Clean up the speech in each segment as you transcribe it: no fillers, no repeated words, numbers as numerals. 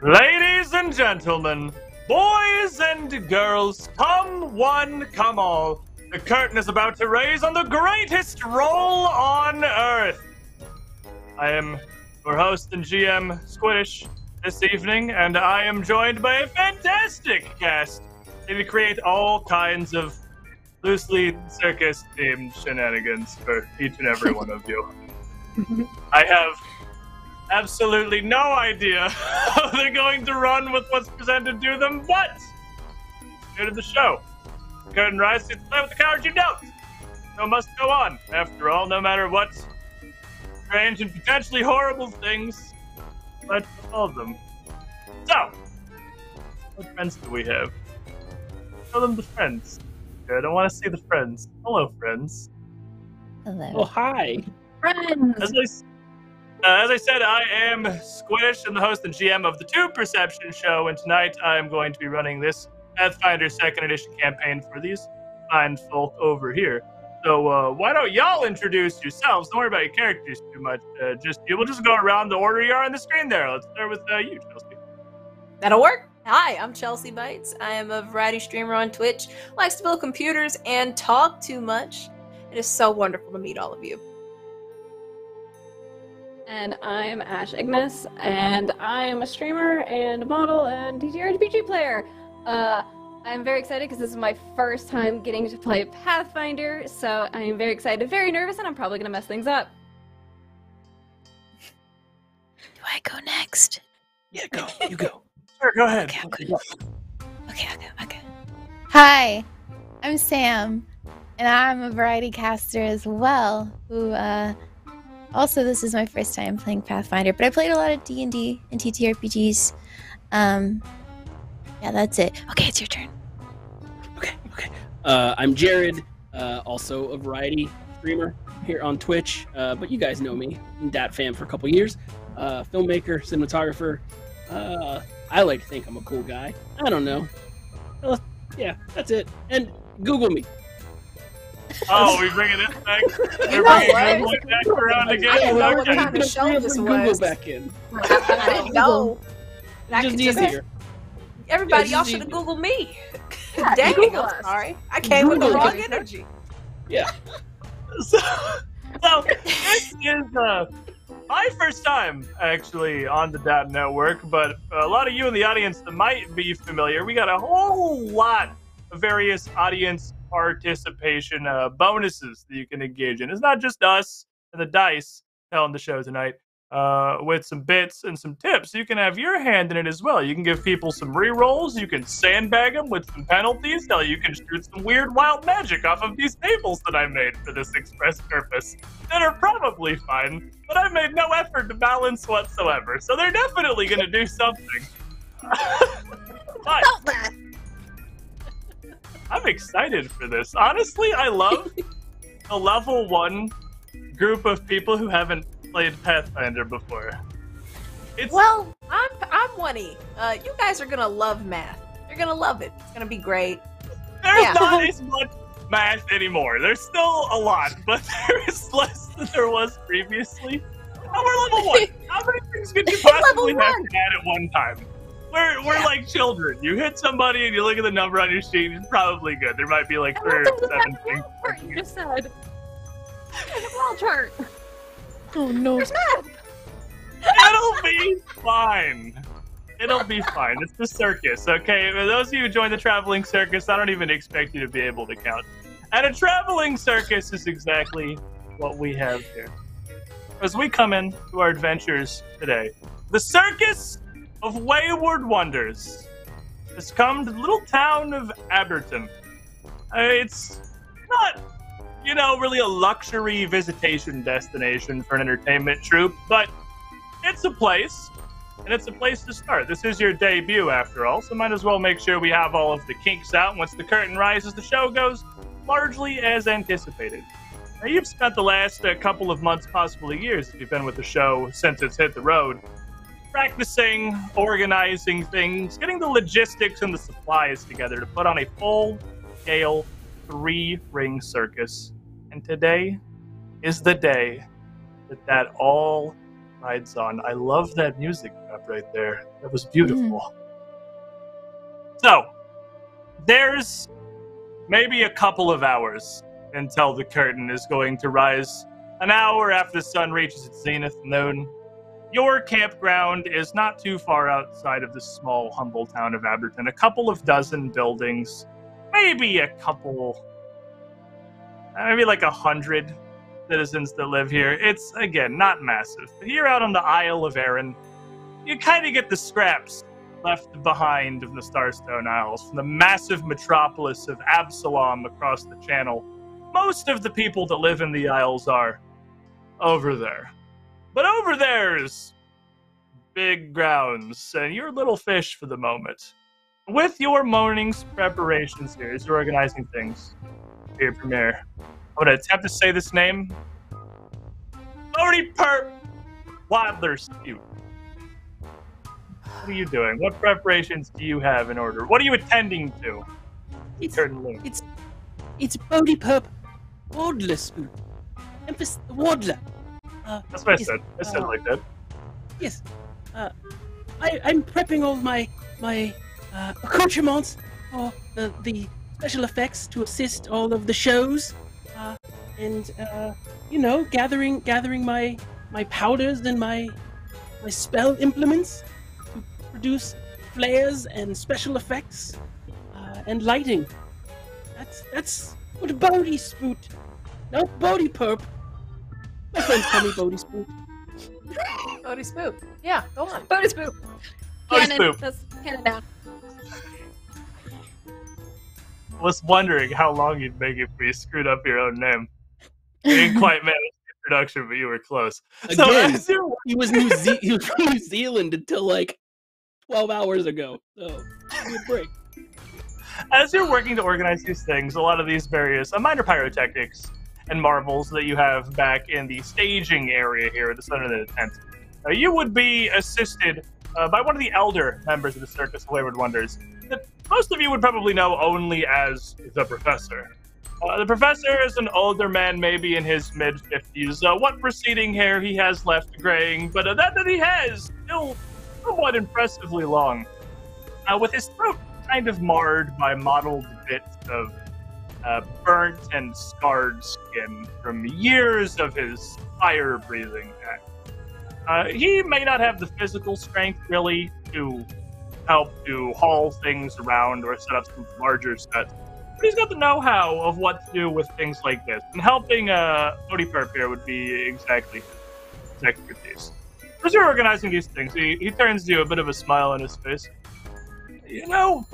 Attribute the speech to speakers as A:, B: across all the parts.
A: Ladies and gentlemen, boys and girls, come one, come all. The curtain is about to raise on the greatest role on Earth. I am your host and GM, Squiiddish, this evening, and I am joined by a fantastic cast to create all kinds of loosely circus-themed shenanigans for each and every one of you. I have absolutely no idea how they're going to run with what's presented to them, but go to the show. The curtain rises to play with the cowards you don't. So must go on. After all, no matter what strange and potentially horrible things might befall them. So, what friends do we have? Show them the friends. Good. I want to see the friends. Hello, friends.
B: Hello.
C: Oh, hi.
B: Friends.
A: As I said, I am Squiiddish, and the host and GM of the Two Perception Show, and tonight I am going to be running this Pathfinder 2nd Edition campaign for these fine folk over here. So why don't y'all introduce yourselves? Don't worry about your characters too much. We'll just go around the order you are on the screen there. Let's start with you, Chelsea.
D: That'll work. Hi, I'm Chelseabytes. I am a variety streamer on Twitch, likes to build computers and talk too much. It is so wonderful to meet all of you.
E: And I'm Ignis, and I'm a streamer and a model and TTRPG player. I'm very excited because this is my first time getting to play Pathfinder, so I'm very excited, very nervous, and I'm probably going to mess things up.
B: Do I go next?
C: Yeah, go. You go.
A: Sure, go ahead.
B: Okay. Hi, I'm Sam, and I'm a variety caster as well, who, also, this is my first time playing Pathfinder, but I played a lot of D&D and TTRPGs. Yeah, that's it. Okay, it's your turn.
C: Okay. I'm Jared, also a variety streamer here on Twitch, but you guys know me. I'm Dat Fam for a couple years. Filmmaker, cinematographer. I like to think I'm a cool guy. I don't know. Yeah, that's it. And Google me.
A: Oh, we bringing it back. We're bringing it back around again.
D: I didn't know what kind of show this
C: Google
D: was.
C: back in.
D: I didn't know.
C: It's just easier.
D: Everybody,
C: Yeah,
D: y'all
C: it's
D: should have
C: easier.
D: Googled me.
E: Yeah,
D: Dang,
E: Google
D: I'm
E: us.
D: sorry. I came with the
C: Google
D: wrong
C: us.
D: energy.
C: Yeah.
A: So this is my first time actually on the Dot Network, but a lot of you in the audience that might be familiar, we got a whole lot of various audience participation bonuses that you can engage in. It's not just us and the dice telling the show tonight. With some bits and some tips, you can have your hand in it as well. You can give people some re-rolls, you can sandbag them with some penalties, hell, you can shoot some weird wild magic off of these tables that I made for this express purpose that are probably fine, but I made no effort to balance whatsoever, so they're definitely going to do something. But I'm excited for this. Honestly, I love the level 1 group of people who haven't played Pathfinder before.
D: Well, I'm one-y. You guys are gonna love math. You're gonna love it. It's gonna be great.
A: There's not as much math anymore. There's still a lot, but there is less than there was previously. Oh, we're level 1. How many things could you possibly have to add at one time? We're like children. You hit somebody and you look at the number on your sheet, it's probably good. There might be like 3 or 7 things.
E: You just said. There's a wall chart.
B: Oh no.
E: There's math.
A: It'll be fine. It'll be fine. It's the circus, okay? For those of you who join the traveling circus, I don't even expect you to be able to count. And a traveling circus is exactly what we have here. As we come in to our adventures today, the Circus of Wayward Wonders has come to the little town of Aberton. It's not, really a luxury visitation destination for an entertainment troupe, but it's a place, and it's a place to start. This is your debut, after all, so might as well make sure we have all of the kinks out. Once the curtain rises, the show goes largely as anticipated. Now, you've spent the last couple of months, possibly years, if you've been with the show since it's hit the road, practicing, organizing things, getting the logistics and the supplies together to put on a full-scale 3-ring circus. And today is the day that all rides on. I love that music drop right there. That was beautiful. So, there's maybe a couple of hours until the curtain is going to rise. An hour after the sun reaches its zenith noon. Your campground is not too far outside of the small, humble town of Abberton. A couple of dozen buildings, maybe a couple, maybe like 100 citizens that live here. It's, again, not massive. But here out on the Isle of Arran, you kind of get the scraps left behind of the Starstone Isles from the massive metropolis of Absalom across the channel. Most of the people that live in the Isles are over there. But over there's big grounds, and you're little fish for the moment. With your morning's preparations here, as you're organizing things for your premiere, I'm going to attempt to say this name. 𝙎𝙀𝙍𝙀𝙎. What are you doing? What preparations do you have in order? What are you attending to?
C: It's 𝙎𝙀𝙍𝙀𝙎. Waddler spoon. Emphasis waddler.
A: That's what I said. I said it like that.
C: Yes. I'm prepping all my accoutrements for the special effects to assist all of the shows, and gathering my powders and my spell implements to produce flares and special effects and lighting. That's what Bodhi Spoot, not Bodhi Perp. My friends call me Bodhi Spoot.
D: Bodhi Spook. Yeah, go on.
E: Bodhi Spook.
A: Bodhi
E: Canon.
A: Spook.
E: That's canon now.
A: I was wondering how long you'd make it before you screwed up your own name. You didn't quite manage the introduction, but you were close.
C: Again,
A: So,
C: he was he was from New Zealand until like 12 hours ago. So give me a break.
A: as you're working to organize these things, a lot of these various minor pyrotechnics and marvels that you have back in the staging area here at the center of the tent, you would be assisted by one of the elder members of the Circus of Wayward Wonders that most of you would probably know only as the Professor. The Professor is an older man, maybe in his mid-50s. What receding hair he has left graying, but that he has still somewhat impressively long. With his throat kind of marred by mottled bits of burnt and scarred skin from years of his fire-breathing act. He may not have the physical strength, really, to help to haul things around or set up some larger sets, but he's got the know-how of what to do with things like this, and helping 𝙎𝙀𝙍𝙀𝙎 here would be exactly his expertise. As you're organizing these things, he turns to you, a bit of a smile on his face. You know,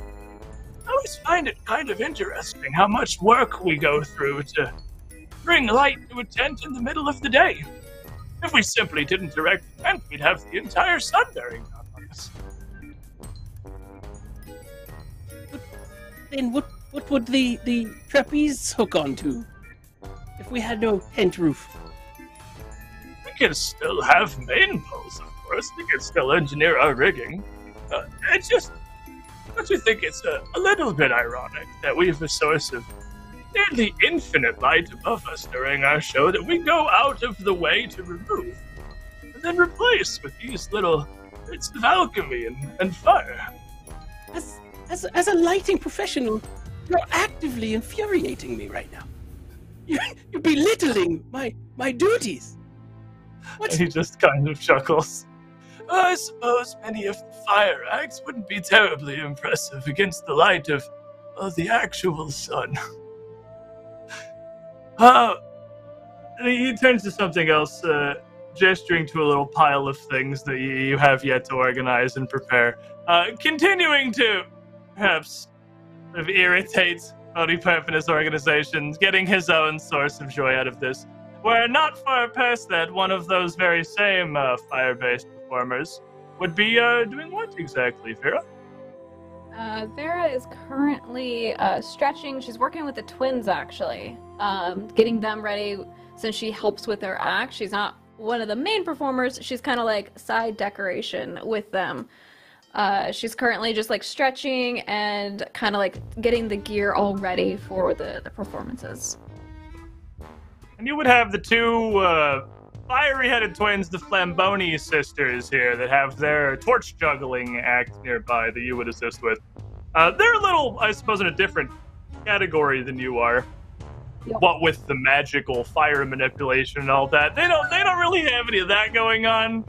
A: I always find it kind of interesting how much work we go through to bring light to a tent in the middle of the day. If we simply didn't direct the tent, we'd have the entire sun bearing down on us.
C: Then what would the trapeze hook onto if we had no tent roof?
A: We can still have main poles, of course. We can still engineer our rigging. It's just, don't you think it's a little bit ironic that we have a source of nearly infinite light above us during our show that we go out of the way to remove, and then replace with these little bits of alchemy and fire?
C: As a lighting professional, you're actively infuriating me right now. You're belittling my duties. What?
A: He just kind of chuckles. I suppose many of the fire acts wouldn't be terribly impressive against the light of the actual sun. He turns to something else, gesturing to a little pile of things that you have yet to organize and prepare. Continuing to perhaps sort of irritate 𝙎𝙀𝙍𝙀𝙎 and his organizations, getting his own source of joy out of this. Where not far past that, one of those very same fire-based performers would be doing what exactly, Vera?
E: Vera is currently stretching. She's working with the twins, actually, getting them ready since she helps with their act. She's not one of the main performers. She's kind of like side decoration with them. She's currently just like stretching and kind of like getting the gear all ready for the performances.
A: And you would have the two fiery-headed twins, the Flamboni sisters here, that have their torch juggling act nearby that you would assist with. They're a little, I suppose, in a different category than you are.
E: Yep.
A: What with the magical fire manipulation and all that, they don't really have any of that going on.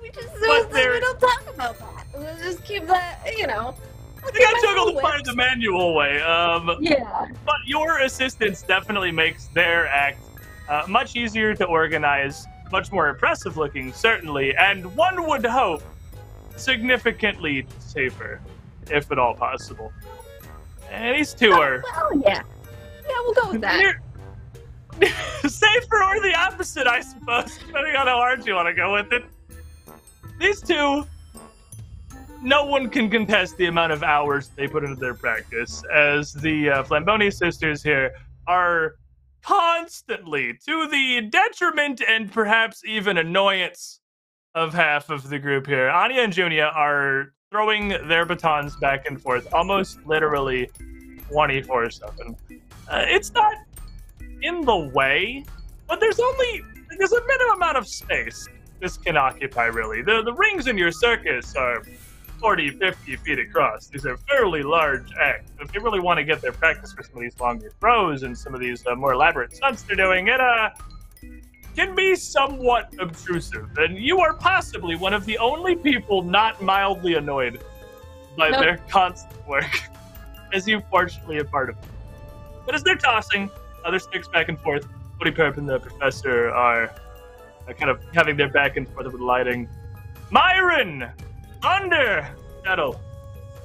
E: We don't talk about that. We'll just keep that,
A: They got juggled in part of the manual way.
E: Yeah.
A: But your assistance definitely makes their act much easier to organize, much more impressive looking, certainly, and one would hope significantly safer, if at all possible. And these two are...
E: Well, yeah. Yeah, we'll go with that.
A: Safer or the opposite, I suppose, depending on how hard you want to go with it. These two, no one can contest the amount of hours they put into their practice, as the Flamboni sisters here are constantly, to the detriment and perhaps even annoyance of half of the group here, Anya and Junia are throwing their batons back and forth almost literally 24/7. It's not in the way, but there's a minimum amount of space this can occupy, really. The rings in your circus are 40, 50 feet across. These are fairly large acts. If you really want to get their practice for some of these longer throws and some of these more elaborate stunts they're doing, it can be somewhat obtrusive. And you are possibly one of the only people not mildly annoyed by their constant work, as you fortunately are part of it. But as they're tossing other sticks back and forth, Woody Perp and the professor are kind of having their back and forth with lighting. Myron! Thunder! Settle.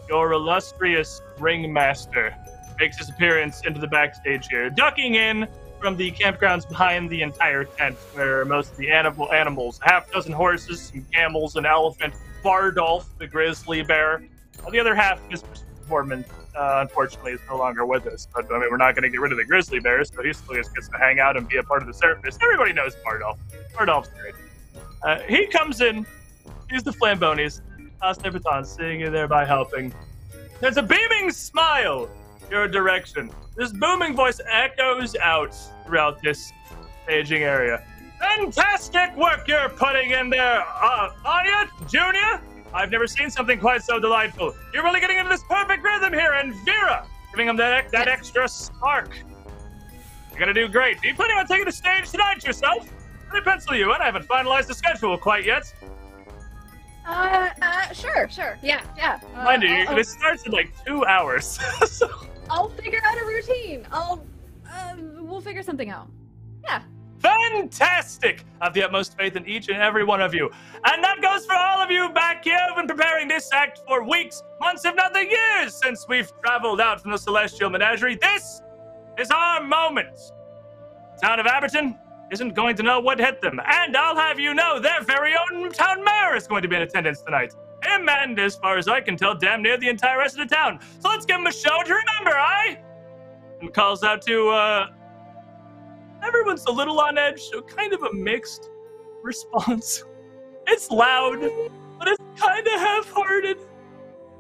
A: Your illustrious ringmaster makes his appearance into the backstage here, ducking in from the campgrounds behind the entire tent, where most of the animals, a half dozen horses, some camels, an elephant, Bardolph, the grizzly bear. The other half of his performance, unfortunately, is no longer with us. But I mean, we're not going to get rid of the grizzly bear, so he still just gets to hang out and be a part of the circus. Everybody knows Bardolph. Bardolph's great. He comes in. He's the Flambonis. Toss their batons, sitting thereby helping. There's a beaming smile your direction. This booming voice echoes out throughout this staging area. Fantastic work you're putting in there, Anya, Junia. I've never seen something quite so delightful. You're really getting into this perfect rhythm here, and Vera, giving them that extra spark. You're gonna do great. Are you planning on taking the stage tonight yourself? Let me pencil you in. I haven't finalized the schedule quite yet.
E: Sure. Yeah.
A: Mind you, it starts in like 2 hours. So.
E: I'll figure out a routine. We'll figure something out. Yeah.
A: Fantastic! I have the utmost faith in each and every one of you. And that goes for all of you back here who've been preparing this act for weeks, months, if not the years, since we've traveled out from the Celestial Menagerie. This is our moment. The town of Aberton isn't going to know what hit them. And I'll have you know, their very own town mayor is going to be in attendance tonight. Him and, as far as I can tell, damn near the entire rest of the town. So let's give him a show to remember, aye? And calls out to, everyone's a little on edge, so kind of a mixed response. It's loud, but it's kind of half-hearted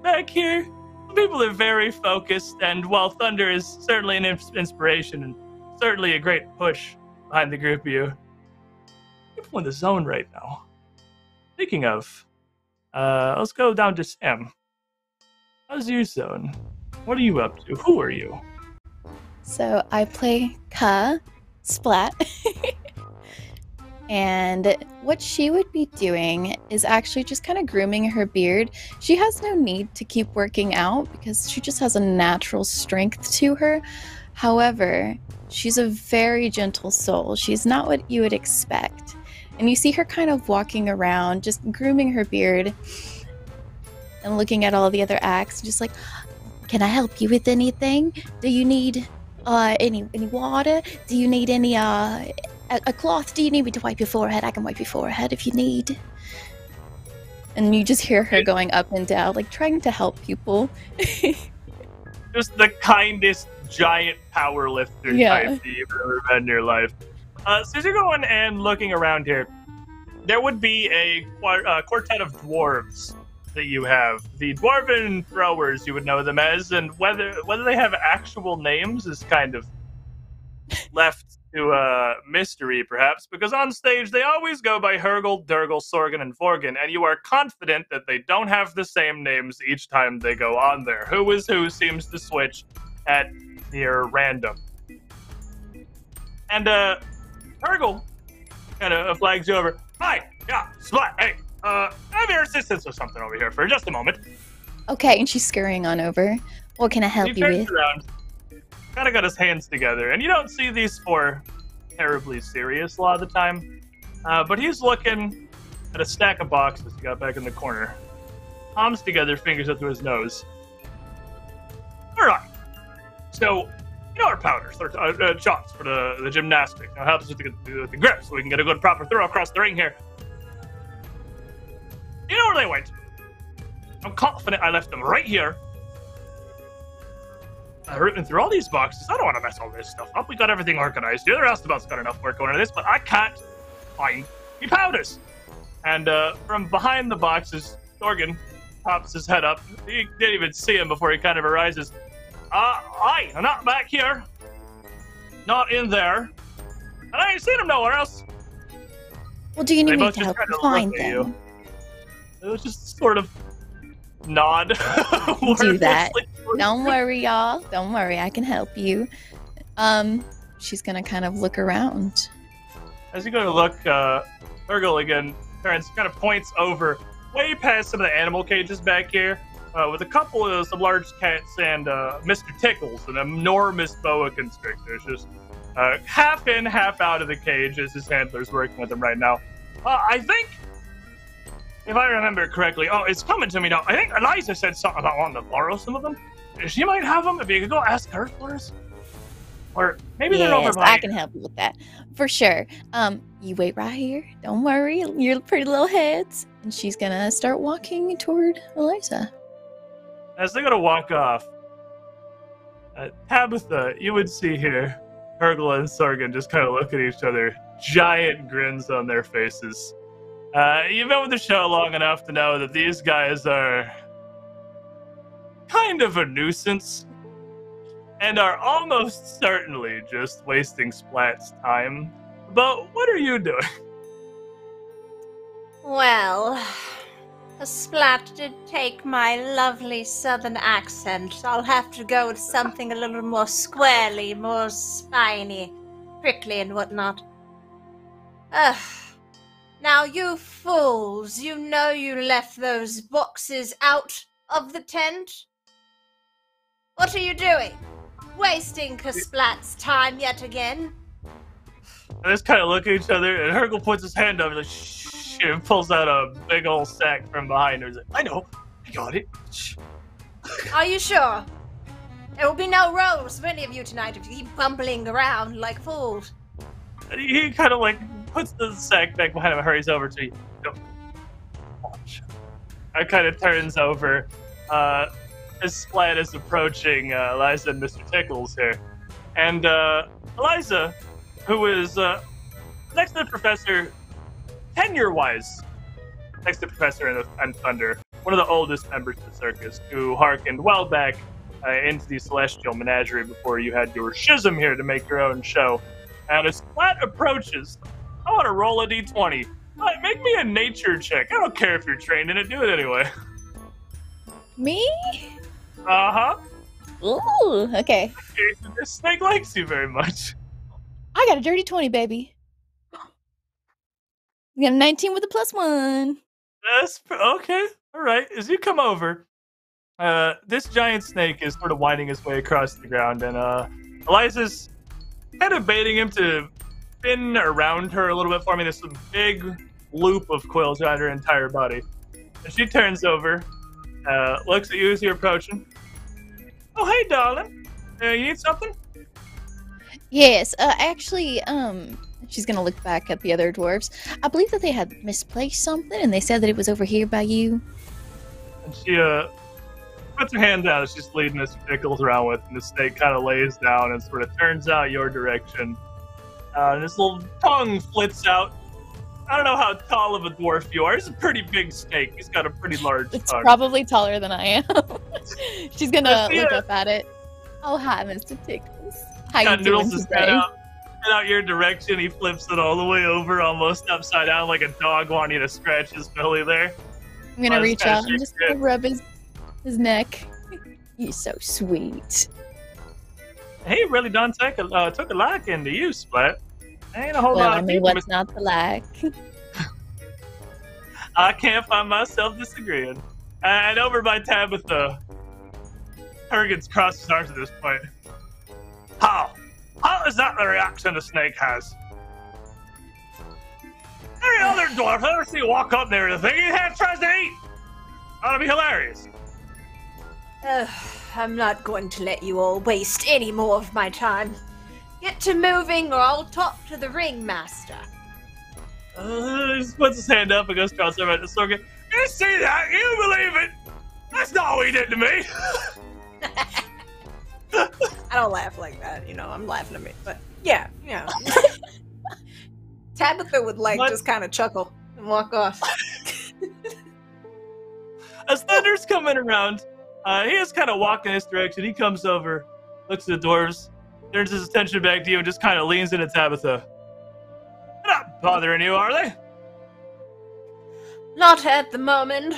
A: back here. People are very focused, and while Thunder is certainly an inspiration and certainly a great push behind the group of you, people in the zone right now. Speaking of, let's go down to Sam. How's your zone? What are you up to? Who are you?
B: So I play Ka Splat. And what she would be doing is actually just kind of grooming her beard. She has no need to keep working out because she just has a natural strength to her. However, she's a very gentle soul. She's not what you would expect. And you see her kind of walking around, just grooming her beard and looking at all the other acts, just like, can I help you with anything? Do you need any water? Do you need any a cloth? Do you need me to wipe your forehead? I can wipe your forehead if you need. And you just hear her going up and down, like trying to help people.
A: Just the kindest giant power lifter type that you've ever met in your life. So as you're going and looking around here, there would be a quartet of dwarves that you have. The dwarven throwers, you would know them as, and whether they have actual names is kind of left to mystery, perhaps, because on stage they always go by Hurgle, Durgle, Sorgan, and Vorgan, and you are confident that they don't have the same names each time they go on there. Who is who seems to switch at near random. And Hurgle kind of flags you over. Hi, yeah, Splat, hey, I have your assistance or something over here for just a moment.
B: Okay, and she's scurrying on over. What can I help you with?
A: Around, kind of got his hands together, and you don't see these four terribly serious a lot of the time, but he's looking at a stack of boxes he got back in the corner. Palms together, fingers up to his nose. All right, so you know our powders, our shots for the gymnastics. It helps us with the grip, so we can get a good proper throw across the ring here. You know where they went? I'm confident I left them right here. I've written through all these boxes. I don't want to mess all this stuff up. We got everything organized. The other roustabout's got enough work going on this, but I can't find the powders. And from behind the boxes, Sorgan pops his head up. You didn't even see him before he kind of arises. Aye, I'm not back here. Not in there. And I ain't seen him nowhere else.
B: Well, do you need me to help you find them?
A: It was just sort of nod.
B: Do that. Don't worry, y'all. Don't worry, I can help you. She's gonna kind of look around.
A: As you go to look, Hurgle again turns, kind of points over, way past some of the animal cages back here, with a couple of some large cats and Mr. Tickles, an enormous boa constrictor, just half in, half out of the cage as his handler's working with him right now. I think, if I remember correctly, it's coming to me now. I think Eliza said something about wanting to borrow some of them. She might have them. If you could go ask her for us. Or maybe they're over by...
B: I can help you with that. For sure. You wait right here. Don't worry. Your pretty little heads. And she's gonna start walking toward Eliza.
A: As they're gonna walk off, Tabitha, you would see here, Hurgle and Sorgan just kind of look at each other. Giant grins on their faces. You've been with the show long enough to know that these guys are kind of a nuisance and are almost certainly just wasting Splat's time. But what are you doing?
D: Well, Splat did take my lovely southern accent. I'll have to go with something a little more squarely, more spiny, prickly and whatnot. Now, you fools, you know you left those boxes out of the tent? What are you doing? Wasting Splat's time yet again?
A: They just kind of look at each other, and Hurgle puts his hand up and, like, shh, and pulls out a big old sack from behind her. He's like, I know, I got it. Shh.
D: Are you sure? There will be no rolls for any of you tonight if you keep bumbling around like fools.
A: And he kind of, like, puts the sack back behind him and hurries over to you. Watch. I kind of turns over as Splat is approaching Eliza and Mr. Tickles here. And Eliza, who is next to the professor, tenure-wise, next to Professor and Thunder, one of the oldest members of the circus, who harkened well back into the Celestial Menagerie before you had your schism here to make your own show. And as Splat approaches, I want to roll a d20. Make me a nature check. I don't care if you're trained in it. Do it anyway.
B: Me?
A: Uh-huh.
B: Ooh, okay.
A: This snake likes you very much.
B: I got a dirty 20, baby. You got a 19 with a +1.
A: That's okay. All right. As you come over, this giant snake is sort of winding his way across the ground, and Eliza's kind of baiting him to spin around her a little bit for me. There's some big loop of coils around her entire body. And she turns over, looks at you as you're approaching. Oh, hey, darling. You need something?
B: Yes, actually, she's gonna look back at the other dwarves. I believe that they had misplaced something, and they said that it was over here by you.
A: And she, puts her hand down as she's leading Mr. Tickles around with, and the snake kind of lays down and sort of turns out your direction. And this little tongue flits out. I don't know how tall of a dwarf you are. He's a pretty big snake. He's got a pretty large tongue.
B: It's probably taller than I am. She's gonna look up at it. Oh, hi, Mr. Tickles. How you doing
A: Noodles is
B: today?
A: out your direction. He flips it all the way over, almost upside down, like a dog wanting to scratch his belly there.
B: I'm gonna reach
A: kinda
B: out and just gonna rub his neck. You're so sweet.
A: He really done took a liking to you, Splat. Ain't a whole
B: Well,
A: lot
B: I
A: of
B: mean,
A: people.
B: what's not to like?
A: I can't find myself disagreeing. And over by Tabitha, Hurrican's crossed his arms at this point. How is that the reaction the snake has? Any other dwarf I ever see you walk up there and the thing he tries to eat? That'll be hilarious.
D: I'm not going to let you all waste any more of my time. Get to moving or I'll talk to the ringmaster.
A: He just puts his hand up and goes across over at the circuit. You see that? You believe it? That's not what he did to me.
D: I don't laugh like that, I'm laughing at me. But yeah. Tabitha would just kind of chuckle and walk off.
A: As Thunder's coming around, he is kind of walking this direction. He comes over, looks at the dwarves, turns his attention back to you, and just kind of leans into Tabitha. They're not bothering you, are they?
D: Not at the moment.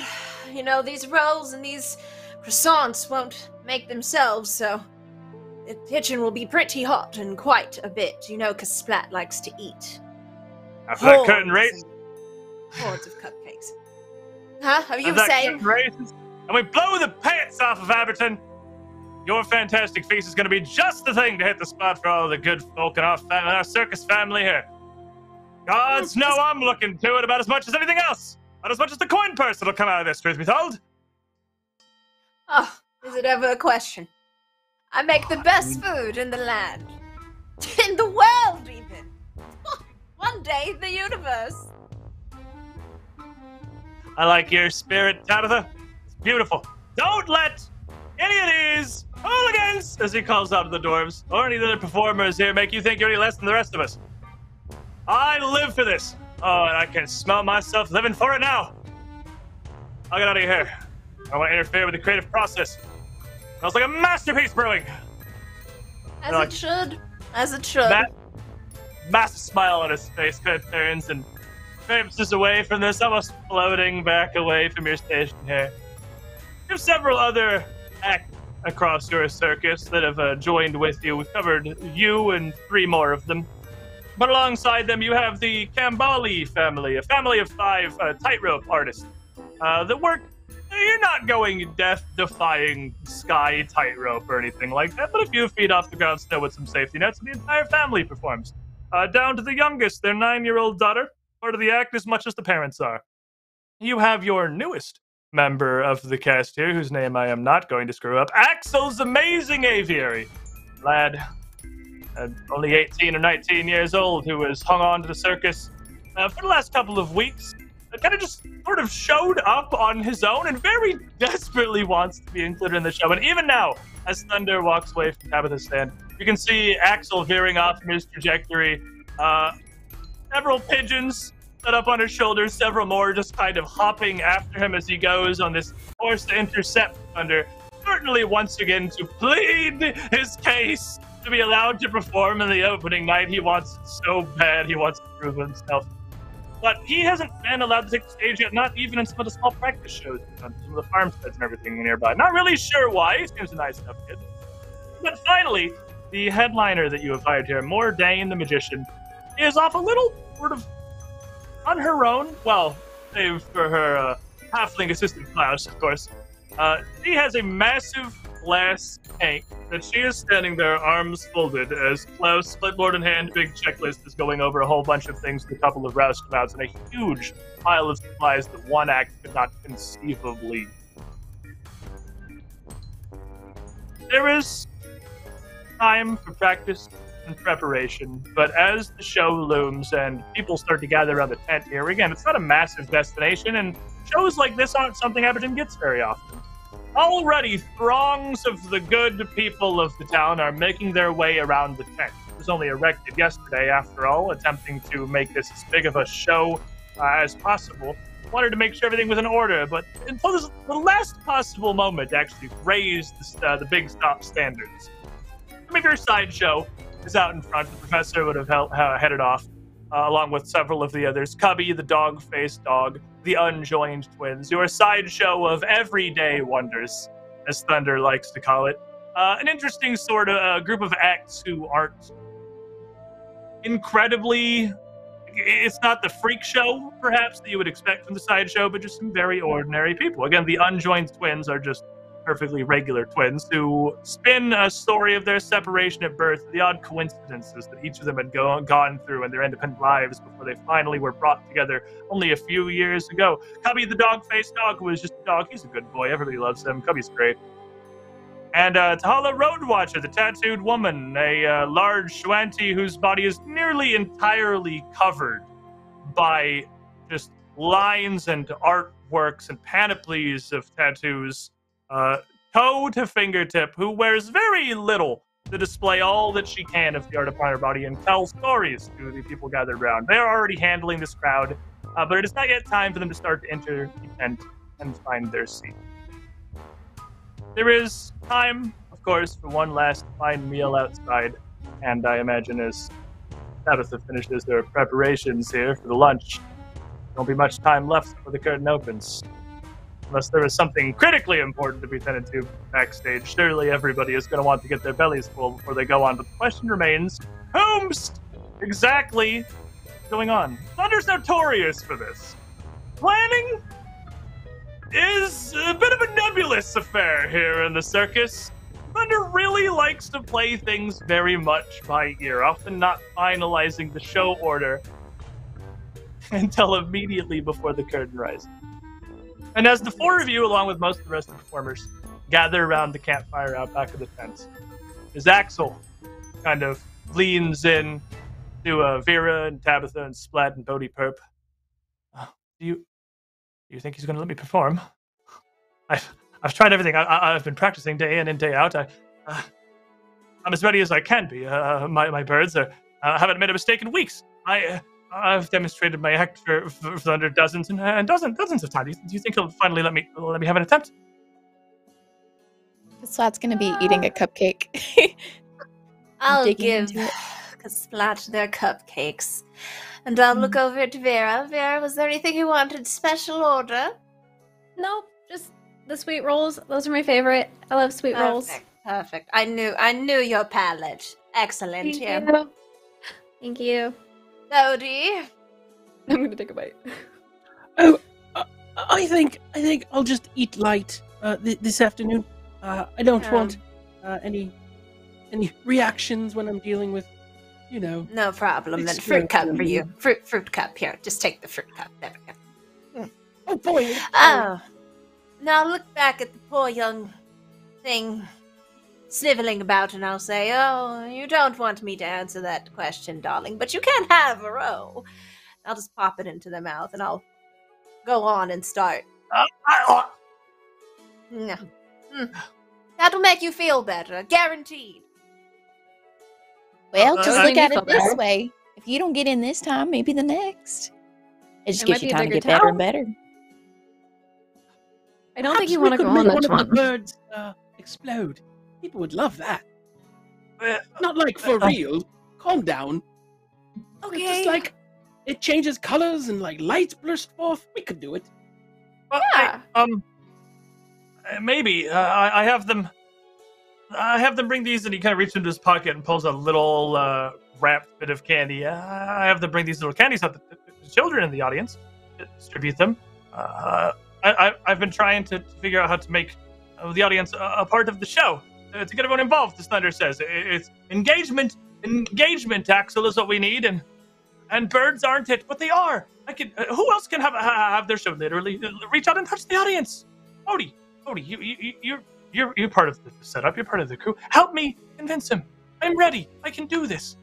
D: These rolls and these croissants won't make themselves, so the kitchen will be pretty hot and quite a bit, because Splat likes to eat.
A: After that curtain race.
D: Hordes of cupcakes. Huh? Are you saying?
A: And we blow the pants off of Aberton. Your fantastic feast is going to be just the thing to hit the spot for all the good folk in our circus family here. Gods know I'm looking to it about as much as anything else. About as much as the coin purse that'll come out of this, truth be told.
D: Oh, is it ever a question? I make the best food in the land. In the world, even. One day, the universe.
A: I like your spirit, Tabitha. It's beautiful. Don't let any of these hooligans, as he calls out to the dwarves, or any of the other performers here make you think you're any less than the rest of us. I live for this. Oh, and I can smell myself living for it now. I'll get out of here. I don't want to interfere with the creative process. Smells like a masterpiece brewing.
D: As it should. As it should.
A: Massive smile on his face, kind of turns and traipses away from this, almost floating back away from your station here. You have several other acts across your circus that have joined with you. We've covered you and 3 more of them. But alongside them, you have the Kambali family, a family of 5 tightrope artists that work. You're not going death-defying sky tightrope or anything like that, but a few feet off the ground still with some safety nets, and the entire family performs. Down to the youngest, their 9-year-old daughter, part of the act as much as the parents are. You have your newest member of the cast here, whose name I am not going to screw up, Axel's amazing aviary. Lad, only 18 or 19 years old, who has hung on to the circus for the last couple of weeks. Kind of just sort of showed up on his own and very desperately wants to be included in the show. And even now, as Thunder walks away from Tabitha's stand, you can see Axel veering off from his trajectory. Several pigeons set up on his shoulders, several more just kind of hopping after him as he goes on this course to intercept Thunder. Certainly once again to plead his case to be allowed to perform in the opening night. He wants it so bad. He wants to prove himself. But he hasn't been allowed to take the stage yet, not even in some of the small practice shows on some of the farmsteads and everything nearby. Not really sure why. He seems a nice enough kid. But finally, the headliner that you have hired here, Mordain the Magician, is off a little sort of on her own. Well, save for her halfling assistant Klaus, of course. She has a massive glass tank that she is standing there, arms folded, as Klaus, clipboard in hand, big checklist, is going over a whole bunch of things with a couple of roustabouts and a huge pile of supplies that one act could not conceivably. There is time for practice and preparation, but as the show looms and people start to gather around the tent here, again, it's not a massive destination, and shows like this aren't something Aberdeen gets very often. Already, throngs of the good people of the town are making their way around the tent. It was only erected yesterday, after all, attempting to make this as big of a show as possible. Wanted to make sure everything was in order, but until the last possible moment to actually raise the big stop standards. Some of your sideshow is out in front. The professor would have headed off, along with several of the others. Cubby, the dog-faced dog, the unjoined twins, your sideshow of everyday wonders, as Thunder likes to call it. An interesting sort of group of acts who aren't incredibly... It's not the freak show, perhaps, that you would expect from the sideshow, but just some very ordinary people. Again, the unjoined twins are just perfectly regular twins who spin a story of their separation at birth, the odd coincidences that each of them had gone through in their independent lives before they finally were brought together only a few years ago. Cubby, the dog-faced dog, was just a dog. He's a good boy. Everybody loves him. Cubby's great. And Tahala Roadwatcher, the tattooed woman, a large Shuanti whose body is nearly entirely covered by just lines and artworks and panoplies of tattoos, toe to fingertip, who wears very little to display all that she can of the art upon her body and tell stories to the people gathered around. They are already handling this crowd, but it is not yet time for them to start to enter the tent and find their seat. There is time, of course, for one last fine meal outside, and I imagine as Tabitha finishes their preparations here for the lunch, there won't be much time left before the curtain opens. Unless there is something critically important to be tended to backstage, surely everybody is going to want to get their bellies full before they go on. But the question remains, whom's exactly going on? Thunder's notorious for this. Planning is a bit of a nebulous affair here in the circus. Thunder really likes to play things very much by ear, often not finalizing the show order until immediately before the curtain rises. And as the four of you, along with most of the rest of the performers, gather around the campfire out back of the tent, as Axel kind of leans in to Vera and Tabitha and Splat and Bodhi Perp. Do you think he's going to let me perform? I've tried everything. I've been practicing day in and day out. I'm as ready as I can be. My birds haven't made a mistake in weeks. I've demonstrated my act for Thunder dozens and dozens of times. Do you think he'll finally let me have an attempt?
B: Splat's gonna be eating a cupcake.
D: I'll give Splat their cupcakes. And I'll look over at Vera. Vera, was there anything you wanted special order?
E: Nope, just the sweet rolls. Those are my favorite. I love sweet rolls.
D: Perfect. I knew your palate. Excellent.
E: Thank you. Thank you.
D: Bodhi.
E: I'm gonna take a bite.
C: Oh, I think I'll just eat light this afternoon. I don't want any reactions when I'm dealing with, you know.
D: No problem. Then fruit cup for you. Fruit cup here. Just take the fruit cup. There we go.
C: Oh boy.
D: Oh. Now look back at the poor young thing sniveling about, and I'll say, "Oh, you don't want me to answer that question, darling, but you can have a row." I'll just pop it into their mouth, and I'll go on and start. That'll make you feel better, guaranteed.
B: Well, just look at it this way. If you don't get in this time, maybe the next. It just gives you time to get better and better.
E: I don't think you want to go on this one.
C: The birds explode. People would love that. Not like for real. Calm down.
D: Okay.
C: It's just like it changes colors and like lights burst forth. We could do it.
D: Yeah.
A: Maybe I have them. I have them bring these, and he kind of reaches into his pocket and pulls a little wrapped bit of candy. I have them bring these little candies out to the children in the audience, distribute them. I've been trying to figure out how to make the audience a part of the show, to get everyone involved, as Thunder says. It's engagement. Engagement, Axel, is what we need, and birds aren't it, but they are. Who else can have their show literally reach out and touch the audience? Bodhi, you're part of the setup. You're part of the crew. Help me convince him. I'm ready. I can do this.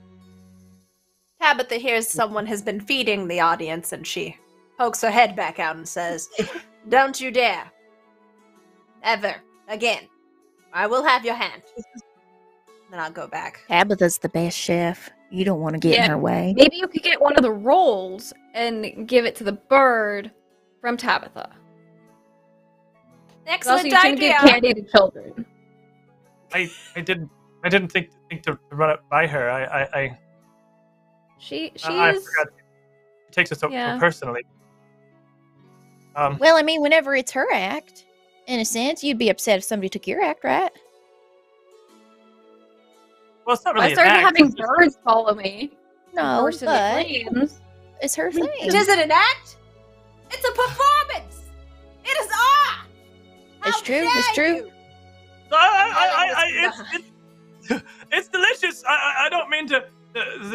D: Tabitha hears someone has been feeding the audience, and she pokes her head back out and says, "Don't you dare. Ever. Again. I will have your hand." Then I'll go back.
B: Tabitha's the best chef. You don't want to get in her way.
E: Maybe you could get one of the rolls and give it to the bird from Tabitha.
D: Excellent
E: also, you shouldn't
D: idea.
E: give candy to children.
A: I didn't I didn't think to run it by her. I
E: She's
A: forgot. It takes it so personally.
B: Well, I mean, whenever it's her act, in a sense, you'd be upset if somebody took your act, right?
A: Well, it's not really
E: I started
A: an act.
E: having birds follow me.
B: No,
E: Burst into
B: but
E: flames.
B: it's her thing.
D: It isn't an act. It's a performance. It is art.
B: It's true. It's true.
A: It's delicious. I don't mean to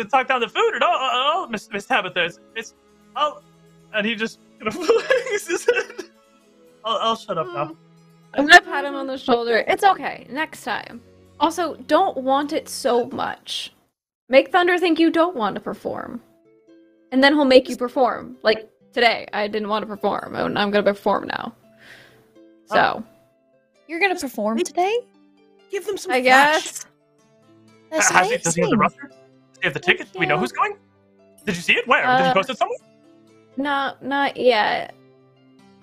A: talk down the food at all, Miss Tabitha. And he just kind of flings his head. I'll shut up now.
E: I'm gonna pat him on the shoulder. It's okay. Next time. Also, don't want it so much. Make Thunder think you don't want to perform. And then he'll make you perform. Like, today, I didn't want to perform, and I'm gonna perform now. So.
B: You're gonna perform today?
C: Give them some
E: I
C: flash.
E: guess.
B: That's
A: Does he have the roster? Does he have the ticket? Do we know who's going? Did you see it? Where? Did you post it somewhere?
E: No, not yet.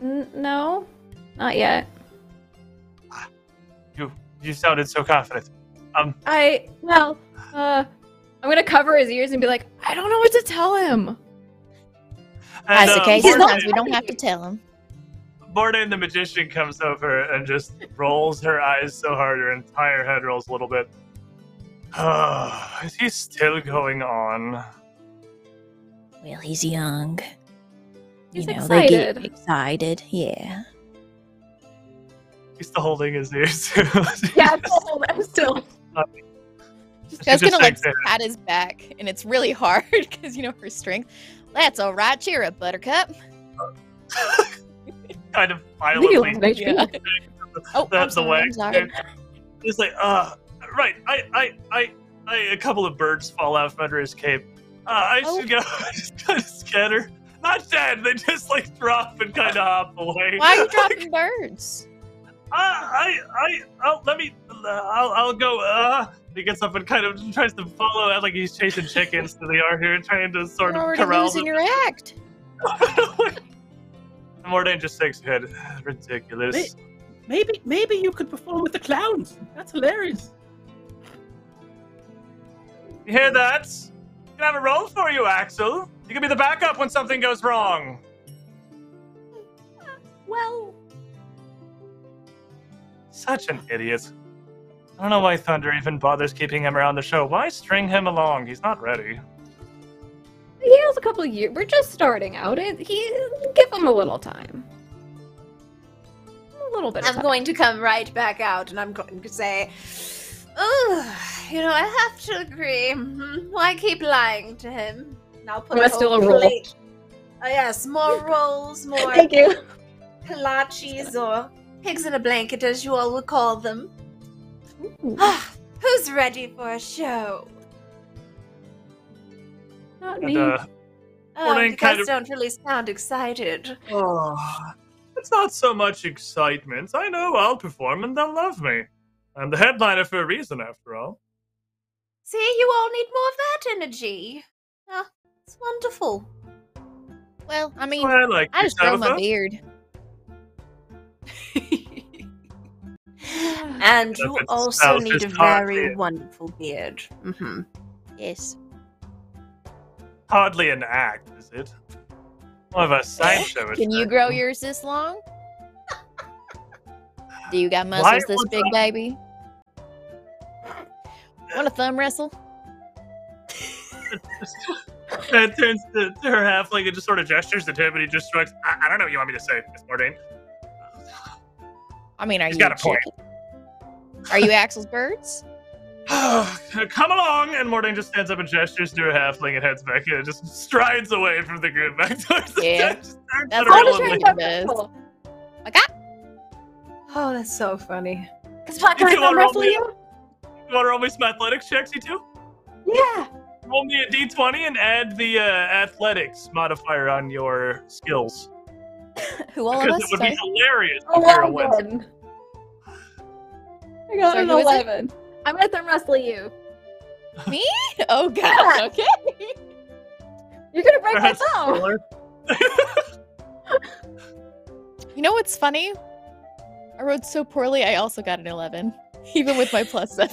E: No, not yet.
A: You sounded so confident.
E: I'm gonna cover his ears and be like, I don't know what to tell him.
B: That's okay. Sometimes we don't have to tell him.
A: Bourdain the magician comes over and just rolls her eyes so hard her entire head rolls a little bit. Is he still going on?
B: Well, he's young.
E: He's
B: They
E: excited.
B: get excited. Yeah.
A: He's still holding his ears too.
E: Yeah, I'm still.
B: I was gonna like pat his back, and it's really hard because her strength. That's all right. Cheer up, Buttercup.
A: Kind of violently.
B: Yeah. Oh, I'm
A: The
B: sorry.
A: way.
B: I'm sorry.
A: He's like, right. A couple of birds fall out from under his cape. I should go. Just kind of scatter. Not dead. They just like drop and kind of hop away.
B: Why are you dropping birds?
A: I'll go. He gets up and kind of tries to follow out like he's chasing chickens to the yard here, trying to sort
B: You're
A: of
B: already
A: corral
B: losing
A: them.
B: your act.
A: Bourdain just shakes his head. Ridiculous.
C: Maybe you could perform with the clowns. That's hilarious.
A: You hear that? Can I have a roll for you, Axel? You can be the backup when something goes wrong.
E: Well,
A: Such an idiot. I don't know why Thunder even bothers keeping him around the show. Why string him along? He's not ready.
E: he has a couple of years. We're just starting out. Give him a little time. A little bit of
D: I'm
E: time.
D: going to come right back out, and I'm going to say, I have to agree. Why keep lying to him? Now put
E: That's
D: a
E: still
D: whole
E: a roll.
D: plate. Oh yes, more rolls, more
E: Thank you.
D: kolaches, or pigs in a blanket, as you all would call them.
E: Ooh,
D: Who's ready for a show?
E: not
A: And,
E: me.
D: Oh,
A: Bourdain
D: you
A: kind
D: guys
A: of-
D: don't really sound excited.
A: It's not so much excitement. I know I'll perform and they'll love me. I'm the headliner for a reason, after all.
D: See, you all need more of that energy. It's wonderful.
B: Well, I mean,
A: Well, I like
B: I
A: you,
B: just grow my
A: Tabitha.
B: beard.
D: And
A: Yeah,
D: you
A: it's
D: also
A: selfish
D: need a
A: talk,
D: very
A: yeah.
D: wonderful beard.
B: Yes.
A: Hardly an act, is it? More of a sideshow.
B: Can you grow yours this long? Do you got
A: Why
B: muscles this
A: was
B: big, baby? Want a thumb wrestle?
A: It turns to her halfling and just sort of gestures at him, and he just shrugs. I don't know what you want me to say, Miss Bourdain.
B: I mean, are
A: He's
B: you
A: got
B: a
A: a point.
B: chicken? Are you Axel's birds?
A: Come along! And Bourdain just stands up and gestures to her halfling and heads back in and just strides away from the group back towards the
B: Yeah.
A: just turns
B: That's
A: at her
B: all
E: How
B: the
A: lonely.
E: does
B: train
E: your
B: does.
E: does?
B: Like, ah!
D: Oh, that's so funny.
E: Can I
A: You two wanna roll
E: wrestle
A: me-
E: you?
A: You want to roll me some athletics checks, you two?
E: Yeah.
A: Roll me a d20 and add the athletics modifier on your skills.
B: Who all of
A: Because
B: us?
A: it would be
B: Sorry.
A: hilarious if you're a win.
E: 11. I got
B: Sorry,
E: an
B: who is it?
E: 11. I'm gonna thumb wrestle you.
B: Me? Oh god. Okay.
E: You're gonna break my
A: Perhaps
E: thumb.
A: smaller.
B: You know what's funny? I rode so poorly. I also got an 11. Even with my +7.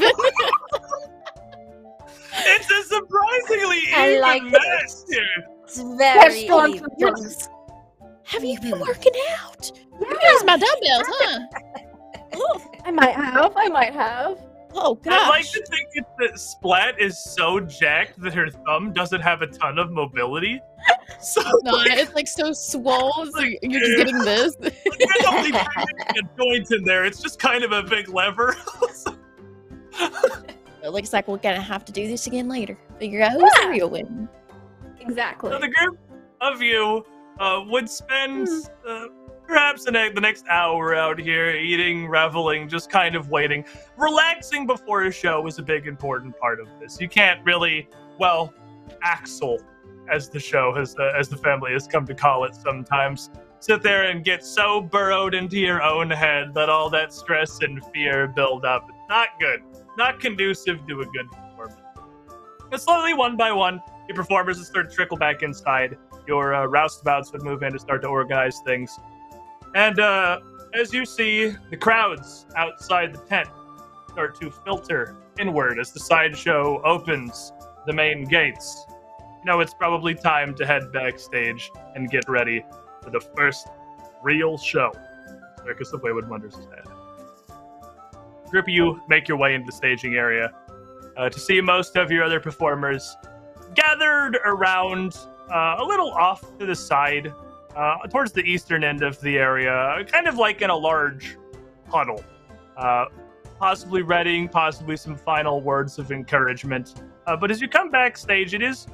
A: It's a surprisingly
D: I
A: even
D: like
A: mess here.
D: It's very
E: strong
D: even.
E: feelings.
B: Have you been working out? You use my dumbbells, huh?
E: I might have.
B: Oh,
A: I like
B: gosh.
A: to think that Splat is so jacked that her thumb doesn't have a ton of mobility. So
B: No, it's like so swole, so you're just getting this.
A: there's only a joint in there. It's just kind of a big lever.
B: It looks like we're gonna have to do this again later. Figure out who's the real winner.
E: Exactly.
A: So the group of you would spend perhaps the next hour out here eating, reveling, just kind of waiting. Relaxing before a show is a big important part of this. You can't really, well, axle, as the show has, as the family has come to call it sometimes, sit there and get so burrowed into your own head that all that stress and fear build up. It's not good. Not conducive to a good performance. But slowly, one by one, your performers would start to trickle back inside. Your roustabouts would move in to start to organize things. And as you see, the crowds outside the tent start to filter inward as the sideshow opens the main gates. You know, it's probably time to head backstage and get ready for the first real show Circus of Wayward Wonders is at. A group of you make your way into the staging area to see most of your other performers gathered around a little off to the side, towards the eastern end of the area, kind of like in a large huddle. Possibly readying, possibly some final words of encouragement. But as you come backstage, it is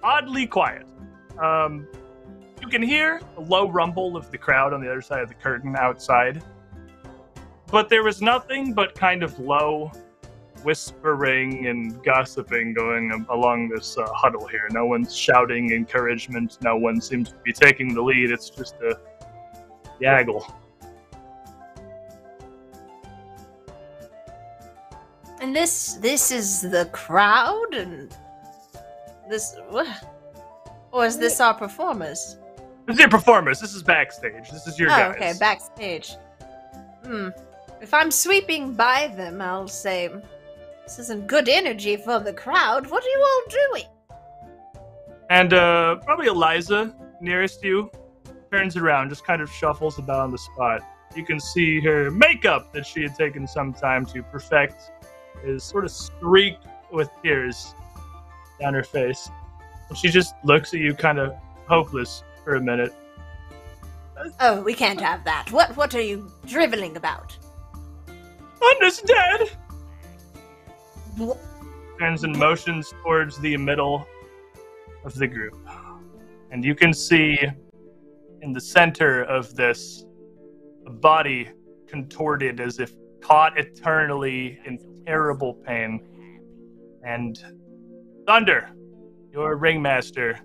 A: oddly quiet. You can hear a low rumble of the crowd on the other side of the curtain outside. But there was nothing but kind of low whispering and gossiping going along this huddle here. No one's shouting encouragement. No one seems to be taking the lead. It's just a gaggle.
D: And this is the crowd, and this, or is this our performers?
A: This is your performers. This is backstage. This is your guys.
D: Okay, backstage. If I'm sweeping by them, I'll say, this isn't good energy for the crowd. What are you all doing?
A: And probably Eliza, nearest you, turns around, just kind of shuffles about on the spot. You can see her makeup that she had taken some time to perfect is sort of streaked with tears down her face. And she just looks at you kind of hopeless for a minute.
D: Oh, we can't have that. What are you driveling about?
A: Thunder's dead! Turns and motions towards the middle of the group. And you can see in the center of this a body contorted as if caught eternally in terrible pain. And Thunder, your ringmaster,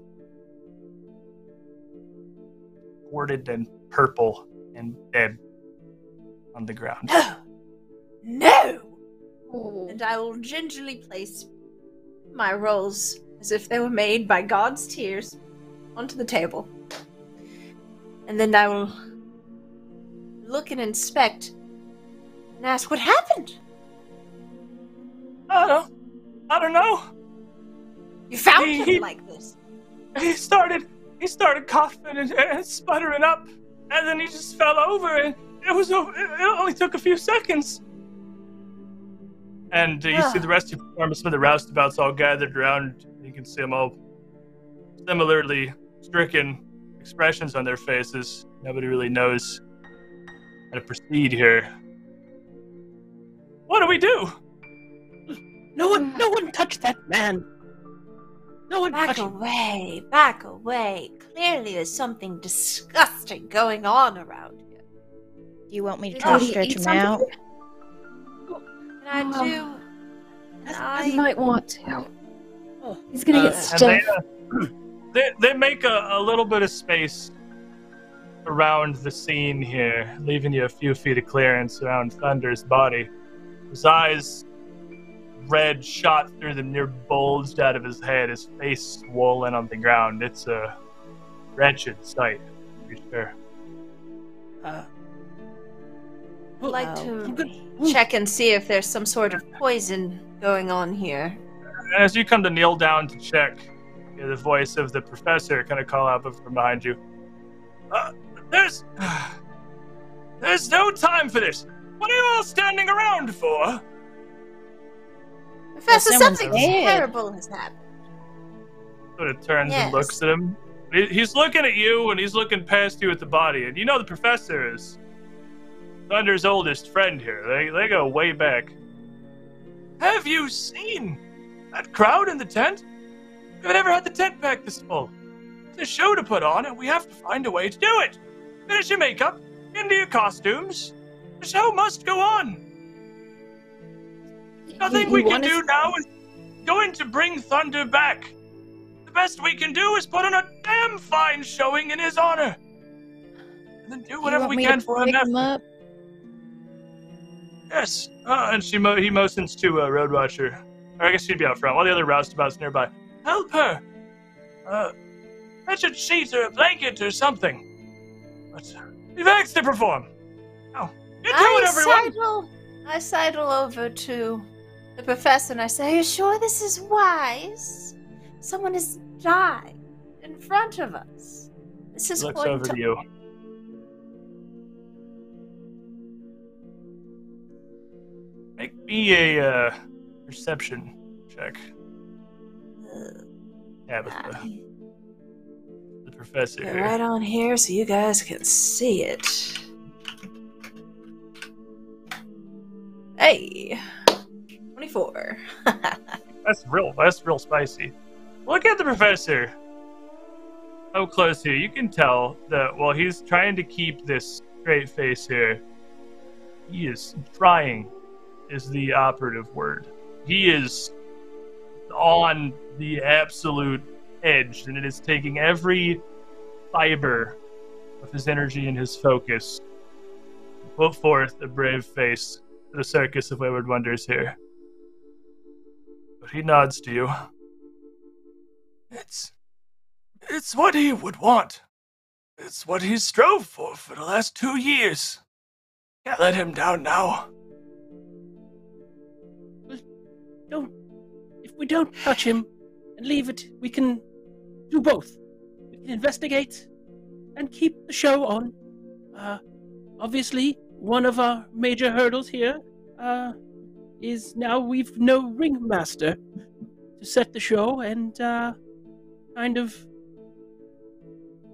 A: warded in purple and dead on the ground.
D: No!
E: Oh.
D: And I will gingerly place my rolls as if they were made by God's tears onto the table. And then I will look and inspect and ask what happened.
A: I don't know.
D: You found him like this.
A: He started coughing and sputtering up, and then he just fell over, and it only took a few seconds. And you see the rest of your performance, some of the roustabouts all gathered around. You can see them all similarly stricken expressions on their faces. Nobody really knows how to proceed here. What do we do?
C: No one touched that man. No one touched him.
D: Back away. Clearly there's something disgusting going on around here.
B: Do you want me to
D: Did
B: try to
D: he
B: stretch
E: eat
B: him
E: something?
B: out?
D: And I do. And
E: I might want to.
C: Oh.
E: He's gonna get
A: And
E: stiff.
A: they make a little bit of space around the scene here, leaving you a few feet of clearance around Thunder's body. His eyes, red shot through them, near bulged out of his head, his face swollen on the ground. It's a wretched sight, to be sure.
D: I'd like to
C: good.
D: check and see if there's some sort of poison going on here.
A: And as you come to kneel down to check, you hear the voice of the professor kind of call out from behind you. There's no time for this. What are you all standing around for?
D: Professor,
B: someone's
D: something
B: dead.
D: terrible has happened.
A: Sort of turns
D: Yes.
A: and looks at him. He's looking at you, and he's looking past you at the body. And you know the professor is Thunder's oldest friend here. They go way back. Have you seen that crowd in the tent? We've never had the tent packed this full. It's a show to put on, and we have to find a way to do it. Finish your makeup, into your costumes. The show must go on. Nothing we can do now is going to bring Thunder back. The best we can do is put on a damn fine showing in his honor. And then do whatever we can for him after. Yes. And he motions to Roadwatcher. Or I guess she'd be out front, while the other roustabouts nearby. Help her. Fetch a sheet or a blanket or something. But we've asked to perform. Now, get to it, everyone.
D: I sidle over to the professor and I say, "Are you sure this is wise? Someone has died in front of us. This is
A: He looks
D: going
A: over
D: to
A: to you. Make me a perception check. Yeah, with the professor
D: Get
A: here.
D: right on here so you guys can see it. Hey, 24.
A: That's real spicy. Look at the professor. So close here. You can tell that while he's trying to keep this straight face here, he is trying is the operative word. He is on the absolute edge, and it is taking every fiber of his energy and his focus to put forth a brave face to the Circus of Wayward Wonders here. But he nods to you. It's what he would want. It's what he strove for the last 2 years. Can't let him down now.
C: If we don't touch him and leave it, we can do both. We can investigate and keep the show on. Obviously, one of our major hurdles here is now we've no ringmaster to set the show and kind of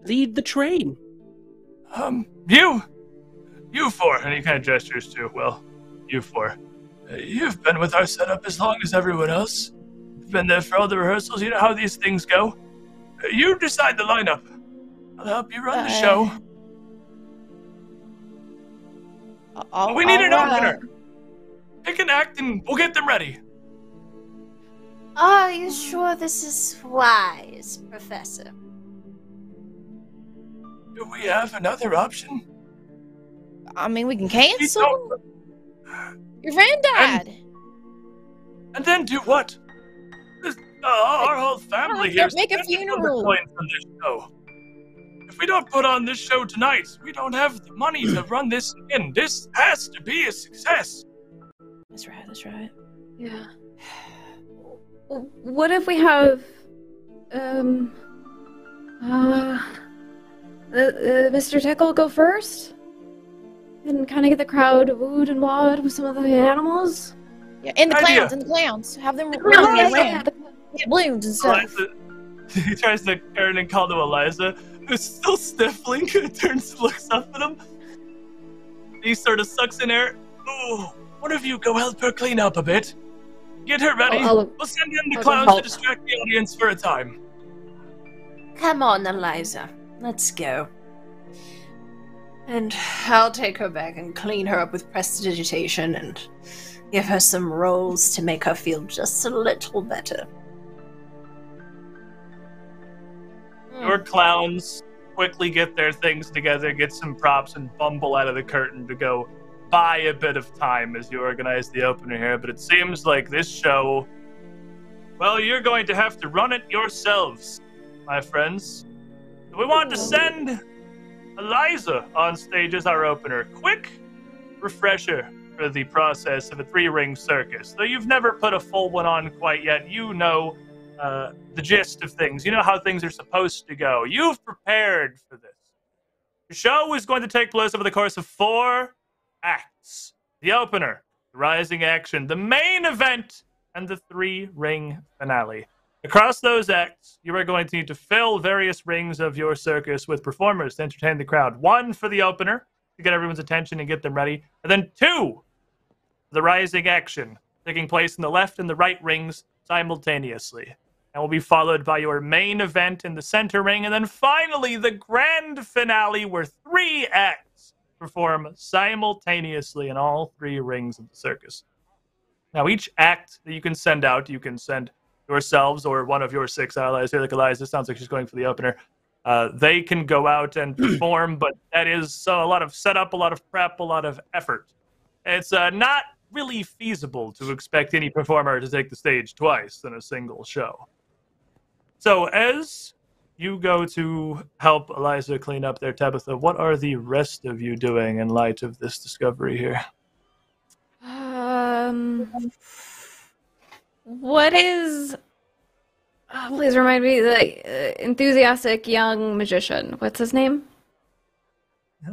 C: lead the train.
A: You four, and he kind of gestures to, well, you four. You've been with our setup as long as everyone else. You've been there for all the rehearsals. You know how these things go. You decide the lineup. I'll help you run the show. We need an opener. Pick an act and we'll get them ready.
D: Are you sure this is wise, Professor?
A: Do we have another option?
B: I mean, we can cancel. Your friend died.
A: And then do what? Our whole family here
B: Make a funeral.
A: From this show. If we don't put on this show tonight, we don't have the money to run this again. This has to be a success.
B: That's right.
E: Yeah. What if we have, Mr. Tickle go first? And kind of get the crowd wooed and wawed with some of the animals?
B: Yeah, and the
A: Idea.
B: clowns. Have them
A: Eliza.
B: run around. Get balloons and stuff.
A: He tries to turn and call to Eliza, who's still sniffling, and turns and looks up at him. He sort of sucks in air. Oh, one of you go help her clean up a bit. Get her ready.
E: I'll
A: we'll send in the
E: I'll
A: clowns
E: help.
A: to distract the audience for a time.
D: Come on, Eliza. Let's go. And I'll take her back and clean her up with prestidigitation and give her some rolls to make her feel just a little better.
A: Your clowns quickly get their things together, get some props, and bumble out of the curtain to go buy a bit of time as you organize the opener here. But it seems like this show, well, you're going to have to run it yourselves, my friends. We want to send Eliza on stage as our opener. Quick, refresher for the process of a 3-ring circus. Though you've never put a full one on quite yet, you know the gist of things. You know how things are supposed to go. You've prepared for this. The show is going to take place over the course of 4 acts. The opener, the rising action, the main event, and the 3-ring finale. Across those acts, you are going to need to fill various rings of your circus with performers to entertain the crowd. 1 for the opener, to get everyone's attention and get them ready. And then 2, the rising action, taking place in the left and the right rings simultaneously. And will be followed by your main event in the center ring. And then finally, the grand finale, where 3 acts perform simultaneously in all 3 rings of the circus. Now, each act that you can send out, you can send yourselves or one of your 6 allies here, like Eliza. Sounds like she's going for the opener. They can go out and perform, but that is a lot of setup, a lot of prep, a lot of effort. It's not really feasible to expect any performer to take the stage twice in a single show. So as you go to help Eliza clean up there, Tabitha, what are the rest of you doing in light of this discovery here?
E: What is... please remind me, the enthusiastic young magician. What's his name?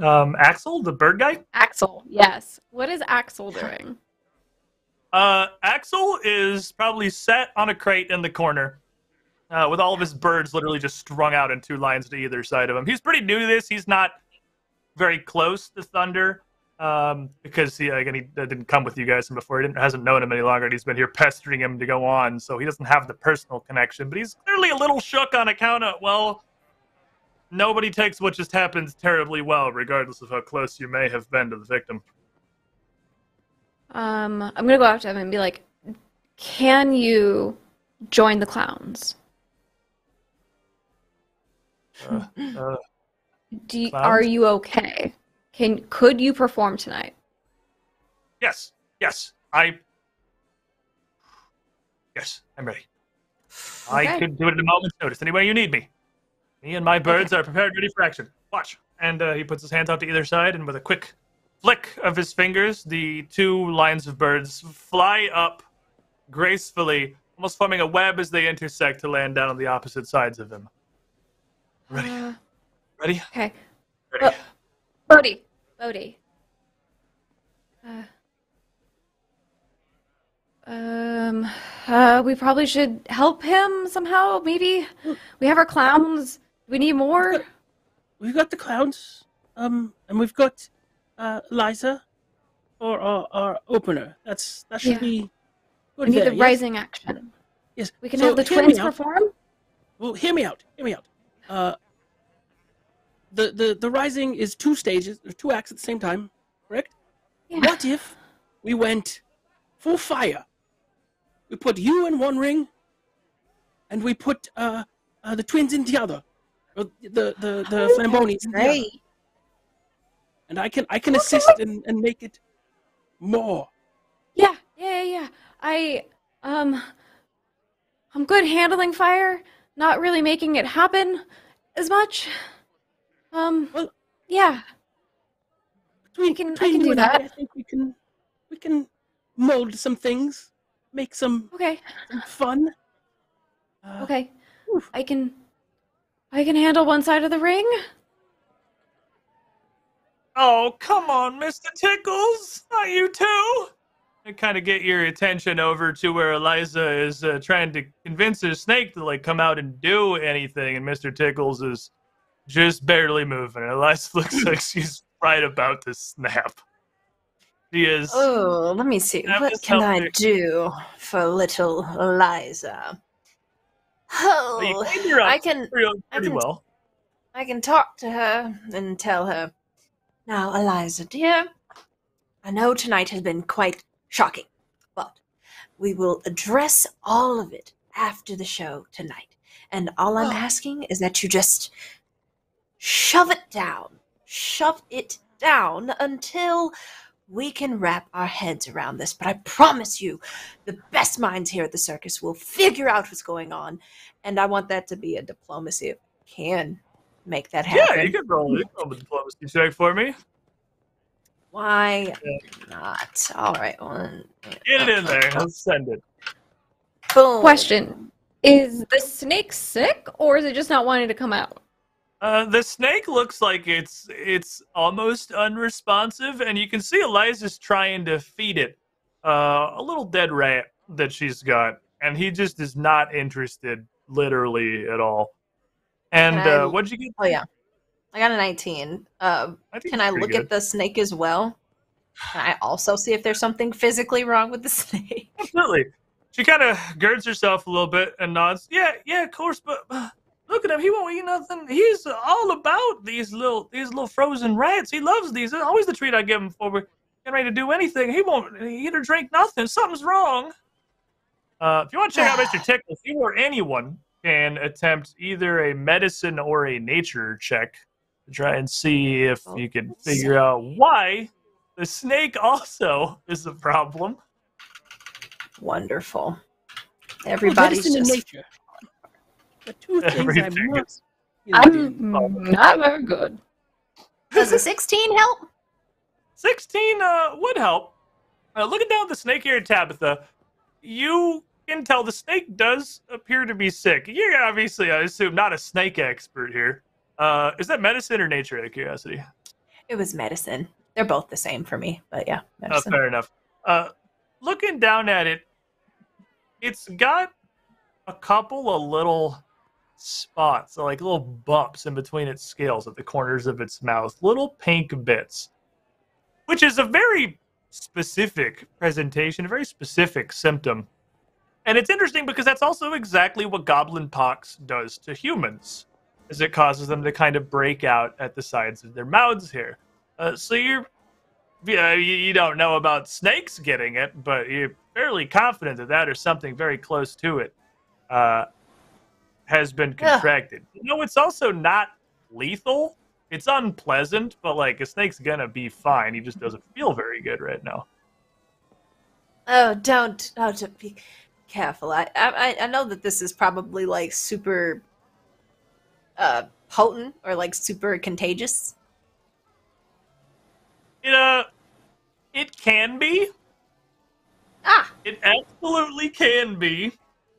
A: Axel, the bird guy?
E: Axel, yes. What is Axel doing?
A: Axel is probably set on a crate in the corner, with all of his birds literally just strung out in 2 lines to either side of him. He's pretty new to this. He's not very close to Thunder, because he didn't come with you guys from before. He hasn't known him any longer, and he's been here pestering him to go on, so he doesn't have the personal connection. But he's clearly a little shook on account of, well, nobody takes what just happened terribly well, regardless of how close you may have been to the victim.
E: I'm gonna go up to him and be like, can you join the clowns? Are you okay? Could you perform tonight?
A: Yes, I'm ready. Okay. I could do it at a moment's notice. Any way you need me. Me and my birds are prepared, ready for action. Watch. And he puts his hands out to either side, and with a quick flick of his fingers, the 2 lines of birds fly up gracefully, almost forming a web as they intersect to land down on the opposite sides of him. Ready? Ready?
E: Okay.
A: Ready.
E: Bodhi. We probably should help him somehow, maybe? We have our clowns. We need more?
C: We've got the clowns, and we've got Liza for our opener. That should be good.
E: We need the rising action.
C: Yes.
E: We can have the twins perform?
C: Well, hear me out. The rising is 2 stages, there's 2 acts at the same time, correct?
E: Yeah.
C: What if we went full fire? We put you in 1 ring, and we put the twins in the other, or the Flambonis in the other. And I can assist and make it more.
E: Yeah. I'm good handling fire, not really making it happen as much.
C: Well,
E: yeah. I can do that.
C: I think we can mold some things, make some fun.
E: Okay. I can handle one side of the ring.
A: Oh, come on, Mr. Tickles! Not you too! I kind of get your attention over to where Eliza is trying to convince her snake to come out and do anything, and Mr. Tickles is just barely moving. Eliza looks like she's right about to snap. She is.
D: Oh, let me see. What can I do for little Eliza? Oh, I can talk to her and tell her. Now, Eliza, dear, I know tonight has been quite shocking, but we will address all of it after the show tonight. And all I'm asking is that you just shove it down until we can wrap our heads around this. But I promise you, the best minds here at the circus will figure out what's going on. And I want that to be a diplomacy if I can make that happen.
A: Yeah, you can roll a diplomacy check for me.
D: Why not? All right. Well,
A: Get it in there. Let's send it.
D: boom.
E: Question: is the snake sick, or is it just not wanting to come out?
A: The snake looks like it's almost unresponsive, and you can see Eliza's trying to feed it a little dead rat that she's got, and he just is not interested, literally, at all. And what'd you get?
D: Oh yeah, I got a 19.
A: I think
D: Can
A: it's
D: I
A: pretty
D: look
A: good.
D: at the snake as well? Can I also see if there's something physically wrong with the snake?
A: Absolutely. She kind of girds herself a little bit and nods. Yeah, of course, but look at him. He won't eat nothing. He's all about these little frozen rats. He loves these. They're always the treat I give him before we're getting ready to do anything. He won't eat or drink nothing. Something's wrong. If you want to check out Mr. Tickles, he or anyone can attempt either a medicine or a nature check to try and see if you can figure out why the snake also is a problem.
D: Wonderful. Everybody's
C: medicine
D: just
C: and nature. The two things I
A: Everything
C: must.
E: I'm not very good.
D: Does a 16 help?
A: 16 would help. Looking down at the snake here, Tabitha, you can tell the snake does appear to be sick. You're obviously, I assume, not a snake expert here. Is that medicine or nature, out of curiosity?
D: It was medicine. They're both the same for me, but yeah, medicine.
A: Fair enough. Looking down at it, it's got a couple of little spots, like little bumps in between its scales at the corners of its mouth, little pink bits, which is a very specific presentation, a very specific symptom. And it's interesting because that's also exactly what goblin pox does to humans, is it causes them to kind of break out at the sides of their mouths here. So you don't know about snakes getting it, but you're fairly confident that that or something very close to it has been contracted. No, it's also not lethal. It's unpleasant, but like a snake's gonna be fine. He just doesn't feel very good right now.
D: Oh, don't be careful. I know that this is probably like super potent or like super contagious.
A: It can be. It absolutely can be.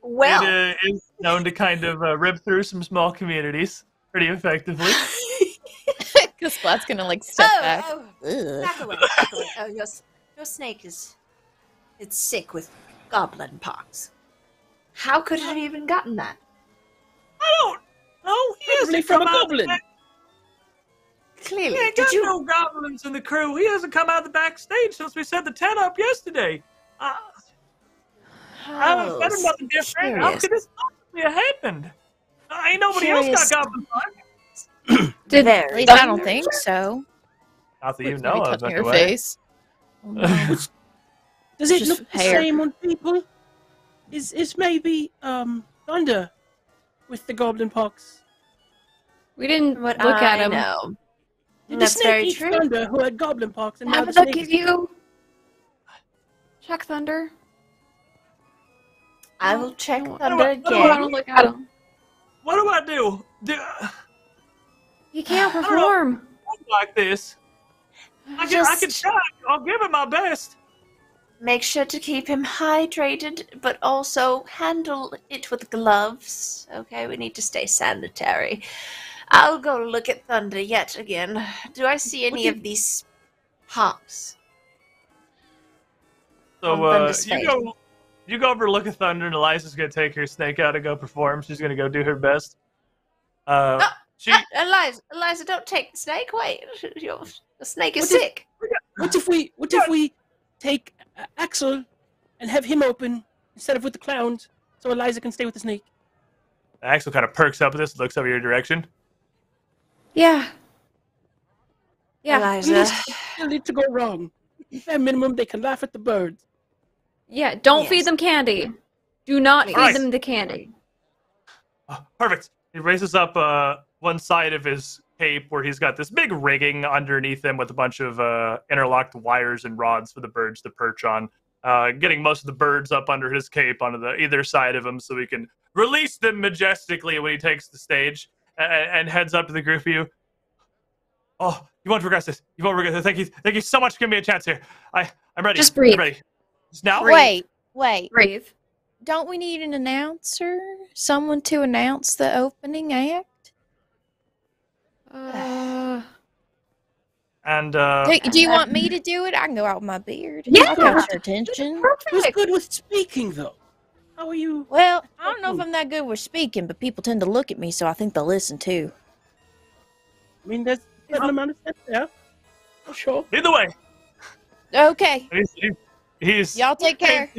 D: Well,
A: it is known to kind of rip through some small communities pretty effectively.
B: Because Splat's gonna like step back.
D: Back away, back away. Oh, your snake it's sick with goblin pox. How could it have even gotten that?
A: I don't know. He
C: Probably
A: hasn't
C: from
A: come
C: a
A: out
C: goblin.
D: Clearly,
A: He ain't got no goblins in the crew. He hasn't come out the backstage since we set the tent up yesterday. I haven't said him nothing different. How could this possibly have happened? Ain't nobody else got goblin pox.
B: At least I don't think so.
A: Not that you
B: Maybe
A: know of,
B: touching your
A: anyway.
B: face. Oh, no.
C: Does it
B: Just
C: look the
B: hair.
C: same on people? Is maybe Thunder with the goblin pox?
E: We didn't
D: What
E: look at
D: I
E: him.
D: know.
C: Did
D: That's
C: the snake
D: very
C: eat
D: true.
C: Thunder who had goblin pox and now
E: Have
C: the
E: a look
C: snake
E: at
C: is...
E: you. Check Thunder.
D: I will check
E: I
D: Thunder
E: don't
D: again.
E: want to look at him.
A: What do I do?
E: He can't
A: I don't know.
E: perform.
A: Like this? I can try. I'll give it my best.
D: Make sure to keep him hydrated, but also handle it with gloves. Okay, we need to stay sanitary. I'll go look at Thunder yet again. Do I see any of these pops?
A: So
D: On Thunder's face.
A: you go over to look at Thunder, and Eliza's gonna take her snake out and go perform. She's gonna go do her best.
D: Eliza, don't take the snake. Wait, the snake is sick.
C: What if we take Axel and have him open instead of with the clowns, so Eliza can stay with the snake?
A: Axel kind of perks up at this, looks over your direction.
E: Yeah. Yeah.
D: Eliza.
C: It'll need to go wrong. At minimum, they can laugh at the birds.
E: Yeah. Don't
D: Yes.
E: feed them candy. Do not feed
A: Right.
E: them the candy.
A: Perfect. He raises up one side of his cape where he's got this big rigging underneath him with a bunch of interlocked wires and rods for the birds to perch on. Getting most of the birds up under his cape onto the either side of him so he can release them majestically when he takes the stage and heads up to the group of you. Oh, you won't regret this. You won't regret this. Thank you so much for giving me a chance here. I'm ready.
E: Just breathe.
A: I'm ready. Just now?
B: Wait.
E: Breathe.
B: Don't we need an announcer? Someone to announce the opening act?
A: And
B: Do you want me to do it? I can go out with my beard.
E: Yeah.
B: I'll catch your attention.
C: Who's good with speaking, though? How are you?
B: Well, I don't know if I'm that good with speaking, but people tend to look at me, so I think they'll listen too.
C: I mean, there's a certain amount of sense there. For sure.
A: either way,
B: Okay,
A: he's
B: y'all take care.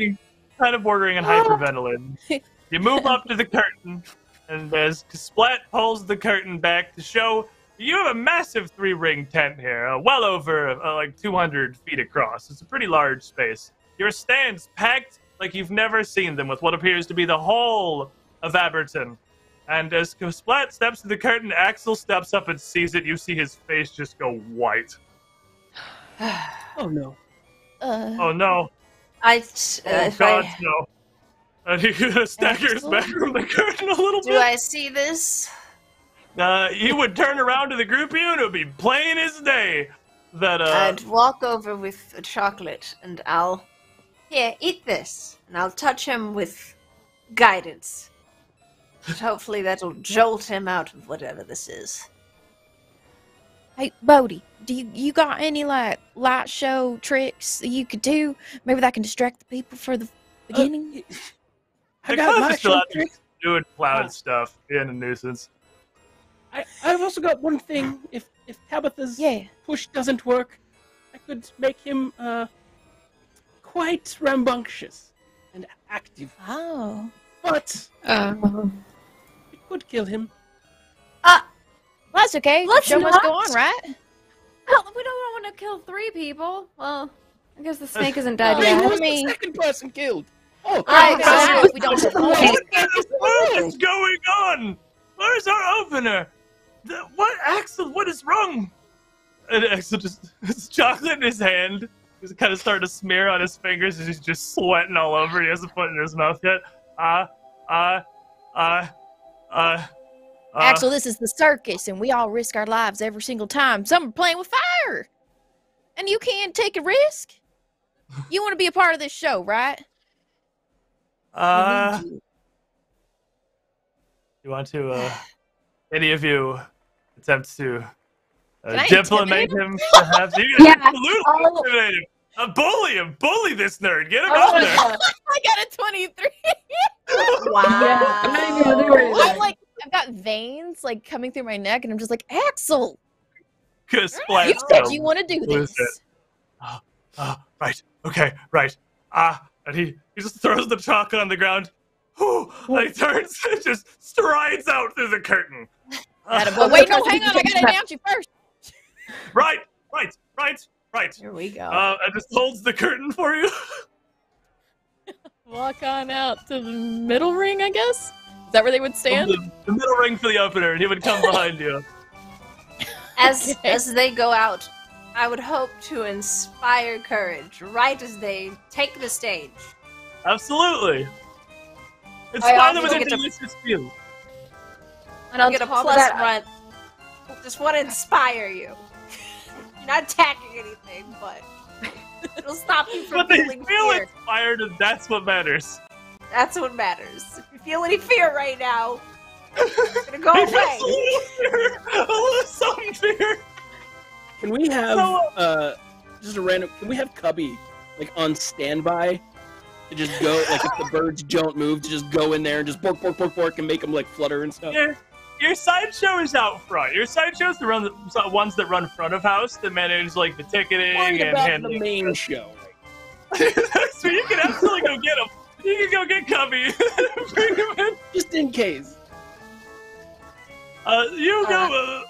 A: kind of bordering on hyperventilating. You move up to the curtain, and as Splat pulls the curtain back to show you have a massive 3-ring tent here, well over like 200 feet across. It's a pretty large space. Your stands packed like you've never seen them, with what appears to be the whole of Aberton. And as Splat steps to the curtain, Axel steps up and sees it. You see his face just go white.
C: Oh no.
A: Oh no.
D: I
A: Oh God, no. And he staggers back from the curtain a little
D: do
A: bit.
D: I see this?
A: He would turn around to the group of you and it would be plain as day that
D: I'd walk over with a chocolate and I'll here, eat this. And I'll touch him with guidance. And hopefully that'll jolt him out of whatever this is.
B: Hey, Bodhi, do you got any like light show tricks that you could do? Maybe that can distract the people for the beginning.
C: I got my
A: still out
C: tricks.
A: doing cloud stuff, being a nuisance.
C: I've also got one thing. If Tabitha's push doesn't work, I could make him quite rambunctious and active.
B: Oh.
C: But it could kill him.
B: Well, that's okay.
D: Let's
B: Show must go
D: not.
B: on, right?
E: Well, we don't want to kill 3 people. Well, I guess the snake isn't dead
B: Well,
C: Hey,
E: yet.
C: who was
B: mean-
C: the second person killed? Oh,
B: We don't have
A: What is going on? Where's our opener? What, Axel? What is wrong? And Axel just his chocolate in his hand. He's kind of starting to smear on his fingers as he's just sweating all over. He hasn't put it in his mouth yet.
B: Axel, this is the circus, and we all risk our lives every single time. Some are playing with fire, and you can't take a risk. You want to be a part of this show, right?
A: You want to, any of you attempt to
B: Can I
A: diplomate
B: intimidate
A: him, perhaps? You can absolutely intimidate him. Bully him. Bully this nerd. Get him out there.
B: I got a 23.
D: Wow.
B: I'm like, I've got veins like coming through my neck, and I'm just like, Axel,
A: Because
B: you said you want to do
A: lose
B: this.
A: Right. Okay. Right. And he just throws the chocolate on the ground. Whew, and he turns and just strides out through the curtain.
B: But wait, no, hang on. I gotta announce you first.
A: Right.
B: Here we go.
A: And just holds the curtain for you.
B: Walk on out to the middle ring, I guess. Is that where they would stand?
A: The middle ring for the opener, and he would come behind you.
D: As they go out, I would hope to inspire courage right as they take the stage.
A: Absolutely. It's
D: I
A: fine
D: also
A: with a
D: get to-
A: delicious feel.
E: And on
D: Get a
E: top of
D: plus
E: that,
D: one. Just want to inspire you. You're not attacking anything, but it'll stop you from
A: But they
D: feeling
A: feel
D: fear.
A: inspired, and that's what matters.
D: That's what matters. If you feel any fear right now, it's gonna go
A: He
D: away.
A: feels a little fear. A little some fear.
C: Can we have just a random? Can we have Cubby like on standby to just go like if the birds don't move to just go in there and just bork and make them like flutter and stuff?
A: Your sideshow is out front. Your sideshow's the ones that run front of house that manage like the ticketing
C: Worried
A: and
C: about
A: handling.
C: the main show.
A: So you can absolutely go get him. You can go get Cubby. Bring him in.
C: Just in case.
A: You go.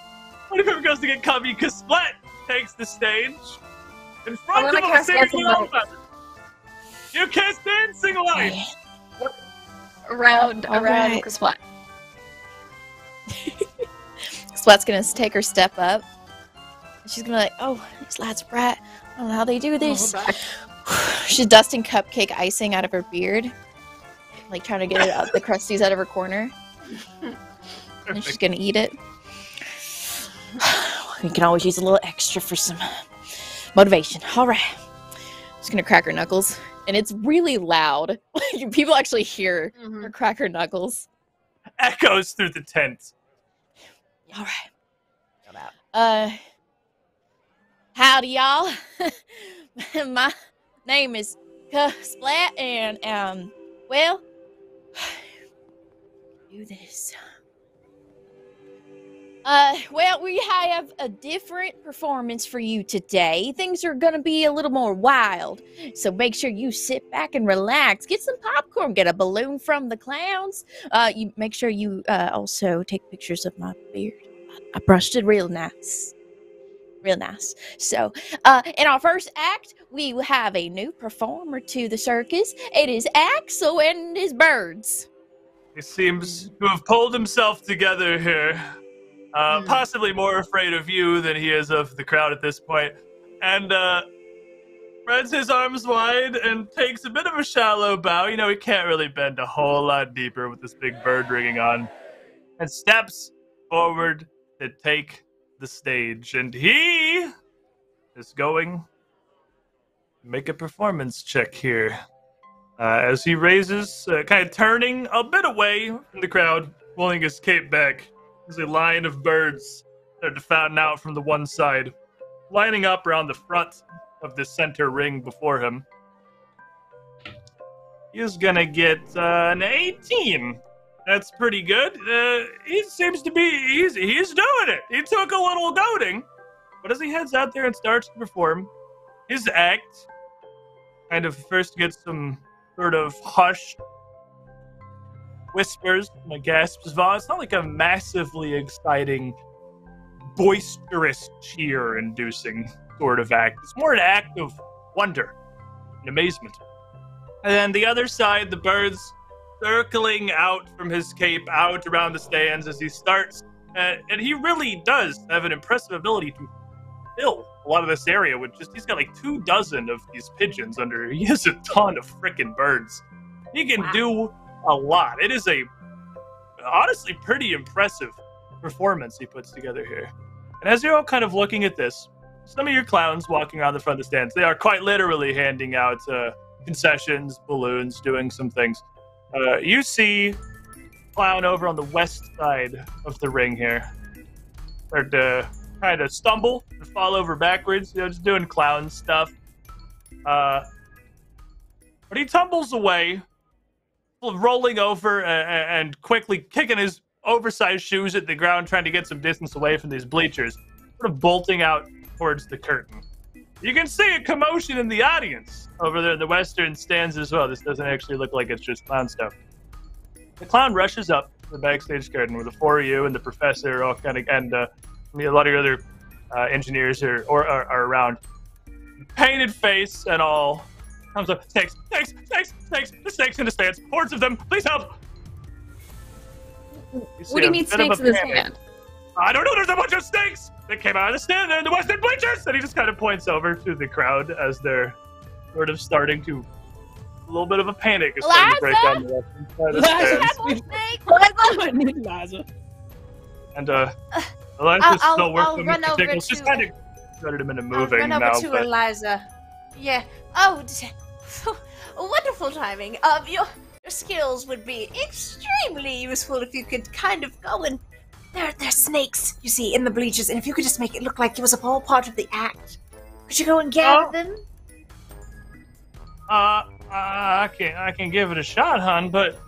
A: One of them goes to get Cubby because Splat takes the stage in front
E: I'm
A: of
E: gonna
A: him.
E: cast Dancing Lights.
A: You can't dancing lights.
E: around
B: right.
E: Splat.
B: Splat's gonna take her step up. She's gonna be like, oh, these lads are bright. I don't know how they do this. She's dusting cupcake icing out of her beard. Like trying to get it out the crusties out of her corner. And she's gonna eat it.
F: You can always use a little extra for some motivation. All right.
B: Just gonna crack her knuckles. And it's really loud. People actually hear her crack her knuckles.
A: Echoes through the tent.
F: All right.
B: Howdy, y'all. My name is Splat, and, well, do this. Well, we have a different performance for you today. Things are gonna be a little more wild, so make sure you sit back and relax. Get some popcorn, get a balloon from the clowns. You make sure you also take pictures of my beard. I brushed it real nice. Real nice. So, in our first act, we will have a new performer to the circus. It is Axel and his birds.
A: He seems to have pulled himself together here. Possibly more afraid of you than he is of the crowd at this point. And spreads his arms wide and takes a bit of a shallow bow. You know, he can't really bend a whole lot deeper with this big bird ringing on. And steps forward to take the stage. And he is going to make a performance check here. As he raises, kind of turning a bit away from the crowd, pulling his cape back. There's a line of birds start to fatten out from the one side, lining up around the front of the center ring before him. He's gonna get an 18. That's pretty good. He seems to be, he's doing it. He took a little goading, but as he heads out there and starts to perform, his act kind of first gets some sort of hushed whispers, my gasps as well. It's not like a massively exciting, boisterous, cheer-inducing sort of act. It's more an act of wonder and amazement. And then the other side, the birds circling out from his cape, out around the stands as he starts. And he really does have an impressive ability to fill a lot of this area with just, he's got like 24 of these pigeons under. He has a ton of frickin' birds. He can do a lot. It is a honestly pretty impressive performance he puts together here. And as you're all kind of looking at this, some of your clowns walking around the front of the stands, they are quite literally handing out concessions, balloons, doing some things. You see clown over on the west side of the ring here start to kind of stumble and fall over backwards, you know, just doing clown stuff. But he tumbles away, rolling over and quickly kicking his oversized shoes at the ground, trying to get some distance away from these bleachers, sort of bolting out towards the curtain. You can see a commotion in the audience over there in the western stands as well. This doesn't actually look like it's just clown stuff. The clown rushes up to the backstage curtain where the four of you and the professor are all kind of, and a lot of your other engineers are around. Painted face and all. Comes up, snakes, the snakes in the stands, hordes of them, please help!
E: What do you mean snakes in the stand?
A: I don't know, there's a bunch of snakes that came out of the stand in the western bleachers! And he just kind of points over to the crowd as they're sort of starting to, a little bit of a panic is starting to break down the western side of the stairs. And Eliza's still working with the tickles, just kind of started him into moving
D: I'll run over to Eliza. Yeah. Oh, wonderful timing. Your skills would be extremely useful if you could kind of go and there's snakes, you see, in the bleachers, and if you could just make it look like it was all part of the act. Could you go and gather them?
A: I can give it a shot, hon, but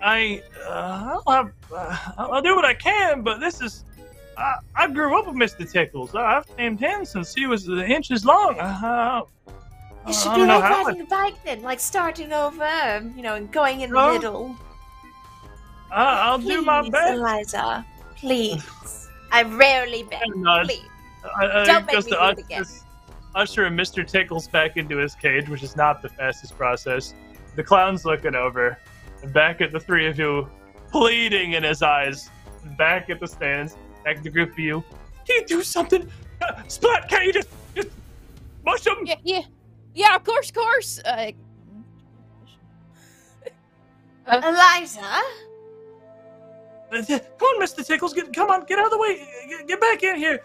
A: I'll do what I can. But this is, I grew up with Mr. Tickles. I've named him since he was inches long.
D: It should be like riding a bike then, like starting over, you know, and going in the middle.
A: I'll do my best.
D: Eliza, please. I rarely bet. Please. Don't make me do it again.
A: Usher Mr. Tickles back into his cage, which is not the fastest process. The clown's looking over, and back at the three of you, pleading in his eyes. Back at the stands, back at the group of you. Can you do something? Splat, can't you just mush him?
B: Yeah, of course.
D: Eliza?
A: Come on, Mr. Tickles, get out of the way. Get back in here.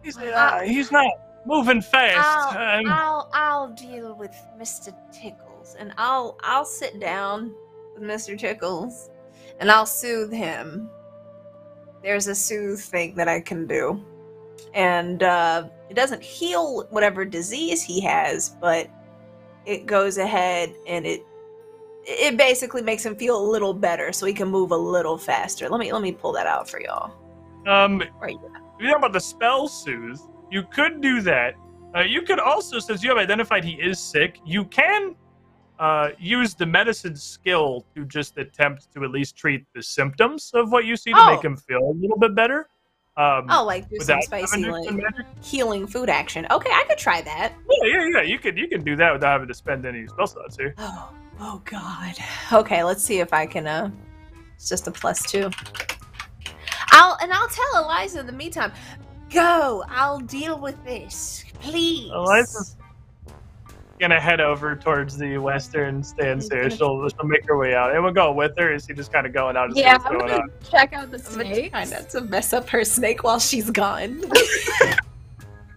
A: He's not moving fast.
D: I'll deal with Mr. Tickles, and I'll sit down with Mr. Tickles, and I'll soothe him. There's a soothe thing that I can do, and it doesn't heal whatever disease he has, but it goes ahead and it basically makes him feel a little better, so he can move a little faster. Let me pull that out for y'all.
A: Right. If you're talking about the spell soothe, you could do that. You could also, since you have identified he is sick, you can use the medicine skill to just attempt to at least treat the symptoms of what you see to make him feel a little bit better.
D: Like do some spicy, like healing food action. Okay, I could try that.
A: Yeah. You can do that without having to spend any spell slots here.
D: Oh God. Okay, let's see if I can. It's just a +2. I'll tell Eliza in the meantime. Go. I'll deal with this, please.
A: Eliza's gonna head over towards the western stands here. She'll make her way out. And we'll go with her. Is he just kind of going out?
E: Yeah, I'm gonna check out the snake.
D: Trying not to mess up her snake while she's gone.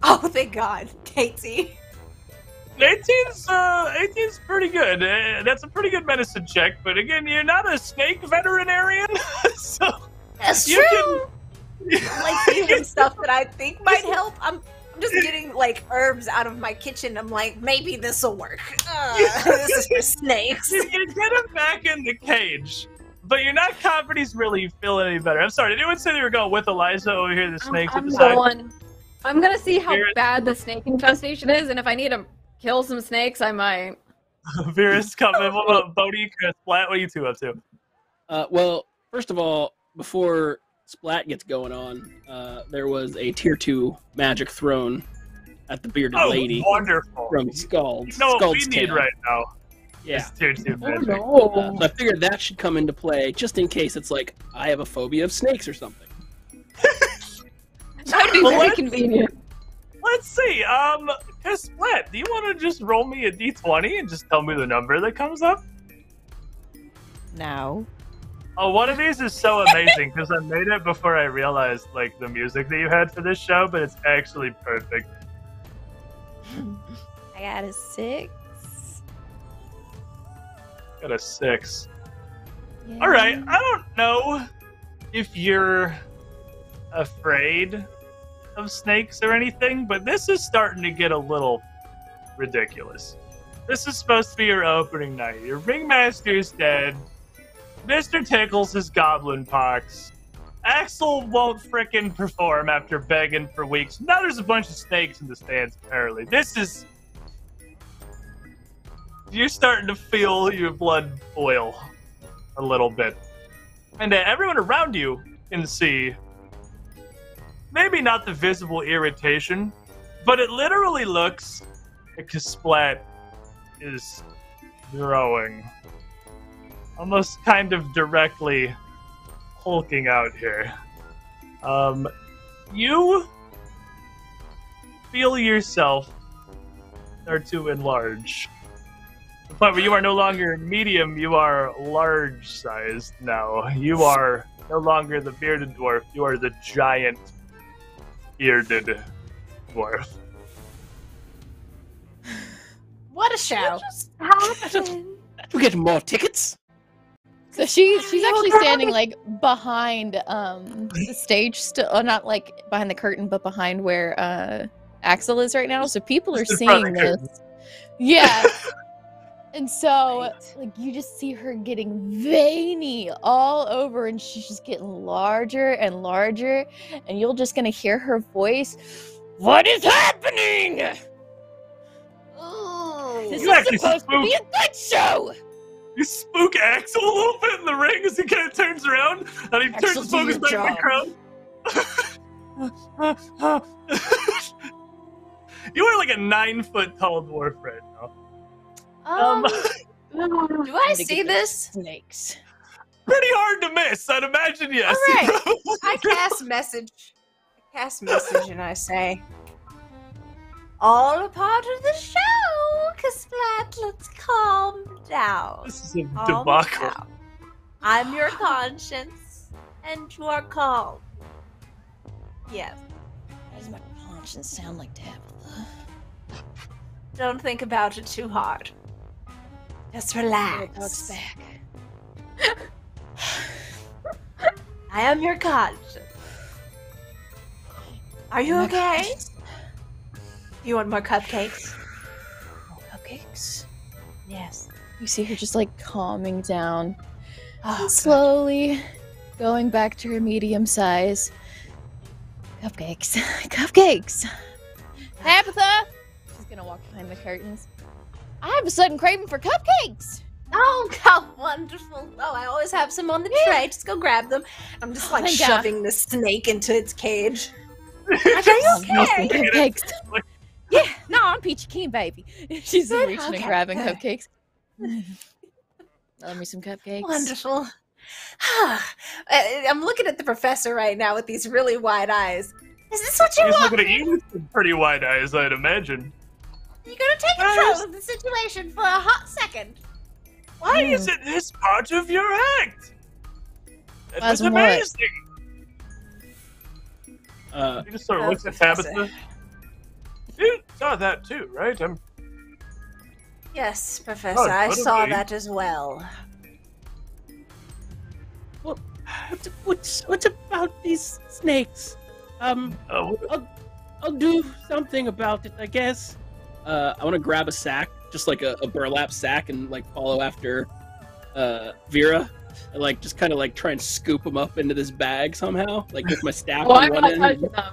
D: Oh, thank God, Katie.
A: 18's pretty good. That's a pretty good medicine check. But again, you're not a snake veterinarian, so
D: that's true. Like even stuff that I think might help. I'm just getting like herbs out of my kitchen. I'm like, maybe this will work. This is for snakes.
A: You get him back in the cage, but you're not confident he's really feeling any better. I'm sorry. Did anyone say they were going with Eliza over here? The snakes at the side.
E: I'm gonna see how bad the snake infestation is, and if I need to kill some snakes, I might.
A: Vera's coming. What about Bodhi, Chris, Splat? What are you two up to?
C: Well, first of all, before Splat gets going on, there was a tier 2 magic thrown at the bearded lady.
A: Wonderful.
C: From Scald's.
A: You know what we
C: Scald's
A: need
C: Town.
A: right now?
C: Yeah.
A: It's tier 2 magic.
C: So I figured that should come into play just in case it's like I have a phobia of snakes or something.
E: That would be very convenient.
A: Let's see. Splat, do you want to just roll me a d20 and just tell me the number that comes up?
F: No.
A: Oh, one of these is so amazing because I made it before I realized like the music that you had for this show, but it's actually perfect.
B: I got a 6.
A: Got a 6.
B: Yeah.
A: All right. I don't know if you're afraid of snakes or anything, but this is starting to get a little ridiculous. This is supposed to be your opening night. Your ringmaster's dead. Mr. Tickles has goblin pox. Axel won't frickin' perform after begging for weeks. Now there's a bunch of snakes in the stands, apparently. This is... You're starting to feel your blood boil a little bit. And everyone around you can see maybe not the visible irritation, but it literally looks like Splat is growing. Almost kind of directly hulking out here. You feel yourself start to enlarge. The point where you are no longer medium, you are large-sized now. You are no longer the bearded dwarf, you are the giant bearded dwarf.
D: What a show!
C: We get more tickets.
B: So she's actually standing like behind the stage, not like behind the curtain, but behind where Axel is right now. So people are seeing this. Yeah. And so like you just see her getting veiny all over, and she's just getting larger and larger, and you're just gonna hear her voice. What is happening? This is supposed to be a good show.
A: You spook Axel a little bit in the ring as he kind of turns around, and he turns his focus back to the crowd. You are like a 9-foot tall dwarf right now.
D: Do I see this?
B: Snakes.
A: Pretty hard to miss, I'd imagine, yes.
D: All right. I cast message and I say, all a part of the show, Splat, let's calm down.
A: This is a debacle.
D: Down. I'm your conscience, and you are calm. Yes.
F: Why does my conscience sound like Tabitha?
D: Don't think about it too hard. Just relax.
F: Talks back.
D: I am your conscience. Are you
F: My
D: okay?
F: conscience.
D: You want more cupcakes?
F: Oh, cupcakes.
D: Yes.
B: You see her just like calming down,
D: Oh, good.
B: slowly going back to her medium size. Cupcakes. Cupcakes! Tabitha! She's gonna walk behind the curtains. I have a sudden craving for cupcakes!
D: Oh, how wonderful. Oh, I always have some on the tray. Just go grab them. I'm just like
B: Thank God.
D: shoving this snake into its cage.
B: Are you
D: okay?
B: Cupcakes. Yeah, no, I'm Peachy Keen, baby. She's
D: Good,
B: reaching and
D: okay,
B: grabbing
D: good.
B: cupcakes. Love me some cupcakes.
D: Wonderful. I'm looking at the professor right now with these really wide eyes. Is this what you
A: He's
D: want?
A: looking at you with pretty wide eyes, I'd imagine.
D: You're gonna take control of the situation for a hot second.
A: Why isn't this part of your act? That was
B: As what?
A: amazing.
C: Uh,
A: He just sort of
D: Oh,
A: looks at
D: Professor.
A: Tabitha. You saw that too, right?
D: Yes, Professor,
A: Oh,
D: I saw
A: totally.
D: that as well.
C: what's about these snakes?
A: Oh,
C: I'll do something about it, I guess. I want to grab a sack, just like a burlap sack, and like follow after Vera, and like just kind of like try and scoop them up into this bag somehow, like with my staff
E: Well,
C: on
E: I'm
C: one
E: not
C: end.
E: touching them.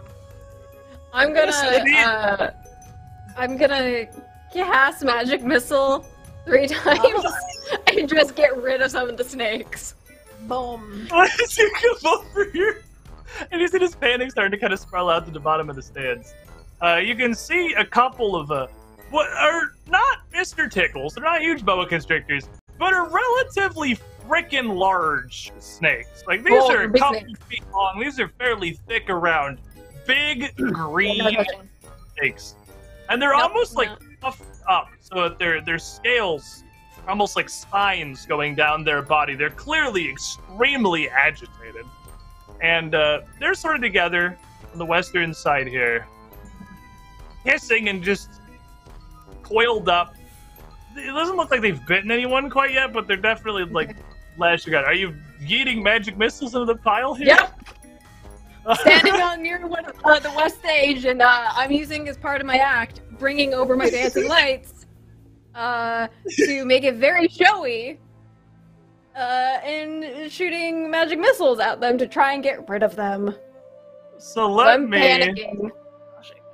E: I'm gonna cast magic missile 3 times and just get rid of some of the snakes.
D: Boom.
A: why did you come over here? And you see this painting starting to kind of sprawl out to the bottom of the stands. You can see a couple of what are not Mr. Tickles. They're not huge boa constrictors, but are relatively frickin' large snakes. Like these
E: Oh,
A: are a
E: big
A: couple
E: snakes.
A: feet long. These are fairly thick around, big green
E: Not touching.
A: snakes, and they're
E: Nope,
A: almost like
E: no.
A: puffed up, so that their scales are almost like spines going down their body. They're clearly extremely agitated, and they're sort of together on the western side here, hissing and just coiled up. It doesn't look like they've bitten anyone quite yet, but they're definitely like lashing out. Are you yeeting magic missiles into the pile here?
E: Yep. Standing on near the west stage, and I'm using as part of my act, bringing over my dancing lights to make it very showy, and shooting magic missiles at them to try and get rid of them.
A: So let
E: I'm
A: me
E: panicking.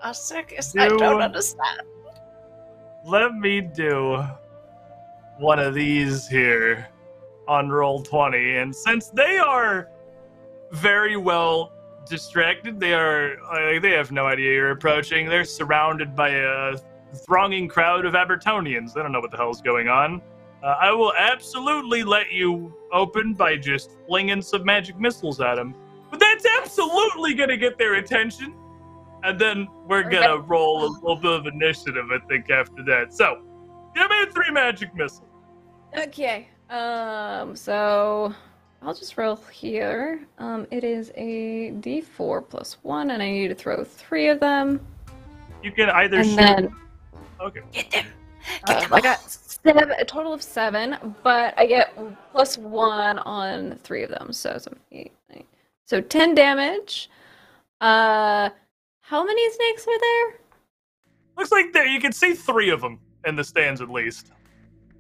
D: A circus?
A: Do-
D: I don't understand.
A: let me do one of these here on roll 20, and since they are very well distracted, they have no idea you're approaching. They're surrounded by a thronging crowd of Abertonians. They don't know what the hell's going on. I will absolutely let you open by just flinging some magic missiles at them, but that's absolutely gonna get their attention. And then we're gonna roll a little bit of initiative, I think, after that. So, give me 3 magic missiles.
E: Okay. So I'll just roll here. It is a D4 plus 1, and I need to throw 3 of them.
A: You can either
E: And
A: shoot.
E: then
A: Okay.
D: Get them.
E: I got a total of 7, but I get plus 1 on 3 of them. So 7, 8, 9. So 10 damage. How many snakes are there?
A: Looks like there you can see 3 of them in the stands at least.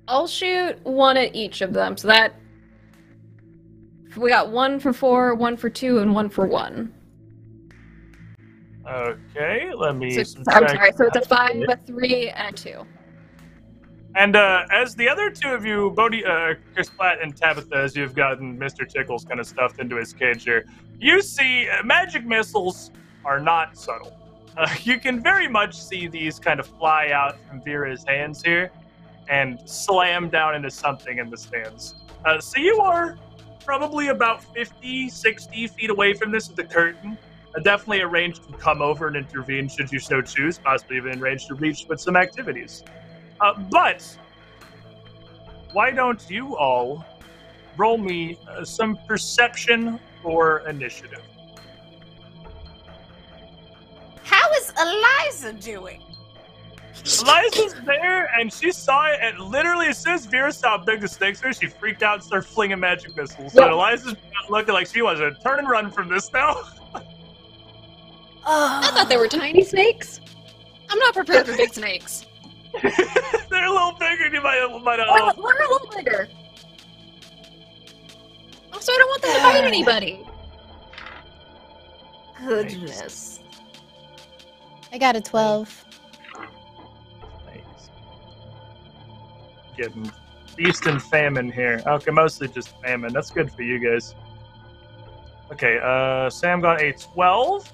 E: I'll shoot 1 at each of them. So that we got 1 for 4, 1 for 2, and 1 for 1.
A: Okay, let me
E: So, I'm
A: subtract.
E: sorry. So it's a 5, a 3, and a 2.
A: And as the other 2 of you, Chris Platt and Tabitha, as you've gotten Mr. Tickles kind of stuffed into his cage here, you see magic missiles are not subtle. You can very much see these kind of fly out from Vera's hands here and slam down into something in the stands. So you are probably about 50, 60 feet away from this with the curtain. Definitely a range to come over and intervene should you so choose, possibly even in range to reach with some activities. But why don't you all roll me some perception or initiative?
D: Eliza doing?
A: Eliza's there, and she saw it, and literally as soon as Vera saw how big the snakes were, she freaked out and started flinging magic missiles. So Eliza's looking like she wants to turn and run from this now.
E: I thought they were tiny snakes. I'm not prepared for big snakes.
A: They're a little bigger than you might have.
E: We're a little bigger. Also, I don't want them to bite anybody.
D: Goodness.
B: I got a 12.
A: Thanks. Getting feast and famine here. Okay, mostly just famine. That's good for you guys. Okay, Sam got a 12.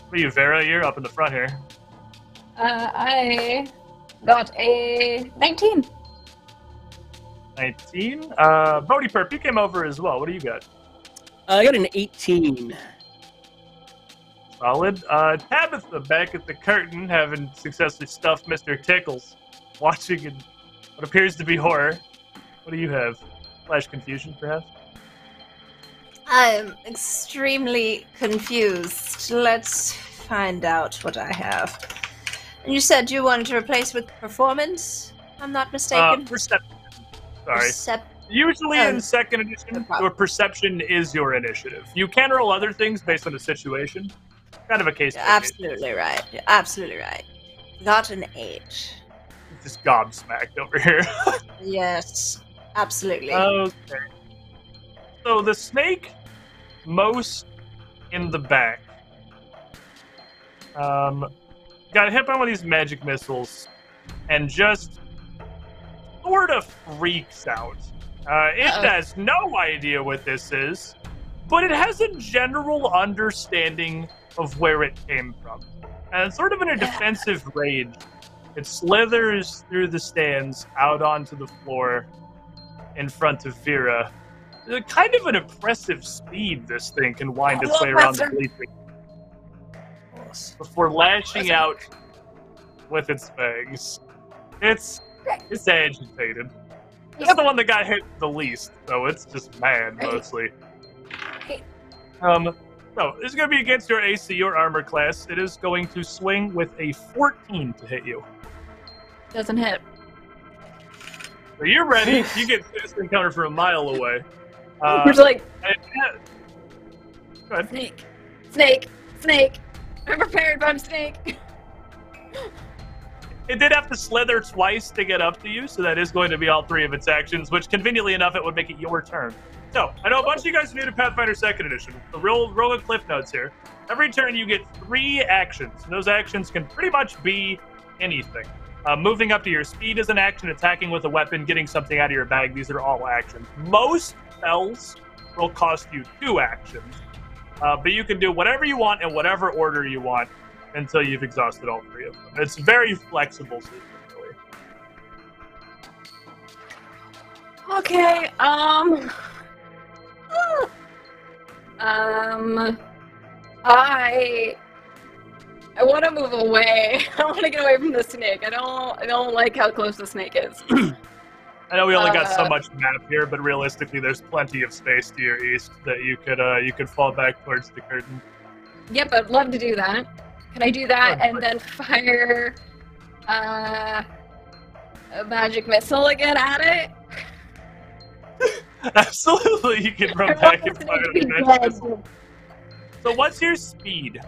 A: What are you, Vera? You're up in the front here.
E: I got a 19.
A: 19. Bodhi Perp, you came over as well. What do you got?
C: I got an 18.
A: Solid. Tabitha back at the curtain, having successfully stuffed Mr. Tickles, watching in what appears to be horror. What do you have? Flash confusion, perhaps?
D: I'm extremely confused. Let's find out what I have. And you said you wanted to replace with performance? I'm not mistaken.
A: Perception. Sorry. Usually in second edition, your perception is your initiative. You can roll other things based on the situation. Kind of a case.
D: You're absolutely right. You're absolutely right. Got an 8.
A: Just gobsmacked over here.
D: Yes, absolutely.
A: Okay. So the snake, most in the back, got hit by one of these magic missiles, and just sort of freaks out. It has no idea what this is, but it has a general understanding of where it came from. And sort of in a defensive rage, it slithers through the stands out onto the floor in front of Vera. Kind of an impressive speed this thing can wind its way around the bleaching before lashing out with its fangs. It's agitated. It's the one that got hit the least, so it's just mad mostly. So this is going to be against your AC, your armor class. It is going to swing with a 14 to hit you.
E: Doesn't hit.
A: So you're ready. You get this encounter from a mile away.
E: There's like
A: go ahead.
E: snake. I'm prepared, but I'm snake.
A: It did have to slither twice to get up to you, so that is going to be all 3 of its actions, which conveniently enough, it would make it your turn. So, I know a bunch of you guys are new to Pathfinder 2nd Edition. So roll a cliff notes here. Every turn you get 3 actions, and those actions can pretty much be anything. Moving up to your speed is an action, attacking with a weapon, getting something out of your bag, these are all actions. Most spells will cost you 2 actions, but you can do whatever you want in whatever order you want until you've exhausted all 3 of them. It's very flexible system, really.
E: Okay, I want to move away. I want to get away from the snake. I don't like how close the snake is.
A: I know we only got so much map here, but realistically, there's plenty of space to your east that you could fall back towards the curtain.
E: Yep, I'd love to do that. Can I do that and then fire a magic missile again at it?
A: Absolutely, you can run back and fire the magic missile. So what's your speed?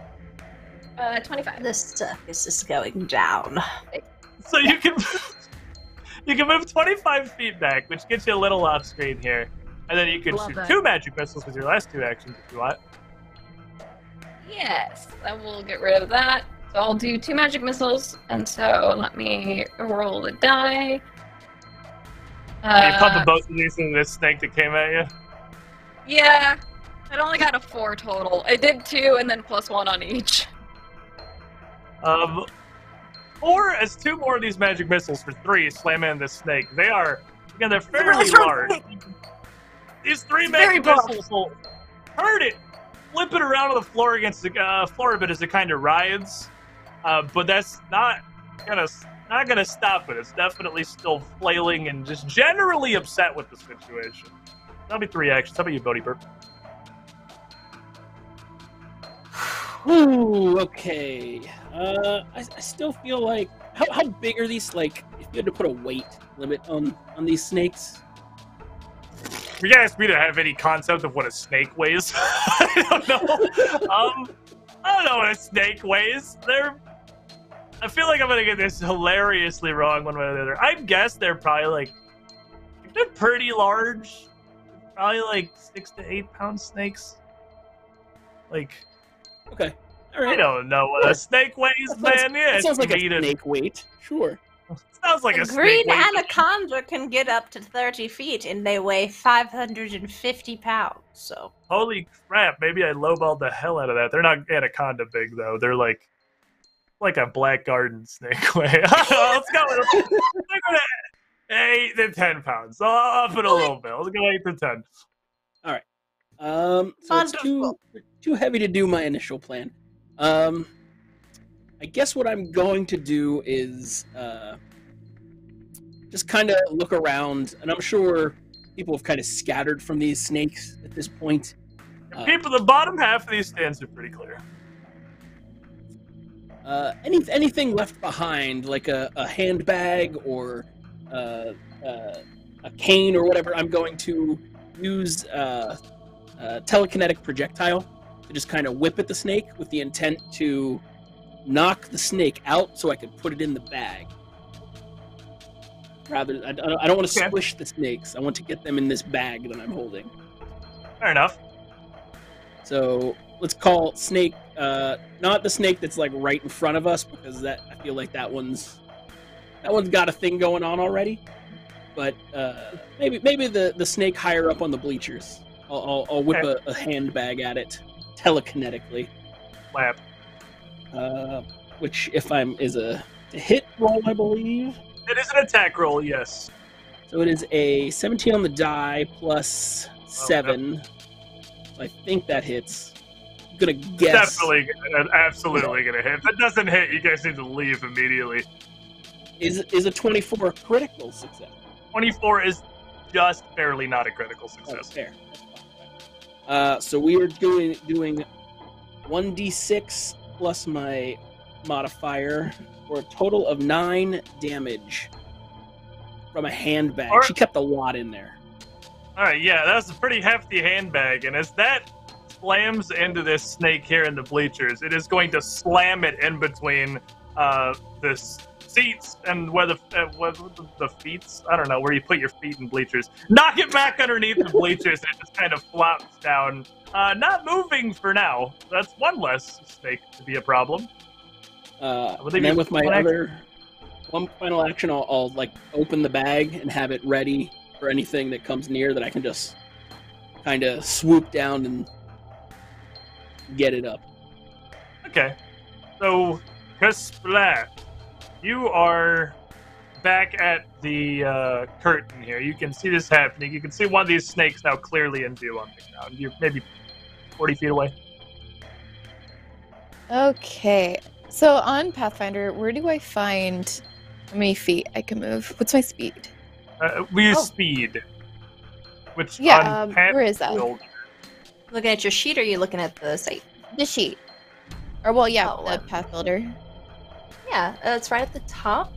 E: 25.
D: The circus is going down.
A: So you can move 25 feet back, which gets you a little off screen here. And then you can shoot 2 magic missiles with your last 2 actions if you want.
E: Yes, I will get rid of that. So I'll do 2 magic missiles, and so let me roll the die.
A: You pump both of these into this snake that came at you?
E: Yeah, I only got a 4 total. I did 2 and then +1 on each.
A: 4 as 2 more of these magic missiles for 3 slam in this snake. They're fairly large. These 3 magic missiles will hurt it, flip it around on the floor against the floor a bit as it kind of writhes. But that's not gonna stop it. It's definitely still flailing and just generally upset with the situation. That'll be 3 actions. How about you, Bodhi Burp?
C: Ooh, okay. I still feel like how big are these? Like, if you had to put a weight limit on these snakes.
A: If you ask me to have any concept of what a snake weighs, I don't know. I don't know what a snake weighs. I feel like I'm gonna get this hilariously wrong one way or the other. I guess they're probably they're pretty large. Probably like 6 to 8 pound snakes. Like,
C: Okay, all right.
A: I don't know what a snake weighs, man. Yeah,
C: It sounds like a
A: needed.
C: snake weight. Sure.
A: Sounds like
D: A
A: a snake
D: green
A: weighs.
D: anaconda can get up to 30 feet and they weigh 550 pounds. So
A: Holy crap! Maybe I lowballed the hell out of that. They're not anaconda big though. They're like a black garden snake weight. Let's go. Let's go to 8 to 10 pounds. So I'll up it a little bit. Let's go 8 to 10.
C: So it's too heavy to do my initial plan. I guess what I'm going to do is just kind of look around, and I'm sure people have kind of scattered from these snakes at this point.
A: People, the bottom half of these stands are pretty clear.
C: Anything left behind, like a handbag or a cane or whatever, I'm going to use a telekinetic projectile to just kind of whip at the snake with the intent to knock the snake out so I can put it in the bag. I don't want to squish the snakes. I want to get them in this bag that I'm holding.
A: Fair enough.
C: So let's call snake, not the snake that's like right in front of us, because I feel like that one's got a thing going on already. But maybe the snake higher up on the bleachers. I'll whip a handbag at it telekinetically.
A: Lap.
C: Which is a hit roll, I believe.
A: It is an attack roll, yes.
C: So it is a 17 on the die plus 7.
A: no.
C: So I think that hits. I'm gonna guess.
A: Absolutely gonna hit. If it doesn't hit, you guys need to leave immediately.
C: Is a 24 a critical success?
A: 24 is just barely not a critical success.
C: Oh, fair. So we are doing 1d6 plus my modifier for a total of 9 damage from a handbag.
A: Or-
C: She kept a lot in there.
A: Alright, yeah, that's a pretty hefty handbag, and as that slams into this snake here in the bleachers, it is going to slam it in between the seats and where the feet, I don't know, where you put your feet in bleachers. Knock it back underneath the bleachers, and it just kind of flops down. Not moving for now. That's one less snake to be a problem.
C: And then with my one final action, I'll like open the bag and have it ready for anything that comes near that I can just kind of swoop down and get it up.
A: Okay. So, Kasplat, you are back at the curtain here. You can see this happening. You can see one of these snakes now clearly in view on the ground. You're maybe 40 feet away.
B: Okay. So on Pathfinder, where do I find how many feet I can move? What's my speed?
A: We use speed. Which
B: Yeah,
A: on Path-
B: where is that?
D: looking at your sheet, or are you looking at the site?
B: The sheet. Or, well, yeah,
D: Oh,
B: the Path Builder.
D: Yeah, it's right at the top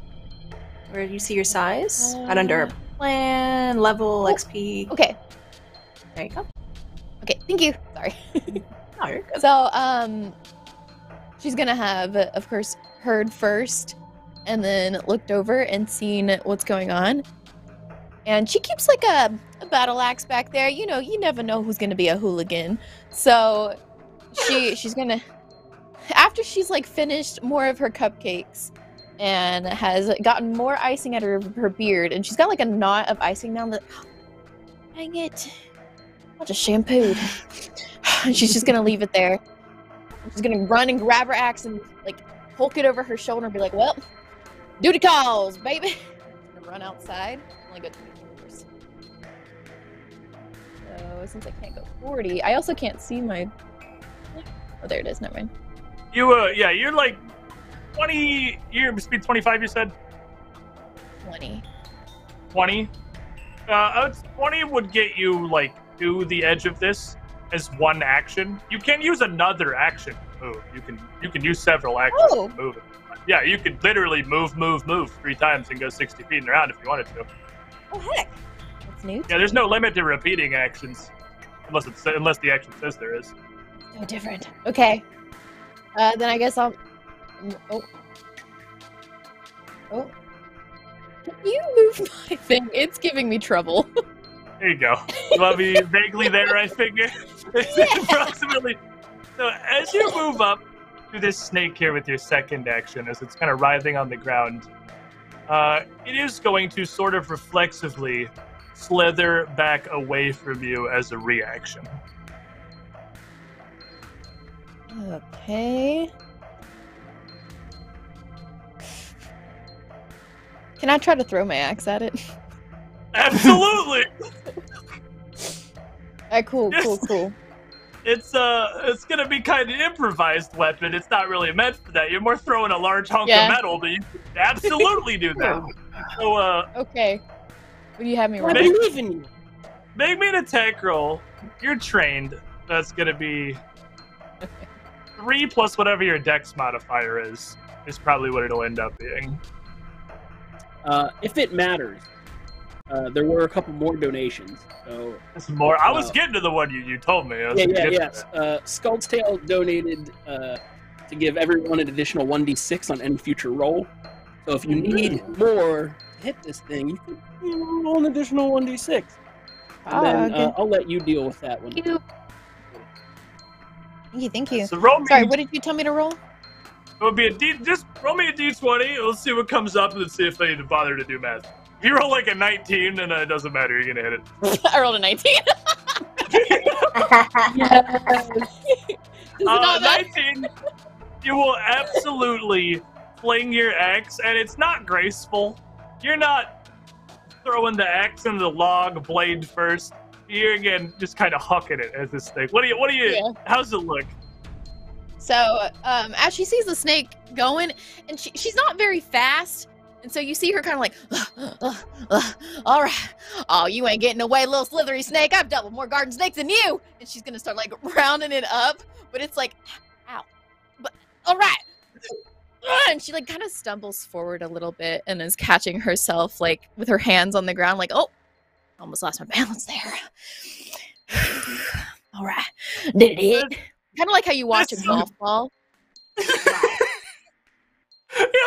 D: where you see your size. Right under plan, level, XP.
B: Okay.
D: There you go.
B: Okay, thank you. Sorry.
D: Oh, you're good.
B: So, she's gonna have, of course, heard first, and then looked over and seen what's going on. And she keeps like a battle axe back there. You know, you never know who's gonna be a hooligan. So she's gonna, after she's like finished more of her cupcakes and has gotten more icing out of her beard, and she's got like a knot of icing now. That, dang it, I just shampooed. And she's just gonna leave it there. She's gonna run and grab her axe and like hulk it over her shoulder and be like, "Well, duty calls, baby." She's gonna run outside. Only go 20 meters. So since I can't go 40, I also can't see my. Oh, there it is. Never mind.
A: You're like 20. Your speed 25. You said
B: 20.
A: 20. 20 would get you like to the edge of this as one action. You can use another action to move. You can use several actions to move it. Yeah, you could literally move 3 times and go 60 feet around if you wanted to.
B: Oh heck, that's new.
A: Yeah, there's no limit to repeating actions, unless the action says there is.
B: No different. Okay. Then I guess I'll. Oh. Can you move my thing? It's giving me trouble.
A: There you go. You want me vaguely there, I figure? Approximately. So as you move up to this snake here with your second action, as it's kind of writhing on the ground, it is going to sort of reflexively slither back away from you as a reaction.
B: Okay. Can I try to throw my axe at it?
A: Absolutely!
B: Alright, cool.
A: It's gonna be kind of improvised weapon. It's not really meant for that. You're more throwing a large hunk of metal, but you can absolutely do that. So,
B: okay. What do you have me roll?
C: I believe in you.
A: Make me an attack roll. You're trained. That's gonna be 3 plus whatever your dex modifier is probably what it'll end up being.
C: If it matters, there were a couple more donations. So
A: that's more. I was getting to the one you told me.
C: Yes. Skull's Tail donated to give everyone an additional 1d6 on any future roll. So if you need more to hit this thing, you can roll an additional 1d6. And then
B: okay.
C: I'll let you deal with that one.
B: Thank you.
A: So roll me.
B: Sorry, what did you tell me to roll?
A: It would be just roll me a d20. We'll see what comes up and see if I need to bother to do math. If you roll like a 19, then it doesn't matter. You're gonna hit it.
B: I rolled a 19.
A: Yes. 19. You will absolutely fling your axe, and it's not graceful. You're not throwing the axe into the log blade first. You're again just kind of hucking it as this thing. What do you? Yeah. How's it look?
B: So, as she sees the snake going, and she's not very fast, and so you see her kind of like, all right, oh, you ain't getting away, little slithery snake. I've dealt with more garden snakes than you. And she's gonna start like rounding it up, but it's like, ow, but all right. And she like kind of stumbles forward a little bit and is catching herself like with her hands on the ground, like, oh, almost lost my balance there. All right, did it? Kind of like how you watch a golf ball.
A: You're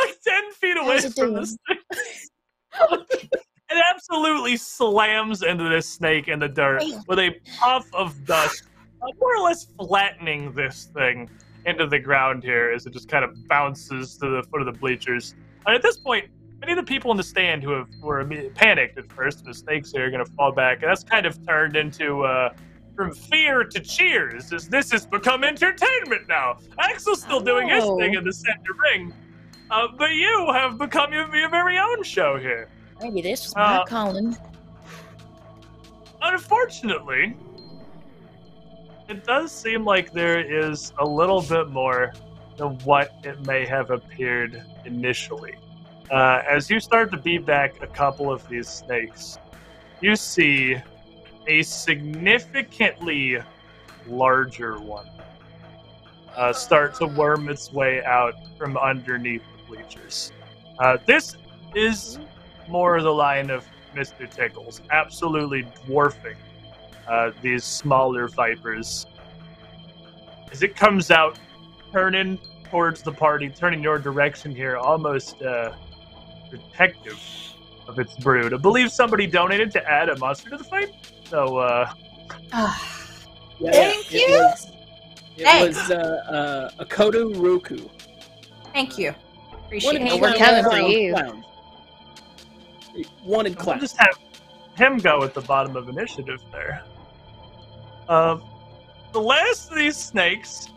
A: like 10 feet away from this thing. It absolutely slams into this snake in the dirt with a puff of dust, more or less flattening this thing into the ground here as it just kind of bounces to the foot of the bleachers. And at this point, many of the people in the stand who were panicked at first, the snakes are going to fall back, and that's kind of turned into from fear to cheers, as this has become entertainment now. Axel's still doing his thing in the center ring, but you have become your very own show here.
B: Maybe this was my calling.
A: Unfortunately, it does seem like there is a little bit more than what it may have appeared initially. As you start to beat back a couple of these snakes, you see a significantly larger one start to worm its way out from underneath the bleachers. This is more the line of Mr. Tickles, absolutely dwarfing these smaller vipers. As it comes out, turning towards the party, turning your direction here, almost protective of its brood. I believe somebody donated to add a monster to the fight. So,
D: thank you.
C: It was Akodo Roku.
D: Thank you. Appreciate
B: Oh,
D: it.
B: we're coming for you.
C: One in class.
A: We'll just have him go at the bottom of initiative there. The last of these snakes,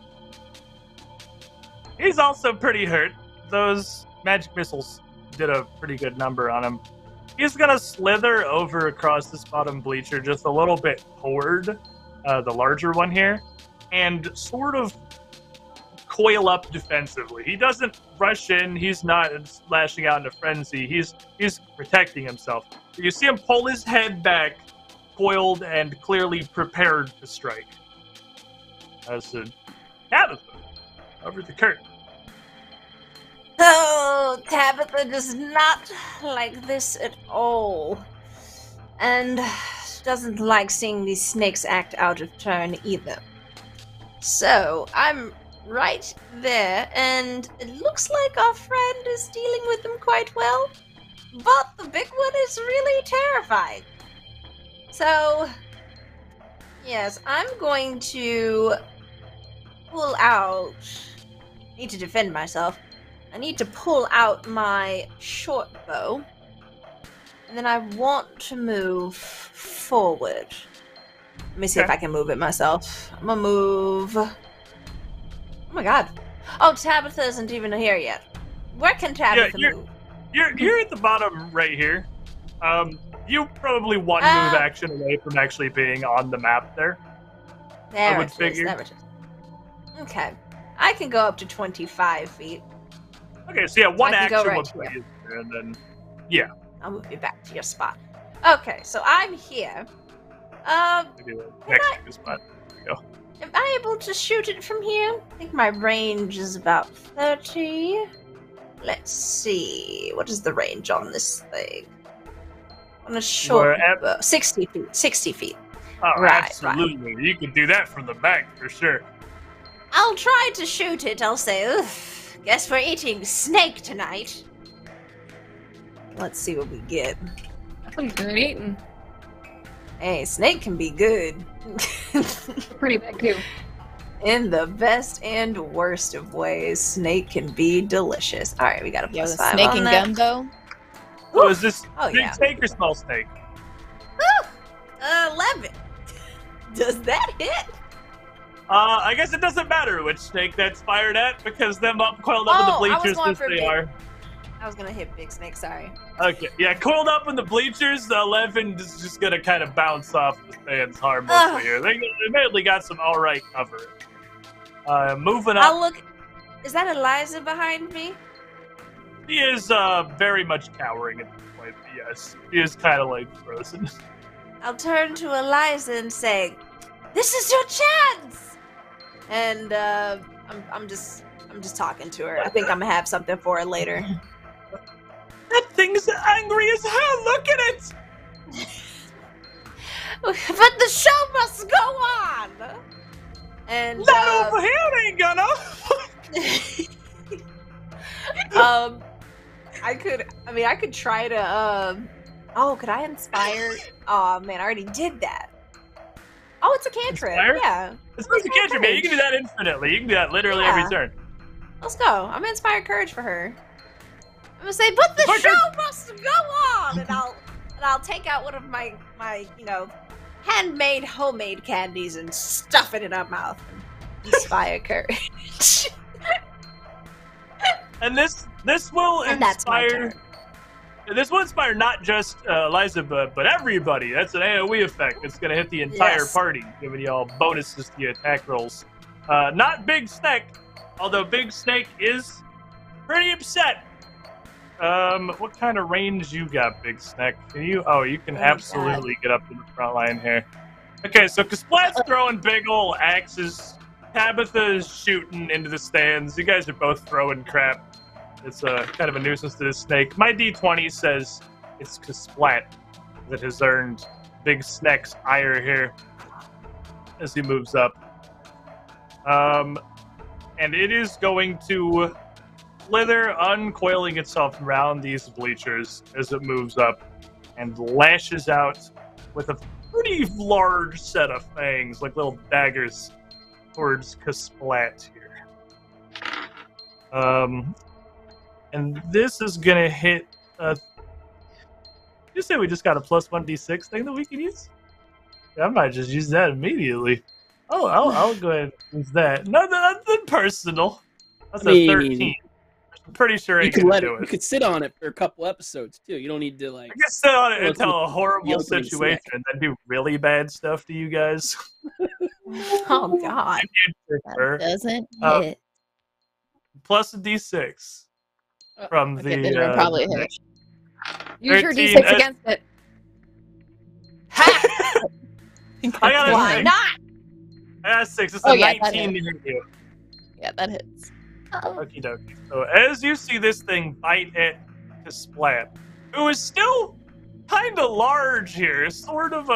A: he's also pretty hurt. Those magic missiles did a pretty good number on him. He's gonna slither over across this bottom bleacher just a little bit toward the larger one here, and sort of coil up defensively. He doesn't rush in. He's not lashing out in a frenzy. He's protecting himself. You see him pull his head back, coiled and clearly prepared to strike. As a Tabitha, over the curtain.
D: Oh, Tabitha does not like this at all. And doesn't like seeing these snakes act out of turn either. So, I'm right there, and it looks like our friend is dealing with them quite well. But the big one is really terrifying. So, yes, I'm going to pull out... I need to defend myself. I need to pull out my short bow. And then I want to move forward. Let me see if I can move it myself. I'm gonna move... Oh my god. Oh, Tabitha isn't even here yet. Where can Tabitha move?
A: You're at the bottom right here. You probably one move action away from actually being on the map there.
D: There
A: I would
D: it
A: figure.
D: is. There it is. Okay. I can go up to 25 feet.
A: Okay, so yeah, one
D: I can
A: action
D: go right
A: will
D: to
A: put
D: you.
A: you there, and then yeah.
D: I'll move you back to your spot. Okay, so I'm here.
A: Maybe the next to spot. There we go.
D: Am I able to shoot it from here? I think my range is about 30. Let's see. What is the range on this thing? On a short bow. 60 feet. 60 feet.
A: Oh,
D: Right,
A: absolutely. You can do that from the back for sure.
D: I'll try to shoot it. I'll say, ugh, guess we're eating snake tonight. Let's see what we get.
E: That's some good eating.
D: Hey, snake can be good.
E: Pretty big too.
D: In the best and worst of ways, snake can be delicious. All right, we got a
B: Yo,
D: plus
B: the
D: 5
B: snake
D: on
B: and
D: that.
B: gumbo.
A: Oh, is this
D: Oh,
A: big
D: yeah.
A: steak or small steak?
D: Woo! 11. Does that hit?
A: I guess it doesn't matter which snake that's fired at because them up coiled up in the
D: Oh, I was
A: bleachers
D: going
A: as
D: for
A: they
D: big.
A: are.
D: I was gonna hit big snake, sorry.
A: Okay, yeah, coiled up in the bleachers, the 11 is just gonna kind of bounce off the stands harmlessly
D: Ugh.
A: here. They admittedly got some alright cover. Moving up,
D: I'll look. Is that Eliza behind me?
A: he is very much cowering at this point, but yes, he is kind of like frozen.
D: I'll turn to Eliza and say, "This is your chance." And I'm just talking to her. I think I'm gonna have something for her later.
A: That thing's angry as hell, look at it!
D: But the show must go on. And
A: Not over here, ain't gonna!
D: I could try to could I inspire? Oh man, I already did that. Oh, it's a cantrip.
A: Inspire?
D: Yeah.
A: It's not a cantrip, man. You can do that infinitely. You can do that literally
D: Yeah.
A: every turn.
D: Let's go. I'm gonna inspire courage for her. I'm gonna say, but the
A: Inspire
D: show must go on, and I'll take out one of my handmade homemade candies and stuff it in her mouth and inspire courage.
A: And this will
D: And that's my
A: inspire.
D: turn.
A: This will inspire not just Eliza, but everybody. That's an AoE effect. It's going to hit the entire
D: Yes.
A: party, giving y'all bonuses to your attack rolls. Not Big Snake, although Big Snake is pretty upset. What kind of range you got, Big Snake? Can you? Oh, you can
D: Oh,
A: absolutely get up to the front line here. Okay, so Kasplat's throwing big ol' axes. Tabitha is shooting into the stands. You guys are both throwing crap. It's kind of a nuisance to the snake. My D20 says it's Kasplat that has earned Big Snake's ire here as he moves up. And it is going to slither, uncoiling itself around these bleachers as it moves up and lashes out with a pretty large set of fangs, like little daggers, towards Kasplat here. And this is gonna hit. You say we just got a +1d6 thing that we can use? Yeah, I might just use that immediately. Oh, I'll go ahead and use that. Nothing personal. That's a 13. I'm pretty sure
C: You
A: I
C: could
A: can
C: let
A: do
C: it.
A: it.
C: You could sit on it for a couple episodes too. You don't need to like.
A: I can sit on it
C: Well,
A: until a horrible
C: opening snack.
A: situation and then do really bad stuff to you guys.
D: Oh God.
B: That doesn't
A: Uh,
B: hit.
A: Plus a d6 from
B: Okay,
A: the.
B: then it'll probably hit.
E: Use your
A: 13,
E: d6 against it.
A: I got a
D: Why
A: 6.
D: not?
A: I got a 6. It's
B: Oh,
A: a
B: yeah, that
A: 19 to hit you.
B: Yeah, that hits.
A: Okie dokie. So as you see this thing bite at 𝙎𝙀𝙀, who is still kind of large here, sort of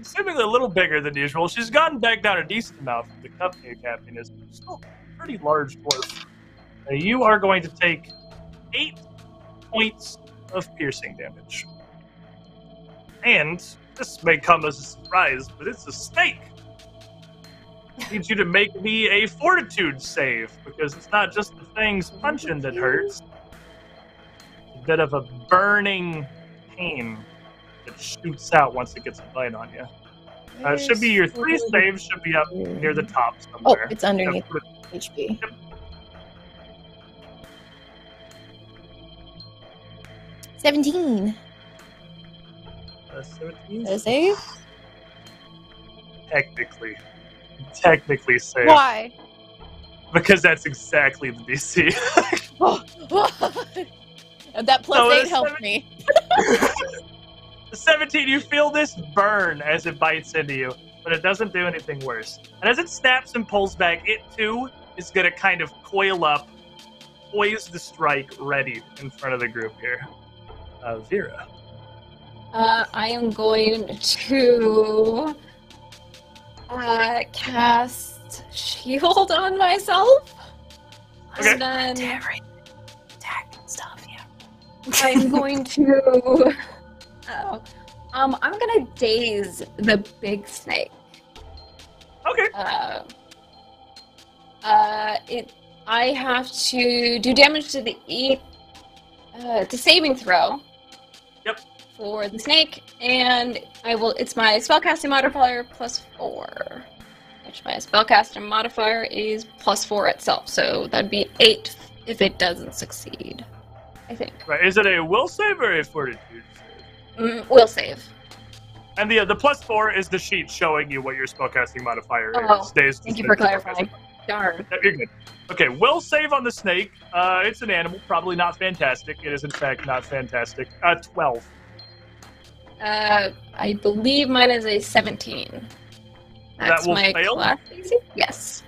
A: seemingly a little bigger than usual. She's gotten back down a decent amount from the cupcake happiness, but still a pretty large dwarf. You are going to take 8 points of piercing damage. And this may come as a surprise, but it's a snake. I need you to make me a fortitude save, because it's not just the fangs punching that hurts. It's a bit of a burning pain that shoots out once it gets a bite on you. It should be your 3 saves, should be up near the top
B: Oh,
A: somewhere.
B: it's underneath HP.
A: Yep.
B: 17.
A: 17?
B: Is that a save?
A: Technically safe.
B: Why?
A: Because that's exactly the DC.
B: That plus
A: So
B: 8
A: it's
B: helped me.
A: The 17, you feel this burn as it bites into you, but it doesn't do anything worse. And as it snaps and pulls back, it too is going to kind of coil up, poised to strike, ready in front of the group here. Vera.
E: I am going to cast shield on myself.
A: Okay.
E: And then
F: Attack and stuff, yeah.
E: I'm going to I'm gonna daze the big snake.
A: Okay.
E: I have to do damage to the it's a saving throw.
A: Yep.
E: For the snake, and it's my spellcasting modifier +4. Which my spellcasting modifier is +4 itself, so that'd be 8 if it doesn't succeed. I think.
A: Right. Is it a will save or a fortitude save?
E: Will save.
A: And the +4 is the sheet showing you what your spellcasting modifier is.
E: Thank you for clarifying. Darn.
A: Yep, you're good. Okay, will save on the snake. It's an animal, probably not fantastic. It is in fact not fantastic. 12.
E: I believe mine is a 17. That's
A: That will
E: my
A: fail?
E: class AC? Yes.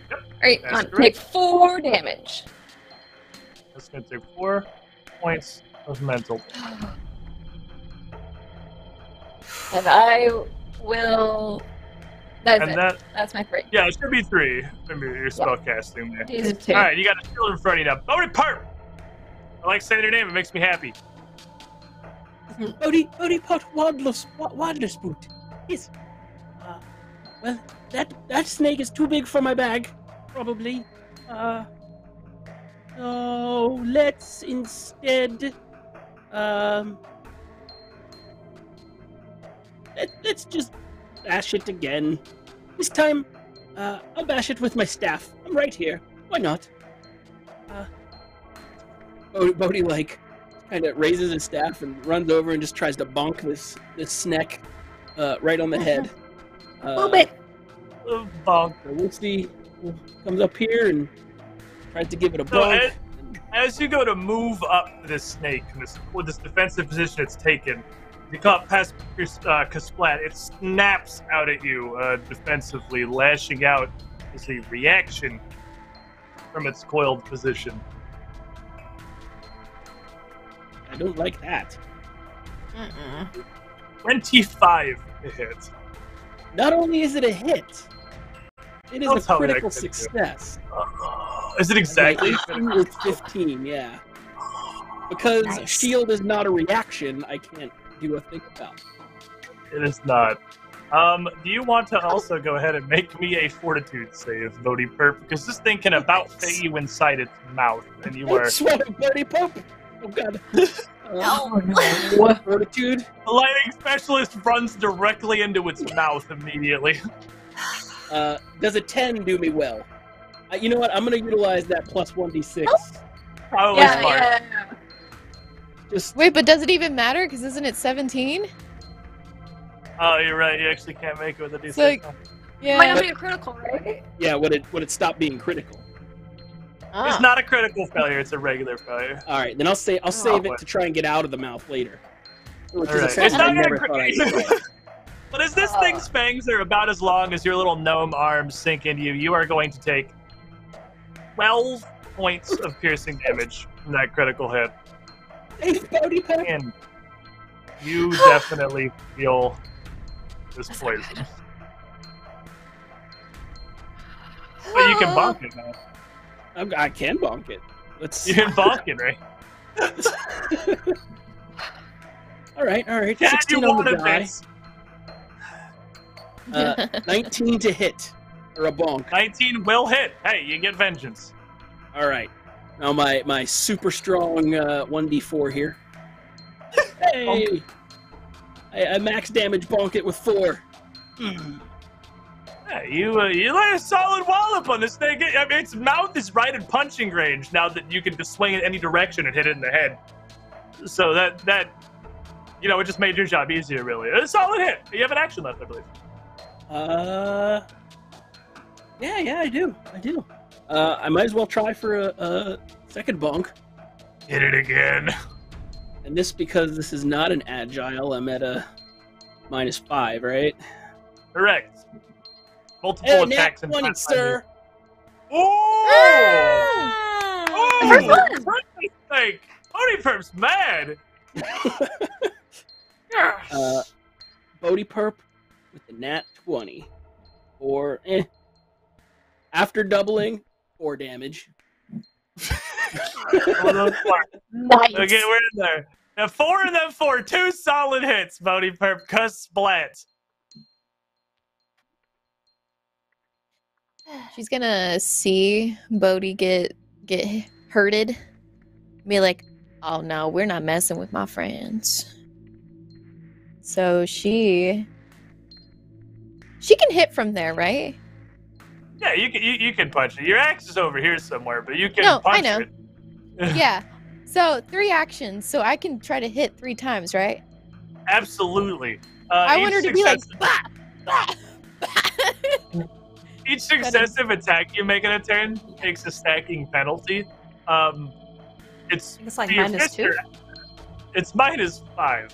A: Yep.
E: Alright,
A: That's
E: on,
A: correct.
E: take 4 damage.
A: That's going to take 4 points of mental.
E: And I will. That's
A: And
E: it. That's my 3.
A: Yeah, it should be 3. Remember your spellcasting there.
E: These are 2.
A: Alright, you got a shield in front of you now. Bodhi Parp! I like saying your name, it makes me happy.
C: Bodhi pot wadless boot. Yes. Well, that snake is too big for my bag, probably. So let's instead, let's just bash it again. This time, I'll bash it with my staff. I'm right here. Why not? Bodhi kind of raises his staff and runs over and just tries to bonk this snack right on the head.
E: Bonk.
A: Bonk.
C: So we'll see. Comes up here and tries to give it a
A: So
C: bonk.
A: as you go to move up this snake, with this defensive position it's taken, you come up past 𝙎𝙀𝙀𝙀, it snaps out at you defensively, lashing out as a reaction from its coiled position.
C: I don't like that.
A: 25 to hit.
C: Not only is it a hit, it is
A: Don't
C: a
A: tell me that
C: critical
A: couldn't do it.
C: success.
A: Is it exactly?
C: 18 with 15, yeah. Because
F: Nice.
C: shield is not a reaction, I can't do a thing about it.
A: It is not. Do you want to also go ahead and make me a fortitude save, Bodhi Perp? Because this thing can about fit you inside its mouth, and you are...
C: Swallow Bodhi Pope! Oh god. Fortitude.
A: The lightning specialist runs directly into its mouth immediately.
C: Does a 10 do me well? You know what? I'm going to utilize that plus 1d6.
A: Probably smart.
C: Just
B: Wait, but does it even matter? Because isn't it 17?
A: Oh, you're right. You actually can't make it with a D6.
B: like-
E: Might
B: Yeah.
E: not be a critical, right?
C: yeah, would it stop being critical?
A: It's not a critical failure. It's a regular failure.
C: All right, then I'll save it to try and get out of the mouth later. Which
A: All
C: is a
A: right.
C: session
A: It's not
C: I never
A: gonna
C: thought I'd
A: crit-
C: try.
A: But as this thing's fangs are about as long as your little gnome arms sink into you, you are going to take 12 points of piercing damage from that critical hit. And you definitely feel this poison. But you can bonk it now.
C: I can bonk it.
A: You can bonk it, right?
C: all right.
A: Yeah,
C: 16
A: you
C: on the
A: wanted
C: die. 19 to hit, or a bonk.
A: 19 will hit. Hey, you get vengeance.
C: All right. Now my super strong 1d4 here. Hey! I max damage bonk it with 4.
A: Yeah, you lay a solid wallop on this thing. I mean, its mouth is right in punching range now that you can just swing it any direction and hit it in the head. So that it just made your job easier, really. A solid hit. You have an action left, I believe.
C: Yeah, I do. I might as well try for a second bonk.
A: Hit it again.
C: And because this is not an agile, I'm at a -5, right?
A: Correct. Multiple attacks and
C: 20, sir.
A: Oh!
E: First one!
A: Like, Bodhi mad.
C: Bodhi Perp with the nat 20. Or, after doubling, 4 damage.
E: Nice.
A: Okay, we're in there. Now 4 and then 4. 2 solid hits, Bodhi Perp. Cuss splat.
B: She's gonna see Bodhi get hurted. Be like, oh no, we're not messing with my friends. So she can hit from there, right?
A: Yeah, you can punch it. Your axe is over here somewhere, but you can punch
B: I know.
A: it.
B: Yeah. So 3 actions, so I can try to hit 3 times, right?
A: Absolutely.
B: I want her to be like, bah, bah, bah.
A: Each successive attack you make in a turn takes a stacking penalty. It's
F: like -2.
A: It's -5.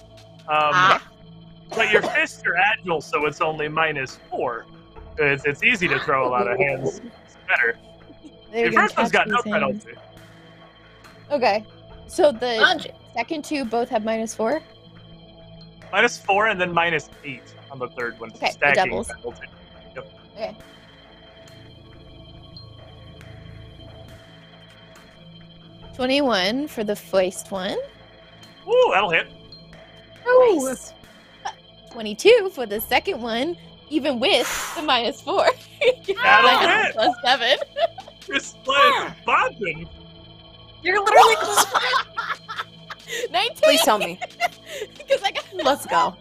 A: But your fists are agile, so it's only -4. It's easy to throw a lot of hands. It's better. Your first one's got no penalty.
B: Okay. So the second 2 both have -4?
A: -4 and then -8 on the third one.
B: Okay, the
A: Stacking
B: doubles.
A: penalty. Yep.
B: Okay. $21 for the first one.
A: Ooh, that'll hit.
B: Nice. 22 for the second one, even with the -4.
A: That'll hit.
B: +7.
A: You're split bopping.
F: You're literally
B: 19.
F: Please tell me.
B: Because I got
F: Let's go.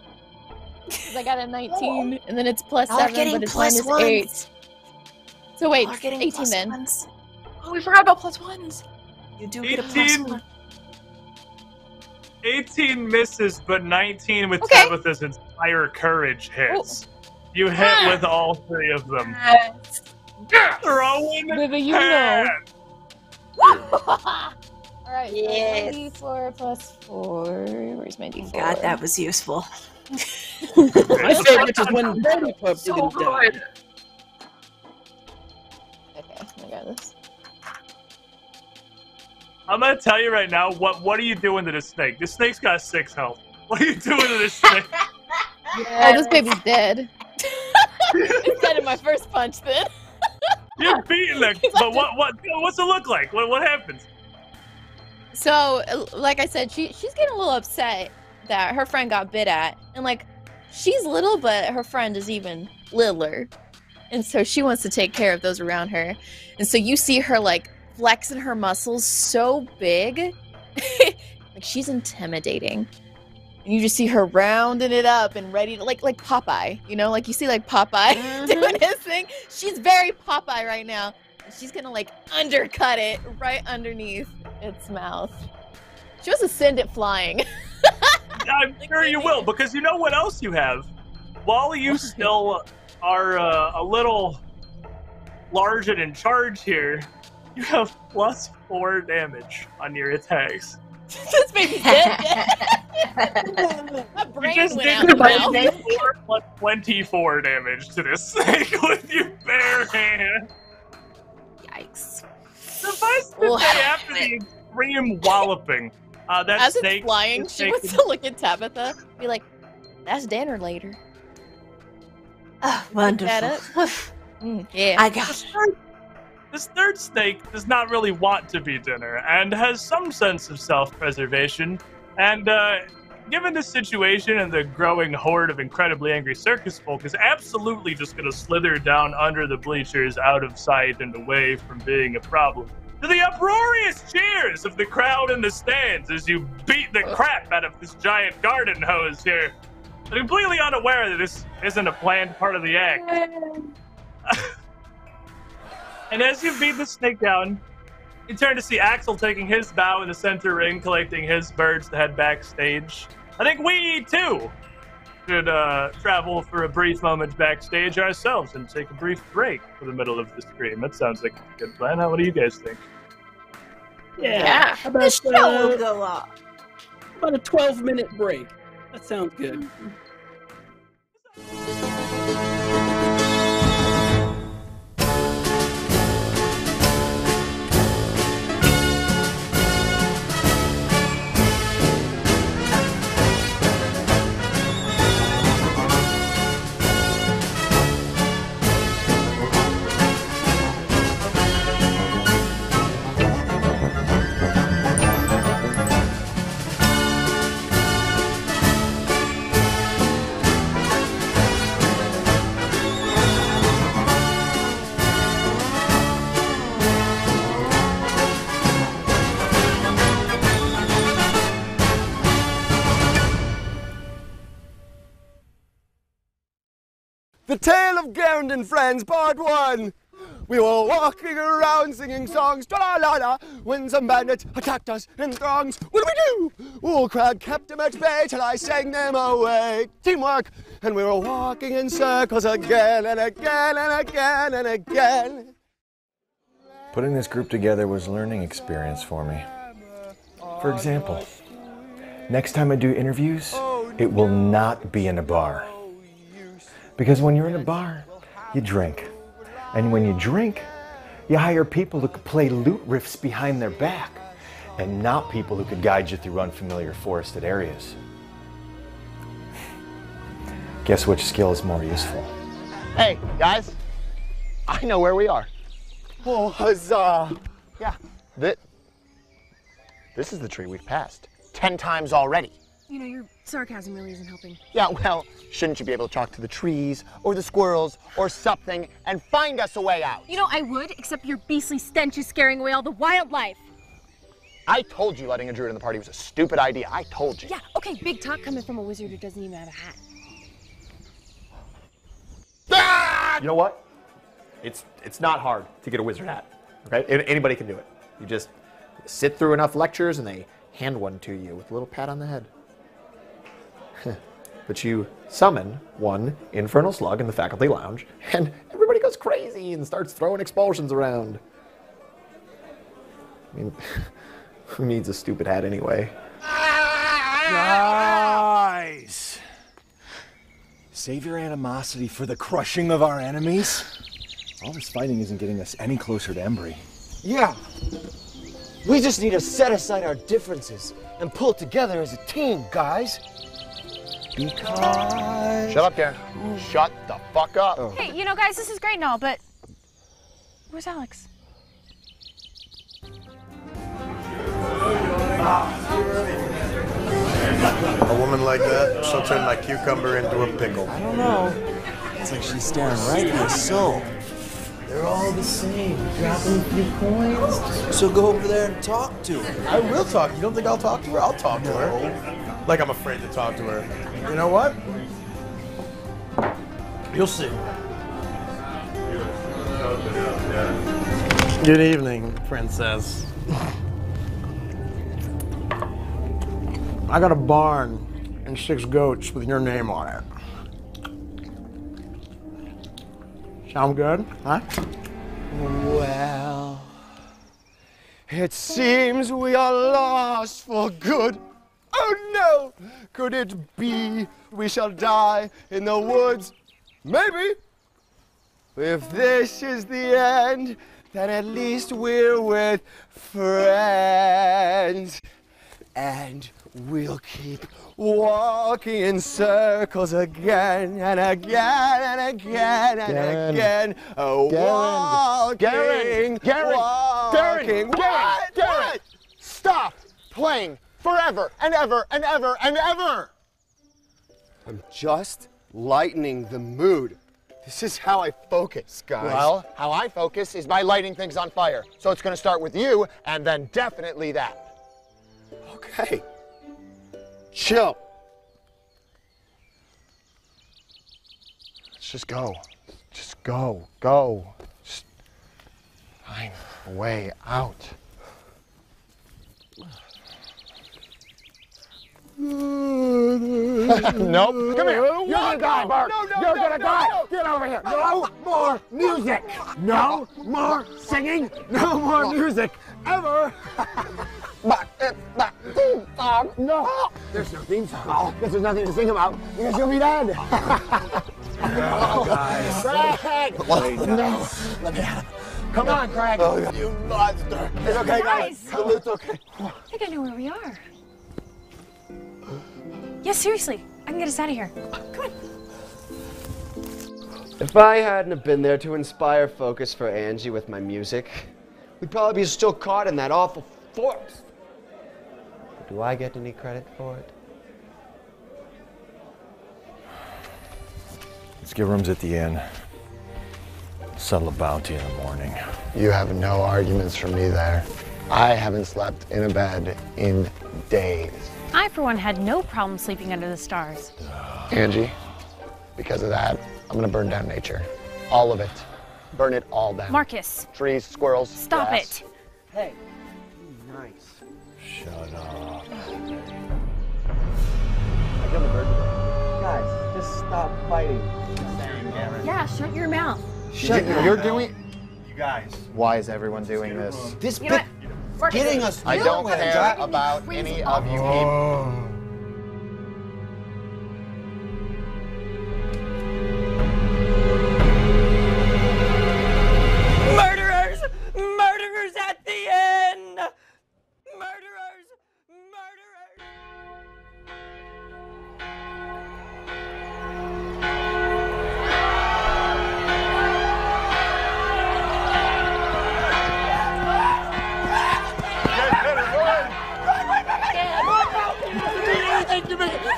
B: I got a 19, and then it's +7,
F: Y'all are getting
B: but it's
F: +1s.
B: -8. So wait,
F: Y'all are getting
B: 18 then.
F: +1s. Oh, we forgot about +1s. You do get a
A: 18.
F: +1.
A: 18 misses, but 19 with
B: Okay.
A: Tabitha's entire courage hits. You hit with all 3 of them. Throwing
B: Baby, you
A: hand.
B: Alright,
F: Yes.
B: so 4 + 4. Where's my D4?
F: God, that was useful.
C: My favorite is when Bodhi Perp didn't die.
B: Okay, I got this.
A: I'm gonna tell you right now, what are you doing to this snake? This snake's got 6 health. What are you doing to this snake?
B: Oh, this baby's dead. It's dead in my first punch then.
A: You're beating it, but what's it look like? What happens?
B: So, like I said, she's getting a little upset that her friend got bit at. And, like, she's little, but her friend is even littler. And so she wants to take care of those around her. And so you see her, like, flexing her muscles so big. Like, she's intimidating. And you just see her rounding it up and ready to, like Popeye. You know, like you see, like, Popeye doing his thing. She's very Popeye right now. And she's gonna, like, undercut it right underneath its mouth. She wants to send it flying.
A: I'm sure you will, because you know what else you have? While you still are a little large and in charge here, you have +4 damage on your attacks.
B: This baby's dead. My
A: You
B: brain
A: just
B: went
A: did
B: out now.
A: 4 + 24 damage to this snake with your bare hand.
F: Yikes.
A: Suffice to say, after the extreme walloping, that
F: As
A: snake...
F: it's flying,
A: the
F: she
A: snake
F: wants to look at Tabitha. Be like, that's dinner later.
D: Oh,
F: Pick
D: wonderful.
F: that up. Yeah.
D: I got it.
A: This third snake does not really want to be dinner and has some sense of self-preservation. And given the situation and the growing horde of incredibly angry circus folk, is absolutely just going to slither down under the bleachers, out of sight and away from being a problem. To the uproarious cheers of the crowd in the stands as you beat the crap out of this giant garden hose here. Completely unaware that this isn't a planned part of the act. And as you beat the snake down, you turn to see Axel taking his bow in the center ring, collecting his birds to head backstage. I think we, too, should travel for a brief moment backstage ourselves and take a brief break for the middle of the stream. That sounds like a good plan. What do you guys think?
C: Yeah. How
D: The
C: about,
D: show will go on.
C: about a 12-minute break? That sounds good.
G: The Tale of Garand and Friends, Part 1. We were walking around singing songs, tra-la-la-la, when some bandits attacked us in throngs. What do? Oh, crowd kept them at bay till I sang them away. Teamwork, and we were walking in circles again and again and again and again.
H: Putting this group together was a learning experience for me. For example, next time I do interviews, it will not be in a bar. Because when you're in a bar, you drink. And when you drink, you hire people who could play lute riffs behind their back, and not people who could guide you through unfamiliar forested areas. Guess which skill is more useful?
G: Hey, guys, I know where we are. Oh, huzzah. Yeah, this is the tree we've passed 10 times already.
I: You know, your sarcasm really isn't helping.
G: Yeah, well, shouldn't you be able to talk to the trees or the squirrels or something and find us a way out?
I: You know, I would, except your beastly stench is scaring away all the wildlife.
G: I told you letting a druid in the party was a stupid idea. I told you.
I: Yeah, okay, big talk coming from a wizard who doesn't even have a hat.
G: Ah!
J: You know what? It's not hard to get a wizard hat. Okay, anybody can do it. You just sit through enough lectures and they hand one to you with a little pat on the head. But you summon one infernal slug in the faculty lounge, and everybody goes crazy and starts throwing expulsions around. I mean, who needs a stupid hat anyway?
K: Guys! Save your animosity for the crushing of our enemies. All this fighting isn't getting us any closer to Embry.
G: Yeah. We just need to set aside our differences and pull together as a team, guys.
K: Because...
G: Shut up, Darren. Shut the fuck up. Oh.
I: Hey, you know, guys, this is great and all, but where's Alex?
L: A woman like that, she'll turn my cucumber into a pickle.
K: I don't know. It's like she's staring right in my soul. They're all the same. Drop them a few coins. So go over there and talk to her.
L: I will talk. You don't think I'll talk to her? I'll talk to her. Like I'm afraid to talk to her. You know what? You'll see. Good evening, princess. I got a barn and 6 goats with your name on it. Sound good, huh?
G: Well, it seems we are lost for good. Oh no! Could it be we shall die in the woods? Maybe. If this is the end, then at least we're with friends. And we'll keep walking in circles again and again and again and again. Walking.
L: Garen! Stop playing forever and ever and ever and ever!
G: I'm just lightening the mood. This is how I focus, guys.
L: Well, how I focus is by lighting things on fire. So it's gonna start with you and then definitely that.
G: Okay. Chill.
L: Let's just go. Just go. Go. Just find a way out. Nope. Come here. You're gonna die, Bart. You're gonna die. Get over here. No more music. No more singing. No more music. Ever. No. There's no theme song. Because there's nothing to sing about. Because you'll be dead.
G: Oh, guys.
L: Craig. No. Let me out of it. Come on, Craig.
G: Oh, you monster. It's okay, guys. It's okay.
I: I think I know where we are. Yeah, seriously. I can get us out of here. Come on.
G: If I hadn't have been there to inspire focus for Angie with my music, we'd probably be still caught in that awful forest. Do I get any credit for it? Let's get rooms at the inn. Settle a bounty in the morning.
L: You have no arguments from me there. I haven't slept in a bed in days.
I: I, for one, had no problem sleeping under the stars.
L: Angie, because of that, I'm gonna burn down nature. All of it. Burn it all down.
I: Marcus.
L: Trees, squirrels.
I: Stop
L: grass.
I: it.
G: Hey, be nice. Shut up.
L: I killed a bird today. Guys, just stop fighting.
I: Yeah, shut your mouth.
L: You're doing.
K: You guys.
L: Why is everyone doing this?
G: This
I: You know what?
G: getting us.
L: I don't care about any of you people.
F: Murderers! Murderers at the end! Murderers! Murderers!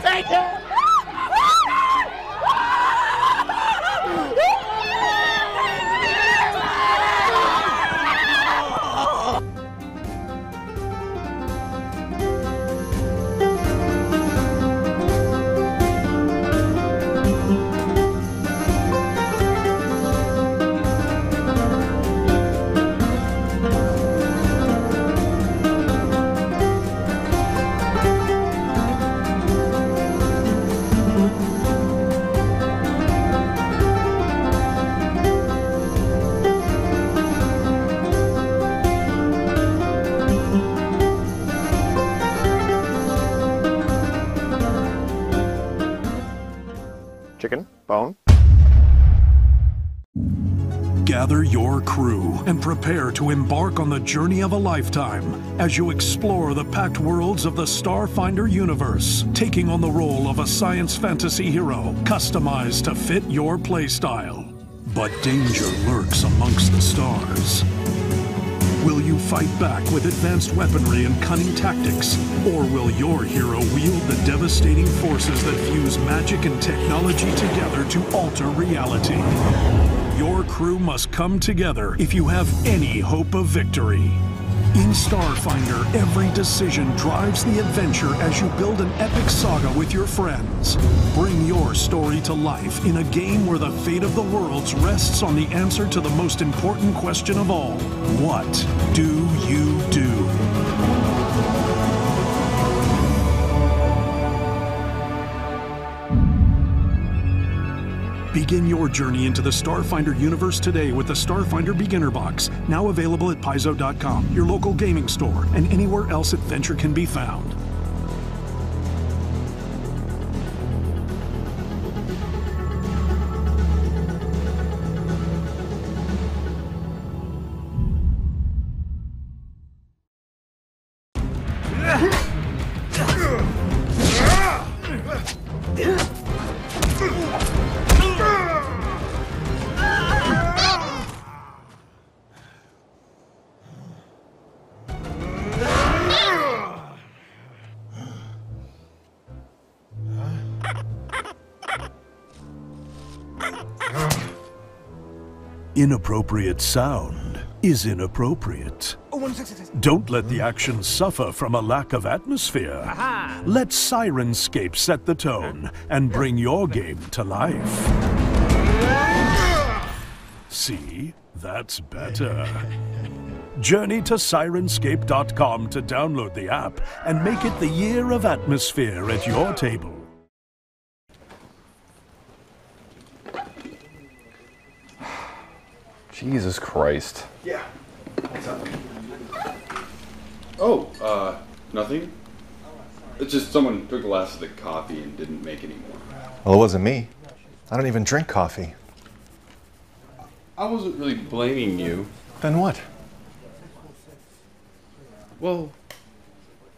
L: Thank you! Chicken, bone.
M: Gather your crew and prepare to embark on the journey of a lifetime as you explore the packed worlds of the Starfinder universe, taking on the role of a science fantasy hero customized to fit your playstyle. But danger lurks amongst the stars. Will you fight back with advanced weaponry and cunning tactics? Or will your hero wield the devastating forces that fuse magic and technology together to alter reality? Your crew must come together if you have any hope of victory. In Starfinder, every decision drives the adventure as you build an epic saga with your friends. Bring your story to life in a game where the fate of the worlds rests on the answer to the most important question of all. What do you do? Begin your journey into the Starfinder universe today with the Starfinder Beginner Box, now available at Paizo.com, your local gaming store, and anywhere else adventure can be found. Inappropriate sound is inappropriate. Don't let the action suffer from a lack of atmosphere. Let Sirenscape set the tone and bring your game to life. See? That's better. Journey to Sirenscape.com to download the app and make it the year of atmosphere at your table.
N: Jesus Christ.
O: Yeah. What's up? Oh, nothing? It's just someone took the last of the coffee and didn't make any more.
H: Well, it wasn't me. I don't even drink coffee.
O: I wasn't really blaming you.
H: Then what?
O: Well,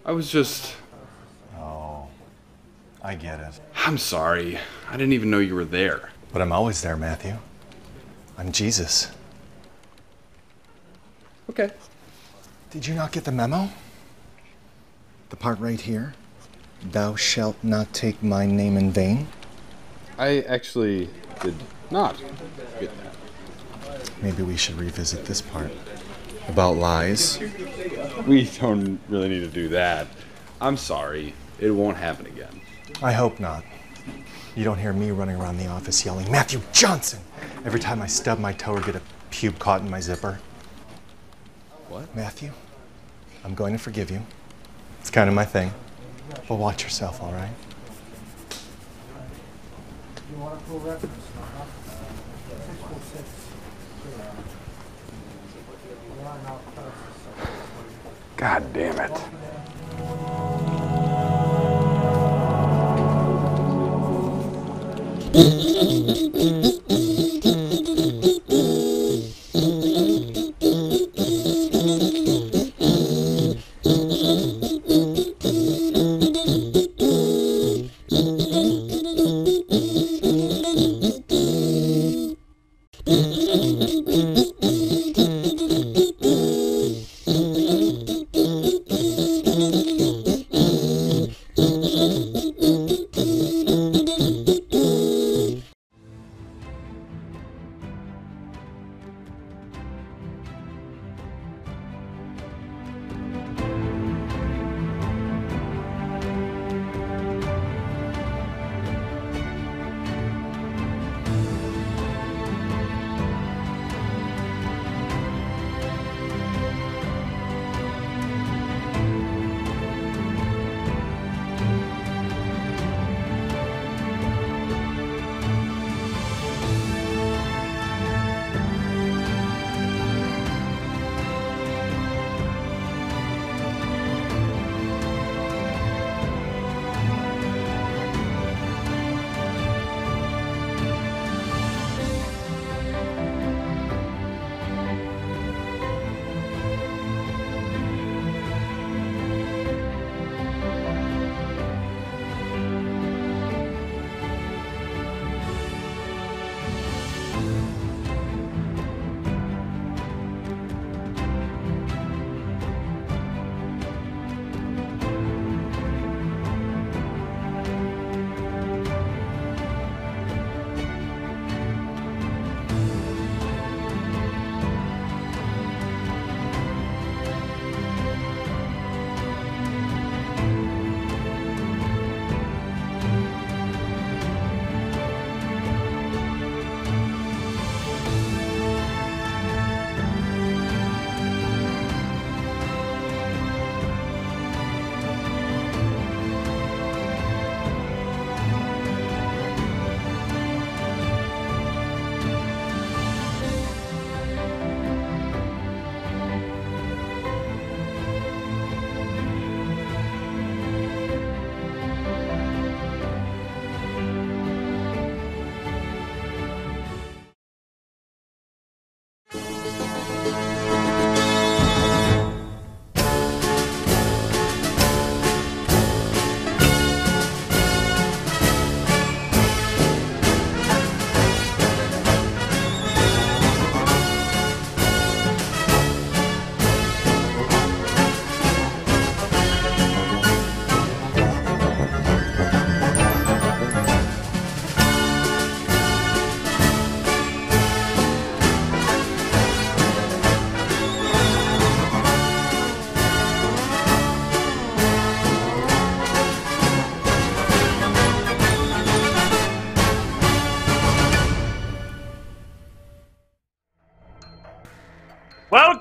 O: I was just...
H: Oh, I get it.
O: I'm sorry. I didn't even know you were there.
H: But I'm always there, Matthew. I'm Jesus.
O: Okay.
H: Did you not get the memo? The part right here? Thou shalt not take my name in vain?
O: I actually did not get that.
H: Maybe we should revisit this part. About lies.
O: We don't really need to do that. I'm sorry. It won't happen again.
H: I hope not. You don't hear me running around the office yelling, Matthew Johnson! Every time I stub my toe or get a pube caught in my zipper.
O: What?
H: Matthew, I'm going to forgive you. It's kind of my thing. But watch yourself, all right?
O: God damn it.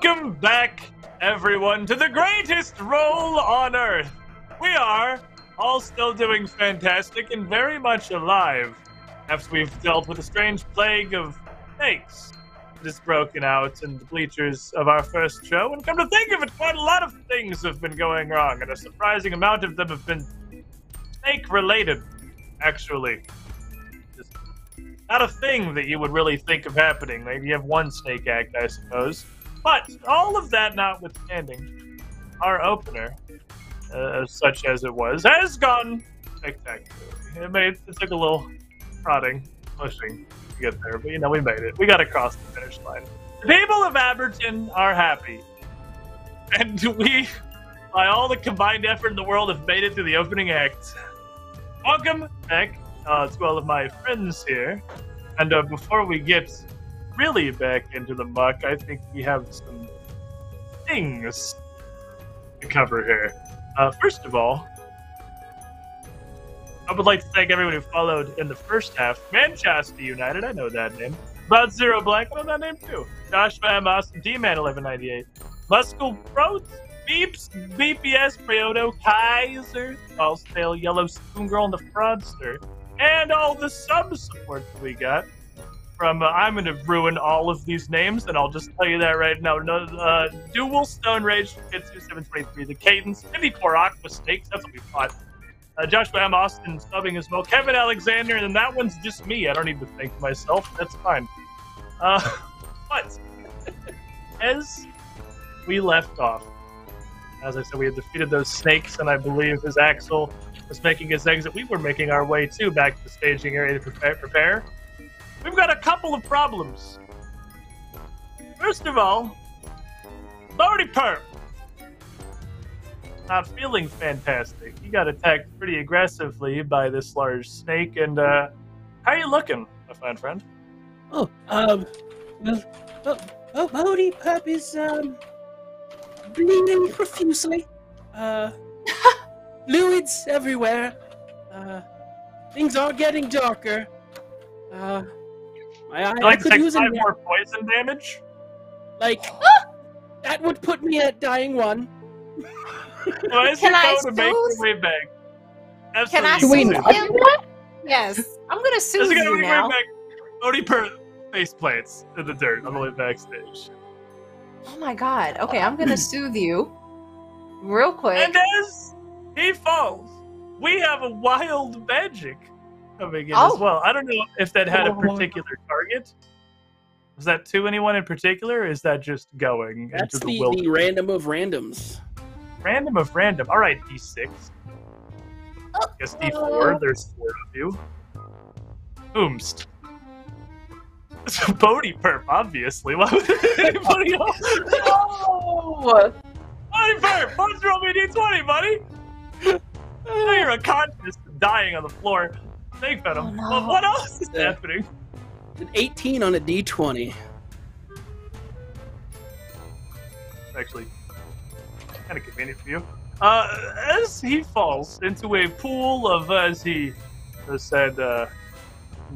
A: Welcome back, everyone, to the greatest role on Earth. We are all still doing fantastic and very much alive after we've dealt with a strange plague of snakes that has broken out in the bleachers of our first show. And come to think of it, quite a lot of things have been going wrong, and a surprising amount of them have been snake-related, actually. Just not a thing that you would really think of happening. Maybe you have one snake act, I suppose. But all of that notwithstanding, our opener, such as it was, has gone spectacularly. It took a little prodding, pushing to get there, but we made it. We got across the finish line. The people of Abberton are happy. And we, by all the combined effort in the world, have made it through the opening act. Welcome back to all of my friends here. And before we get really back into the muck, I think we have some things to cover here. First of all, I would like to thank everyone who followed in the first half. Manchester United, I know that name. About Zero Black, I know that name too. Joshua M. Austin, D-Man 1198. Muscle Protes, Beeps, BPS, Prioto, Kaiser, False-Tail, Yellow Spoon Girl, and the Fraudster. And all the sub-support that we got. From, I'm going to ruin all of these names, and I'll just tell you that right now. Dual Stone Rage, Kid 2723, The Cadence, 54 Aqua Snakes, that's what we fought. Joshua M. Austin subbing as well. Kevin Alexander, and that one's just me. I don't need to thank myself. That's fine. But, as we left off, as I said, we had defeated those snakes, and I believe as Axel was making his exit, we were making our way, too, back to the staging area to prepare. We've got a couple of problems. First of all, Lordy Perp. Not feeling fantastic. He got attacked pretty aggressively by this large snake, and how are you looking, my fine friend?
C: Lordy Perp is bleeding profusely. Fluids everywhere. Things are getting darker.
A: I'd like to take 5 more poison damage?
C: Like, that would put me at dying 1.
A: Well, as you go to make your way back.
D: Can I soothe him? Yes. I'm going to soothe you now.
A: Lordy Perp face plates in the dirt on the way backstage.
D: Oh my god. Okay, I'm going to soothe you real quick.
A: And as he falls, we have a wild magic coming in as well. I don't know if that had a particular target. Was that to anyone in particular, or is that just going
C: That's
A: into the wilderness?
C: The random of randoms.
A: Random of random. All right, D6. I guess D4. There's 4 of you. Oomst. It's a Bodhi Perp, obviously. Why would anybody else?
E: Oh!
A: Bodhi Perp! Let's roll me a D20, buddy! Now you're unconscious, dying on the floor. Snake venom. Oh, no. But what else is happening?
C: An 18 on a D20.
A: Actually, kind of convenient for you. As he falls into a pool of, as he said,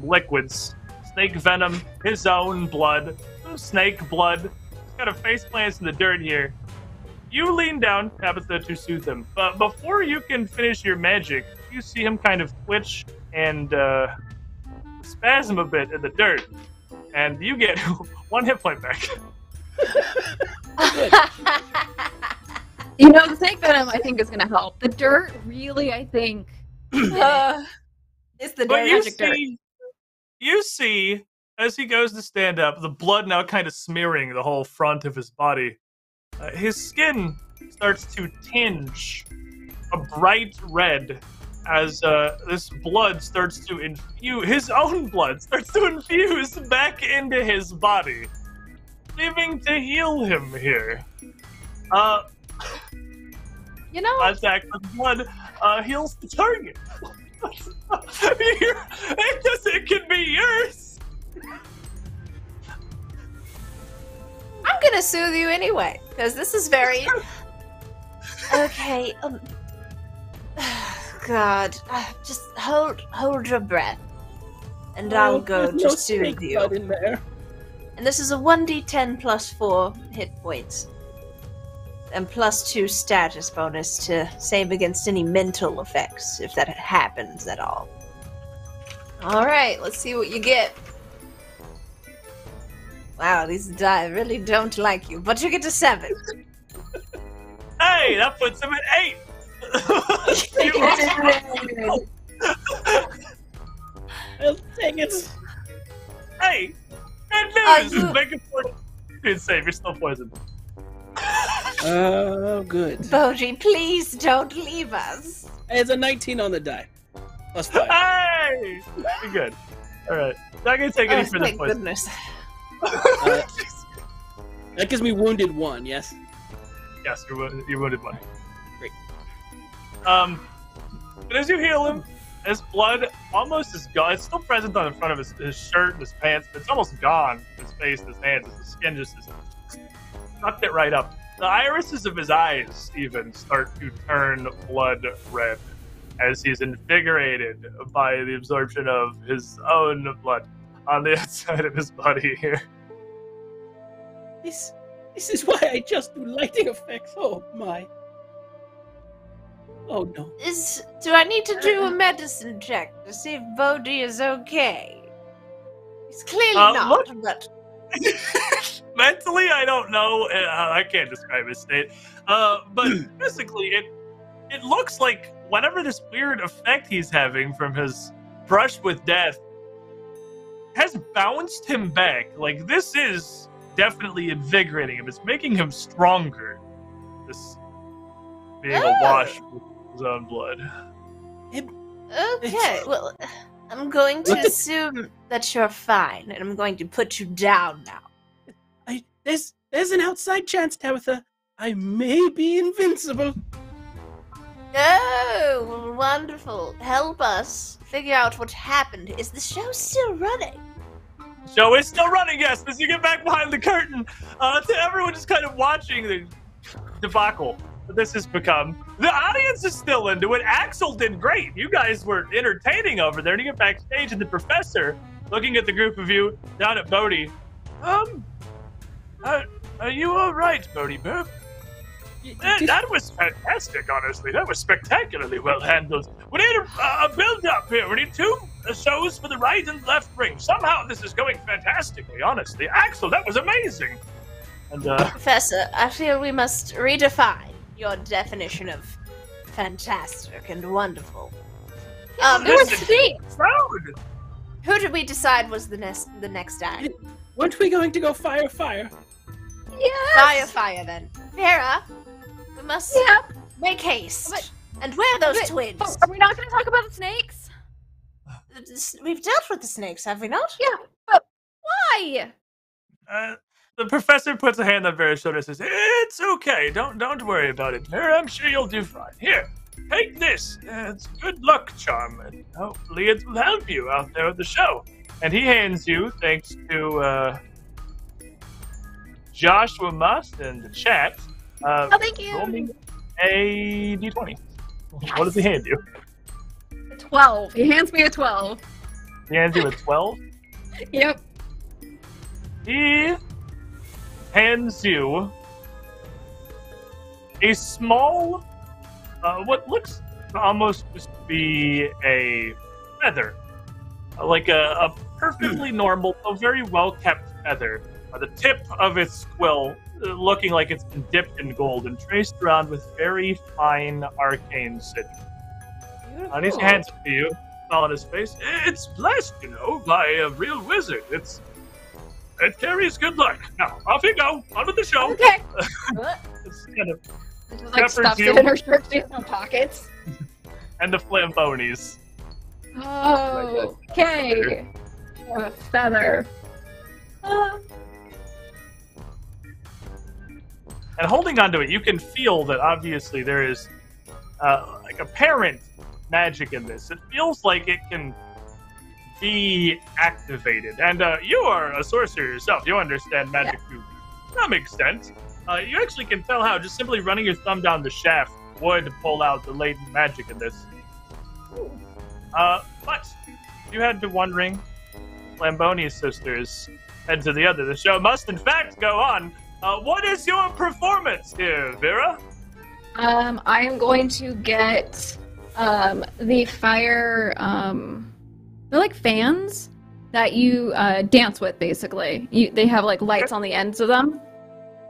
A: liquids, snake venom, his own blood, snake blood. He's got a face plants in the dirt here. You lean down, Tabitha, to soothe him. But before you can finish your magic, you see him kind of twitch and spasm a bit in the dirt. And you get 1 hit point back.
E: The snake venom, I think, is going to help. The dirt, really, I think.
D: It's the magic dirt.
A: You see, as he goes to stand up, the blood now kind of smearing the whole front of his body. His skin starts to tinge a bright red as this blood starts to infuse, his own blood starts to infuse back into his body, leaving to heal him here. Attack with blood heals the target. It can be yours.
D: I'm gonna soothe you anyway, because this is very... Okay, God, just hold your breath, and I'll go to soothe you.
C: In there.
D: And this is a 1d10 plus 4 hit points. And plus 2 status bonus to save against any mental effects, if that happens at all. Alright, let's see what you get. Wow, these die really don't like you, but you get a 7.
A: Hey, that puts him at 8!
C: I'll take it.
A: Hey! Good news! Make a fortitude save, you're still poisoned.
C: Oh, good.
D: Bodhi, please don't leave us.
C: Hey, it's a 19 on the die. Plus 5.
A: Hey! You're good. Alright. Not gonna take any further
D: thank
A: poison.
D: goodness.
C: That gives me wounded 1, yes?
A: Yes, you're wounded 1.
C: Great.
A: But as you heal him, his blood almost is gone. It's still present on the front of his shirt and his pants, but it's almost gone. His face, his hands, his skin just sucked it right up. The irises of his eyes even start to turn blood red as he's invigorated by the absorption of his own blood on the outside of his body here.
C: This is why I just do lighting effects. Oh my. Oh no.
D: Do I need to do a medicine check to see if Bodhi is okay? He's clearly not, but...
A: Mentally, I don't know. I can't describe his state. But physically, it looks like whatever this weird effect he's having from his brush with death has bounced him back. Like, this is definitely invigorating him. It's making him stronger. This being awash with his own blood.
D: Okay, well, I'm going to assume that you're fine, and I'm going to put you down now.
C: There's an outside chance, Tabitha. I may be invincible.
D: Oh, wonderful. Help us figure out what happened. Is the show still running?
A: The show is still running, yes, as you get back behind the curtain. To everyone just kind of watching the debacle that this has become. The audience is still into it. Axel did great. You guys were entertaining over there. And you get backstage, and the professor, looking at the group of you down at Bodhi, are you all right, Bodhi Burp? That was fantastic, honestly. That was spectacularly well handled. We need a build-up here. We need 2 shows for the right and left ring. Somehow this is going fantastically, honestly. Axel, that was amazing. And
D: Professor, I feel we must redefine your definition of fantastic and wonderful. Who did we decide was the next act?
C: Weren't we going to go fire?
D: Yes! Fire then. Vera, we must make haste. And where are those twins?
E: Are we not going to talk about the snakes?
D: We've dealt with the snakes, have we not?
E: Yeah, but why?
A: The professor puts a hand on Vera's shoulder and says, "It's okay. Don't worry about it, Vera. I'm sure you'll do fine. Here, take this. It's good luck charm, and hopefully it will help you out there at the show." And he hands you, thanks to Joshua Must in the chat.
E: Thank you.
A: Roll me a d20. What does he hand you?
E: A 12. He hands me a 12.
A: He hands you a 12?
E: Yep.
A: He hands you a small, what looks to almost just be a feather. Like a perfectly normal, though very well-kept feather. The tip of its quill looking like it's been dipped in gold and traced around with very fine arcane sigils. And he hands it to you, smile on his face. It's blessed, by a real wizard. It carries good luck. Now, off you go. On with the show.
E: Okay.
A: It's kind of
E: It just like stuffs it in her shirt. She has no pockets.
A: And the flambonies.
E: Oh, okay. A feather.
A: And holding onto it, you can feel that obviously there is like apparent magic in this. It feels like it can be activated. And you are a sorcerer yourself. You understand magic to some extent. You actually can tell how just simply running your thumb down the shaft would pull out the latent magic in this. But if you had to wondering, Flamboni's sisters and to the other. The show must, in fact, go on. What is your performance here, Vera?
E: I am going to get the fire. They're like fans that you dance with, basically. They have like lights on the ends of them,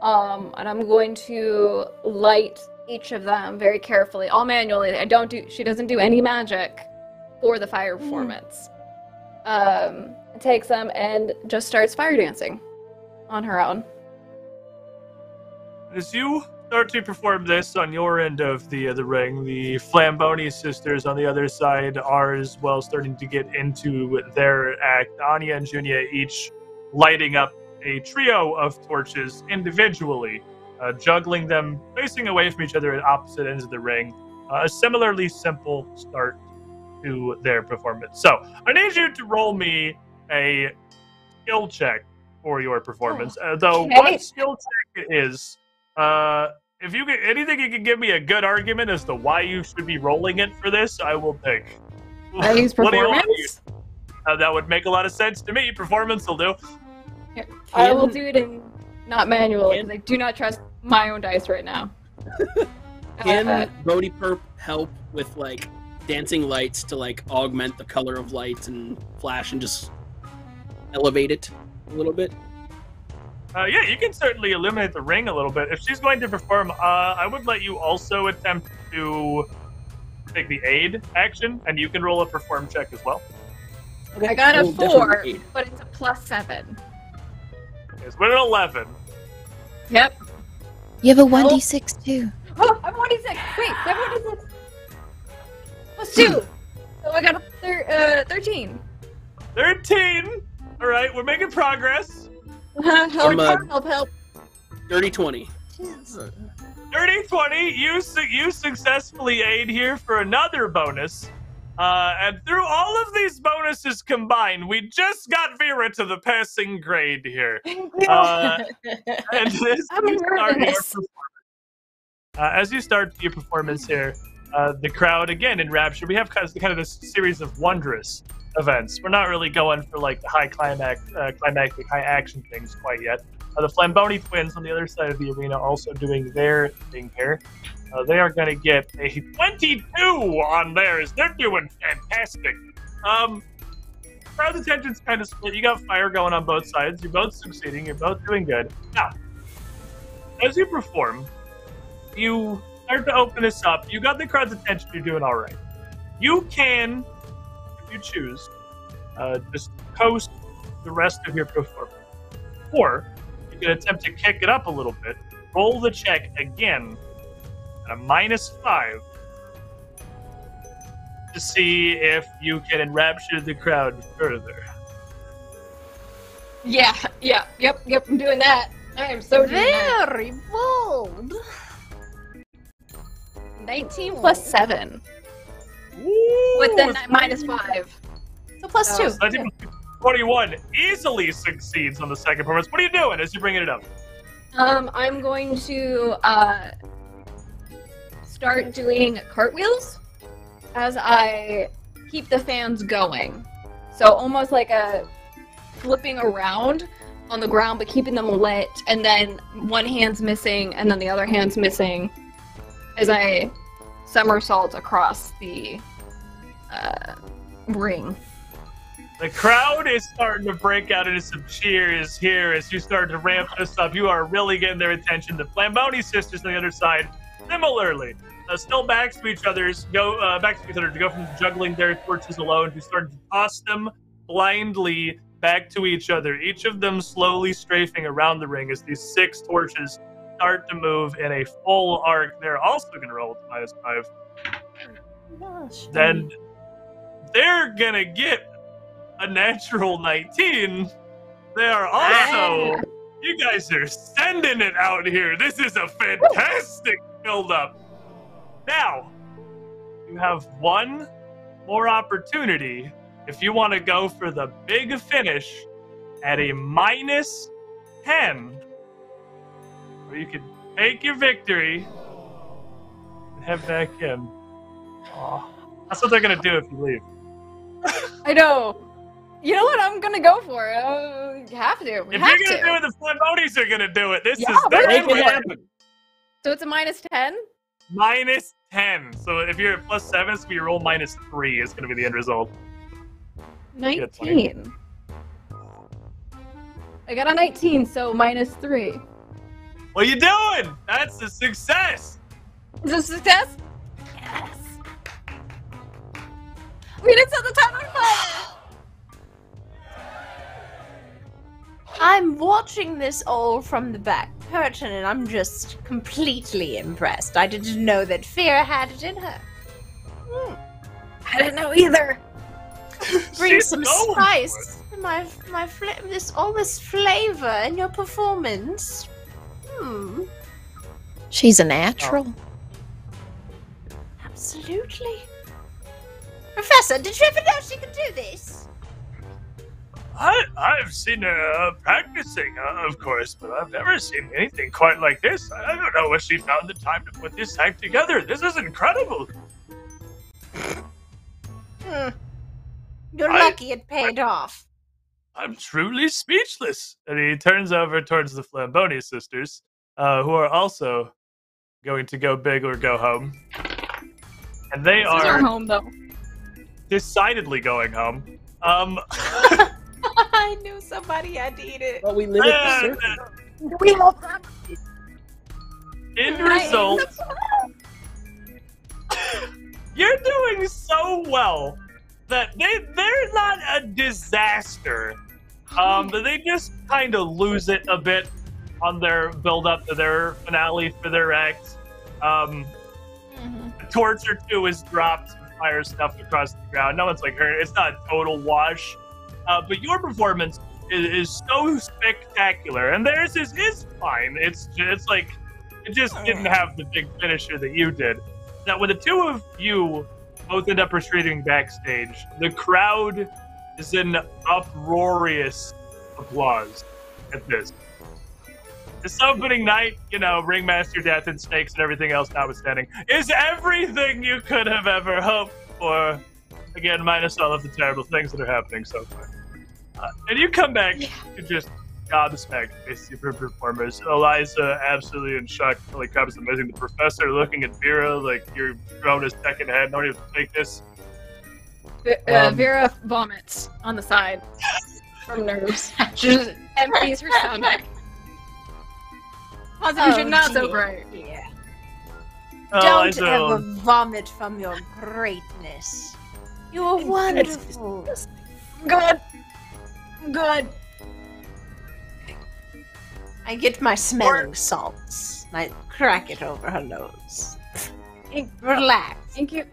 E: and I'm going to light each of them very carefully, all manually. She doesn't do any magic for the fire performance. Takes them and just starts fire dancing on her own.
A: As you start to perform this on your end of the ring, the Flamboni sisters on the other side are as well starting to get into their act. Anya and Junia each lighting up a trio of torches individually, juggling them, facing away from each other at opposite ends of the ring. A similarly simple start to their performance. So, I need you to roll me a skill check for your performance. Though, what skill check it is, if you get anything, you can give me a good argument as to why you should be rolling it for this, I will take.
E: I use
A: What do you want to
E: performance?
A: use? That would make a lot of sense to me. Performance will do.
E: Here, I will do it in not manually because I do not trust my own dice right now.
C: Can Bodhi Perp help with like dancing lights to like augment the color of lights and flash and just elevate it a little bit?
A: Yeah, you can certainly illuminate the ring a little bit. If she's going to perform, I would let you also attempt to take the aid action, and you can roll a perform check as well.
E: I got a 4, but it's a +7.
A: Yes, we're at 11.
E: Yep.
B: You have a 1d6 too.
E: Oh, I'm 1d6. Wait, I'm 1d6. +2. So I got a 13.
A: 13. All right, we're making progress.
E: Help.
C: Dirty 20.
A: 30-20, you successfully aid here for another bonus. And through all of these bonuses combined, we just got Vera to the passing grade here. And as you start your performance here, the crowd, again, in Rapture, we have kind of this series of wondrous events. We're not really going for like the high climactic, high action things quite yet. The Flamboni twins on the other side of the arena also doing their thing here. They are going to get a 22 on theirs. They're doing fantastic. Crowd's attention's kind of split. You got fire going on both sides. You're both succeeding. You're both doing good. Now, as you perform, you start to open this up. You got the crowd's attention. You're doing all right. You can, if you choose, just coast the rest of your performance. Or you can attempt to kick it up a little bit. Roll the check again at a -5 to see if you can enrapture the crowd further.
E: Yep, I'm doing that. I am so doing that.
D: Very bold.
E: 19 +7. With the -5.
D: So +2.
A: 21 easily succeeds on the second performance. What are you doing as you're bringing it up?
E: I'm going to start doing cartwheels as I keep the fans going. So almost like a flipping around on the ground, but keeping them lit, and then one hand's missing, and then the other hand's missing as I somersault across the ring.
A: The crowd is starting to break out into some cheers here as you start to ramp this up. You are really getting their attention. The Flamboni sisters on the other side, similarly, still back to each other to go from juggling their torches alone to starting to toss them blindly back to each other. Each of them slowly strafing around the ring as these 6 torches start to move in a full arc. They're also going to roll with -5.
D: Gosh,
A: then they're going to get a natural 19. They are also... You guys are sending it out here. This is a fantastic build-up. Now, you have one more opportunity if you want to go for the big finish at a -10, where you can take your victory and head back in. Aw. That's what they're going to do if you leave.
E: I know. You know what? I'm gonna go for it. You have to. We
A: If
E: have
A: you're
E: to.
A: gonna do it, the Flambonis are gonna do it. This
E: Yeah,
A: is their
C: Make it
A: moment.
C: happen.
E: So it's a -10?
A: -10. So if you're at +7, it's gonna be roll -3 is gonna be the end result.
E: 19. I got a 19, so -3.
A: What are you doing? That's a success.
E: Is this a success? Yes. We didn't set the time on fire.
D: I'm watching this all from the back curtain, and I'm just completely impressed. I didn't know that Fear had it in her.
E: I didn't know either.
D: Bring
A: She's
D: some
A: going
D: spice to all this flavor in your performance.
B: She's a natural.
D: Absolutely. Professor, did you ever know she could do this?
A: I've seen her practicing, of course, but I've never seen anything quite like this. I don't know where she found the time to put this act together. This is incredible.
D: You're lucky it paid off.
A: I'm truly speechless. And he turns over towards the Flamboni sisters, who are also going to go big or go home. And they
E: This is our
A: are
E: home, though.
A: decidedly going home.
D: I knew somebody had to eat it.
C: But we live at the circle.
E: We love them.
A: End result, you're doing so well that they're not a disaster. But they just kind of lose it a bit on their build up to their finale for their act. A torch or two is dropped, fire stuffed across the ground. No one's like hurt. It's not a total wash. But your performance is so spectacular, and theirs is fine. It's like it just didn't have the big finisher that you did. Now, when the two of you both end up retreating backstage, the crowd is in uproarious applause at this. This opening night, you know, ringmaster death and snakes and everything else notwithstanding, is everything you could have ever hoped for. Again, minus all of the terrible things that are happening so far. And you come back to just gobsmacked basically for performers. Eliza absolutely in shock. Holy crap, it's amazing. The professor looking at Vera like you're growing a second head. Nobody has to take this.
E: Vera vomits on the side from nerves. She just empties her stomach. Constitution not so great.
D: Yeah.
A: Oh,
D: Don't ever vomit from your greatness. You are wonderful.
E: Good. Good.
D: I get my smelling salts. I crack it over her nose. Relax.
E: Thank you.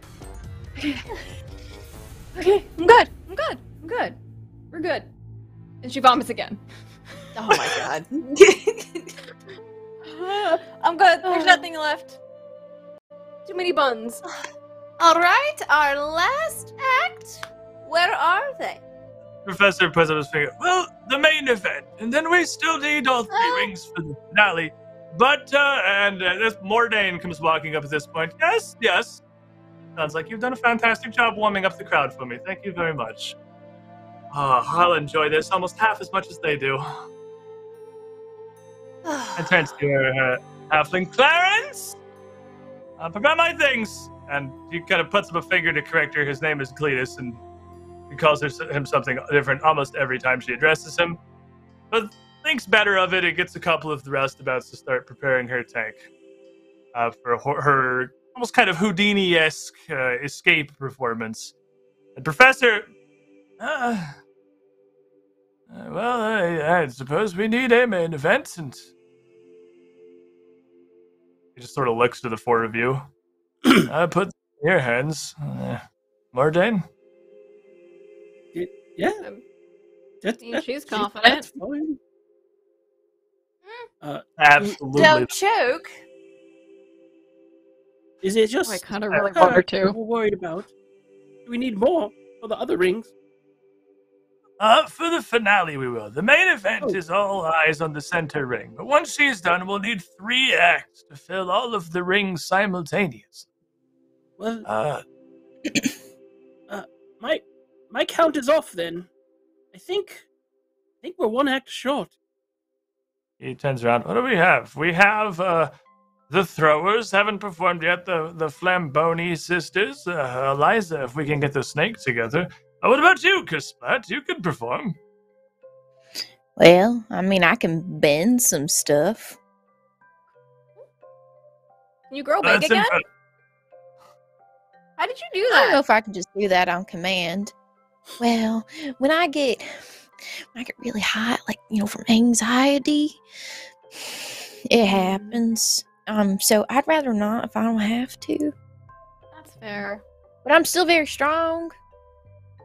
E: Okay, I'm good. I'm good. I'm good. We're good. And she vomits again.
D: Oh my god.
E: I'm good. There's nothing left. Too many buns.
D: All right, our last act. Where are they?
A: Professor puts up his finger. Well, the main event, and then we still need all 3 rings for the finale. But this Mordain comes walking up at this point. Yes, yes. Sounds like you've done a fantastic job warming up the crowd for me. Thank you very much. I'll enjoy this almost half as much as they do. And turns to her halfling Clarence. Prepare my things. And he kind of puts up a finger to correct her. His name is Cletus, and he calls him something different almost every time she addresses him. But thinks better of it. It gets a couple of the roustabouts to start preparing her tank for her almost kind of Houdini-esque escape performance. And Professor, well, I suppose we need a main event, and he just sort of looks to the 4 of you. Put in your hands, Mordain.
C: Yeah.
E: She's confident.
C: That's fine.
A: Absolutely.
D: Don't choke.
C: Is it just?
E: I kind of really want her to.
C: We're worried about. Do we need more for the other rings?
A: For the finale, we will. The main event is all eyes on the center ring. But once she's done, we'll need 3 acts to fill all of the rings simultaneously.
C: Well, my count is off then. I think we're one act short.
A: He turns around. What do we have? We have the throwers haven't performed yet. The Flamboni sisters. Eliza, if we can get the snake together. What about you, 𝙎𝙀𝙍𝙀𝙎, You could perform.
B: Well, I mean, I can bend some stuff.
E: Can you grow big again? How did you do that?
B: I don't know if I can just do that on command. Well, when I get really hot, like, from anxiety, it happens. So I'd rather not if I don't have to.
E: That's fair.
B: But I'm still very strong.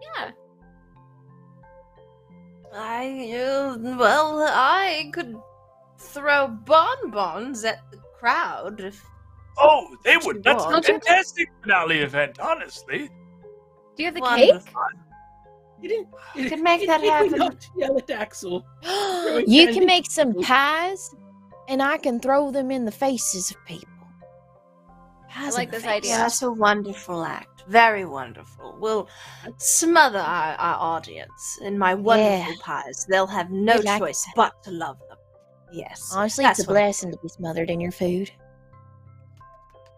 E: Yeah.
D: I could throw bonbons at the crowd if.
A: Oh, they would. That's a fantastic finale event, honestly.
E: Do you have the cake?
C: You
D: can make that happen.
C: Yell at Axel.
B: You can make some pies, and I can throw them in the faces of people.
D: I like this idea. That's a wonderful act. Very wonderful. We'll smother our audience in my wonderful pies. They'll have no choice but to love them. Yes.
B: Honestly, it's a blessing to be smothered in your food.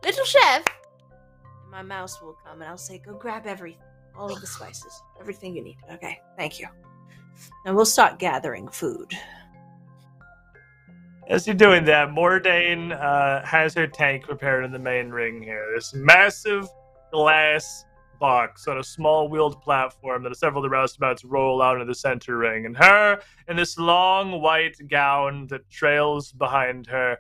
D: Little chef, my mouse will come and I'll say, go grab everything. All of the spices. Everything you need. Okay, thank you. And we'll start gathering food.
A: As you're doing that, Mordain has her tank prepared in the main ring here. This massive glass box on a small wheeled platform that several of the roustabouts roll out into the center ring. And her in this long white gown that trails behind her,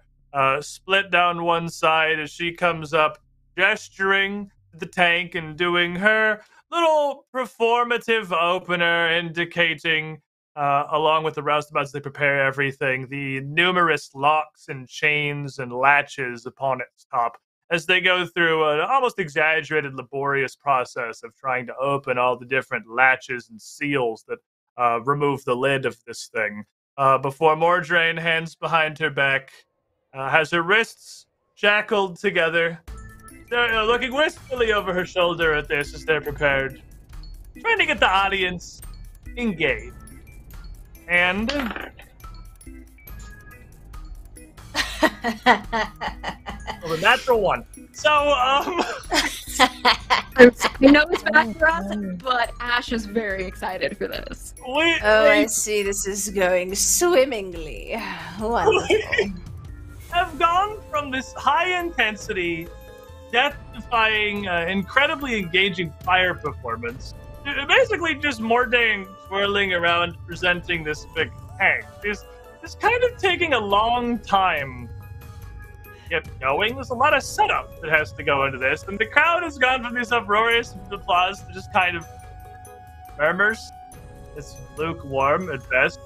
A: split down one side as she comes up, gesturing to the tank and doing her little performative opener indicating, along with the roustabouts, they prepare everything, the numerous locks and chains and latches upon its top as they go through an almost exaggerated, laborious process of trying to open all the different latches and seals that remove the lid of this thing. Before Mordrain, hands behind her back, has her wrists shackled together, looking wistfully over her shoulder at this as they're prepared, trying to get the audience engaged. And the natural one. So,
E: I know it's bad for us, but Ash is very excited for this.
D: I see. This is going swimmingly. Wonderful.
A: We have gone from this high-intensity, death-defying, incredibly engaging fire performance to basically just Mordain swirling around presenting this big tank. It's kind of taking a long time to get going. There's a lot of setup that has to go into this, and the crowd has gone from this uproarious applause to just kind of murmurs. It's lukewarm at best.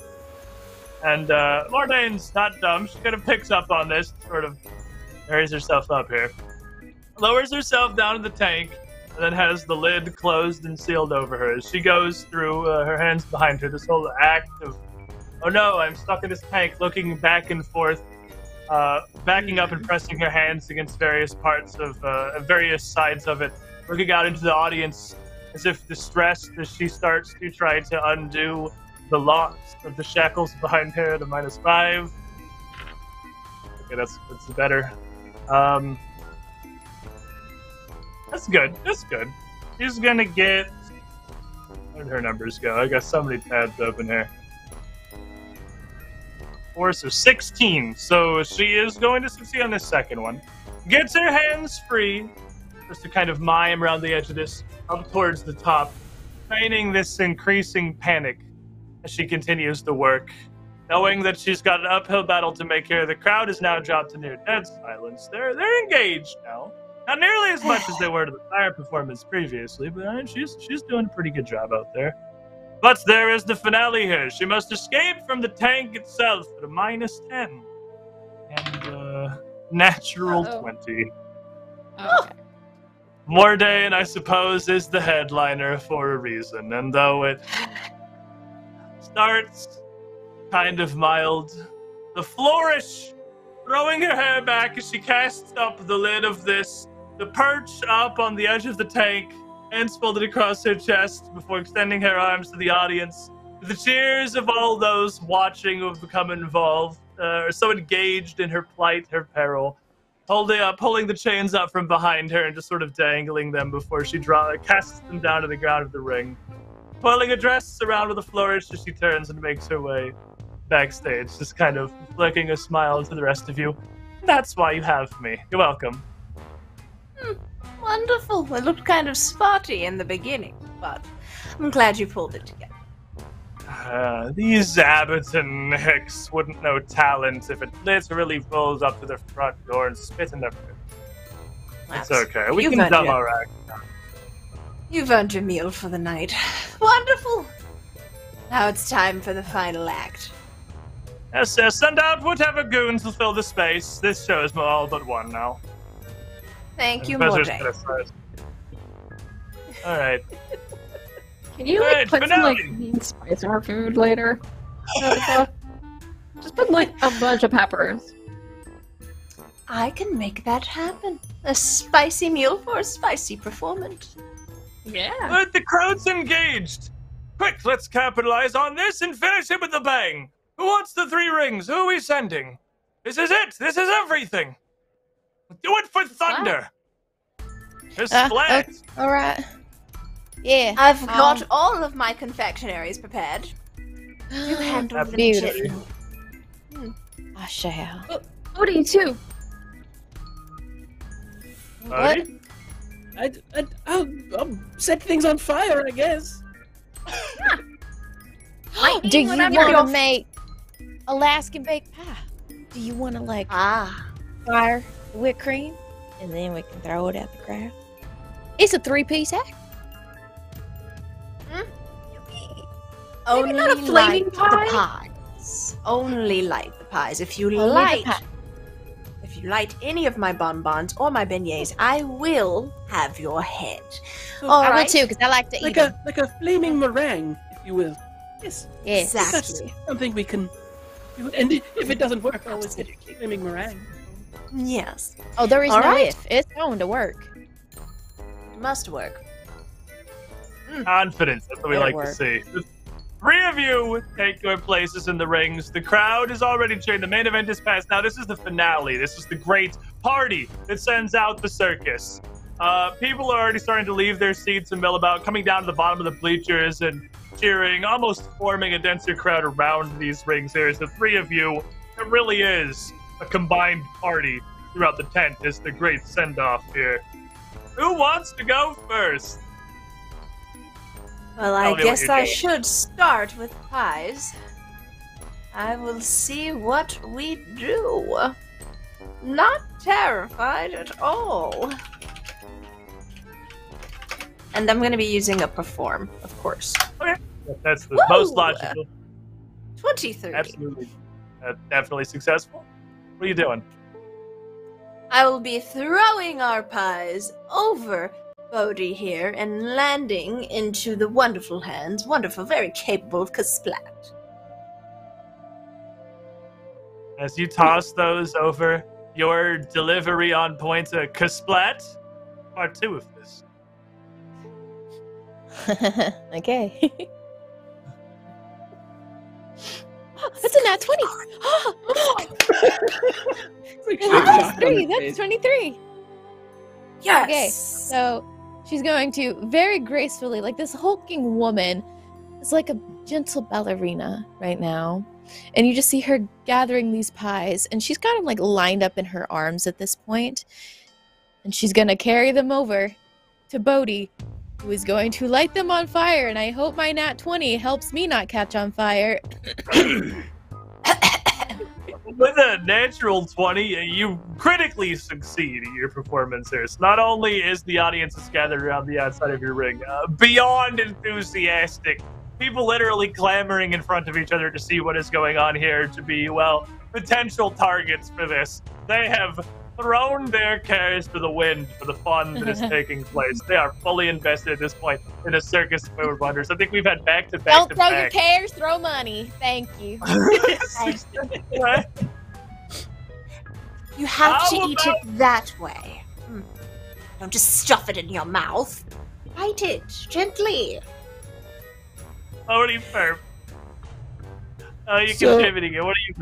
A: And Mordain's not dumb. She kind of picks up on this, sort of carries herself up here, lowers herself down in the tank, and then has the lid closed and sealed over her. As she goes through her hands behind her, this whole act of, oh no, I'm stuck in this tank, looking back and forth, backing up and pressing her hands against various parts of various sides of it, looking out into the audience as if distressed as she starts to try to undo the locks of the shackles behind her, the -5. Okay, that's better. That's good. That's good. She's gonna get... Where did her numbers go? I got so many tabs open here. 4, so 16. So she is going to succeed on this second one. Gets her hands free, just to kind of mime around the edge of this, up towards the top, feigning this increasing panic as she continues to work, knowing that she's got an uphill battle to make here. The crowd is now dropped to near dead silence. They're engaged now. Not nearly as much as they were to the fire performance previously, but she's doing a pretty good job out there. But there is the finale here. She must escape from the tank itself at a -10. And natural 20.
E: Okay.
A: Mordain, I suppose, is the headliner for a reason. And though it starts kind of mild, the flourish, throwing her hair back as she casts up the lid of this, the perch up on the edge of the tank, hands folded across her chest before extending her arms to the audience, The cheers of all those watching who have become involved, are so engaged in her plight, her peril, pulling the chains up from behind her and just sort of dangling them before she casts them down to the ground of the ring. Pulling a dress around with a flourish as she turns and makes her way backstage, just kind of flicking a smile to the rest of you. That's why you have me. You're welcome.
D: Wonderful. It looked kind of spotty in the beginning, but I'm glad you pulled it together.
A: These abbots and hicks wouldn't know talent if it literally rolls up to their front door and spit in their face. It's okay. We can dumb our act.
D: You've earned your meal for the night. Wonderful. Now it's time for the final act.
A: Yes, send out whatever goons will fill the space. This show is all but one now.
D: Thank you, Morte.
A: Alright.
E: Can you put some mean spice in our food later? Just put a bunch of peppers.
D: I can make that happen. A spicy meal for a spicy performance.
E: Yeah.
A: The crowd's engaged. Quick, let's capitalize on this and finish it with a bang. Who wants the 3 rings? Who are we sending? This is it. This is everything. Do it for thunder. Just splat.
B: All right. Yeah.
D: I've got all of my confectionaries prepared. You handle them gently.
B: I shall.
E: Odie, too.
C: What? I'll set things on fire, I guess.
B: Do you want to make Alaskan baked pie? Do you want to fire the whipped cream and then we can throw it at the crowd? It's a 3-piece act.
D: Only
E: not a flaming
D: light the pies. Only light the pies. If you light any of my bonbons or my beignets, I will have your head.
B: I will too, because I like to eat them.
C: Like a flaming meringue, if you will. Yes.
D: Exactly.
C: That's something we can do. And if it doesn't work, I'll always get a flaming meringue.
D: Yes.
B: Oh, there is no if. It's going to work.
D: It must work.
A: Confidence. That's what we like to see. The 3 of you take your places in the rings. The crowd is already cheering. The main event is past. Now this is the finale. This is the great party that sends out the circus. People are already starting to leave their seats and mill about, coming down to the bottom of the bleachers and cheering, almost forming a denser crowd around these rings. There's the 3 of you. It really is a combined party throughout the tent. It's the great send-off here. Who wants to go first?
D: Well, I guess I should start with pies. I will see what we do. Not terrified at all. And I'm going to be using a perform, of course.
A: Okay. That's the most logical.
D: 23.
A: Absolutely. Definitely successful. What are you doing?
D: I will be throwing our pies over Bodhi here and landing into the wonderful hands, very capable of Kasplat.
A: As you toss those over, your delivery on point to Kasplat, part 2 of this.
B: Okay. That's a nat 20. That's 3. That's 23.
D: Yes.
B: Okay, so she's going to very gracefully, like this hulking woman is like a gentle ballerina right now. And you just see her gathering these pies, and she's got them like lined up in her arms at this point. And she's going to carry them over to Bodhi, who is going to light them on fire. And I hope my nat 20 helps me not catch on fire.
A: With a natural 20, you critically succeed in your performance here. So not only is the audience gathered around the outside of your ring beyond enthusiastic, people literally clamoring in front of each other to see what is going on here, to be, well, potential targets for this. They have thrown their cares to the wind for the fun that is taking place. They are fully invested at this point in a circus of wonders. I think we've had back-to-back.
B: Don't throw your cares, throw money. Thank you.
D: You have to eat it that way. Don't just stuff it in your mouth. Bite it gently.
A: Only for You contributing it. What are you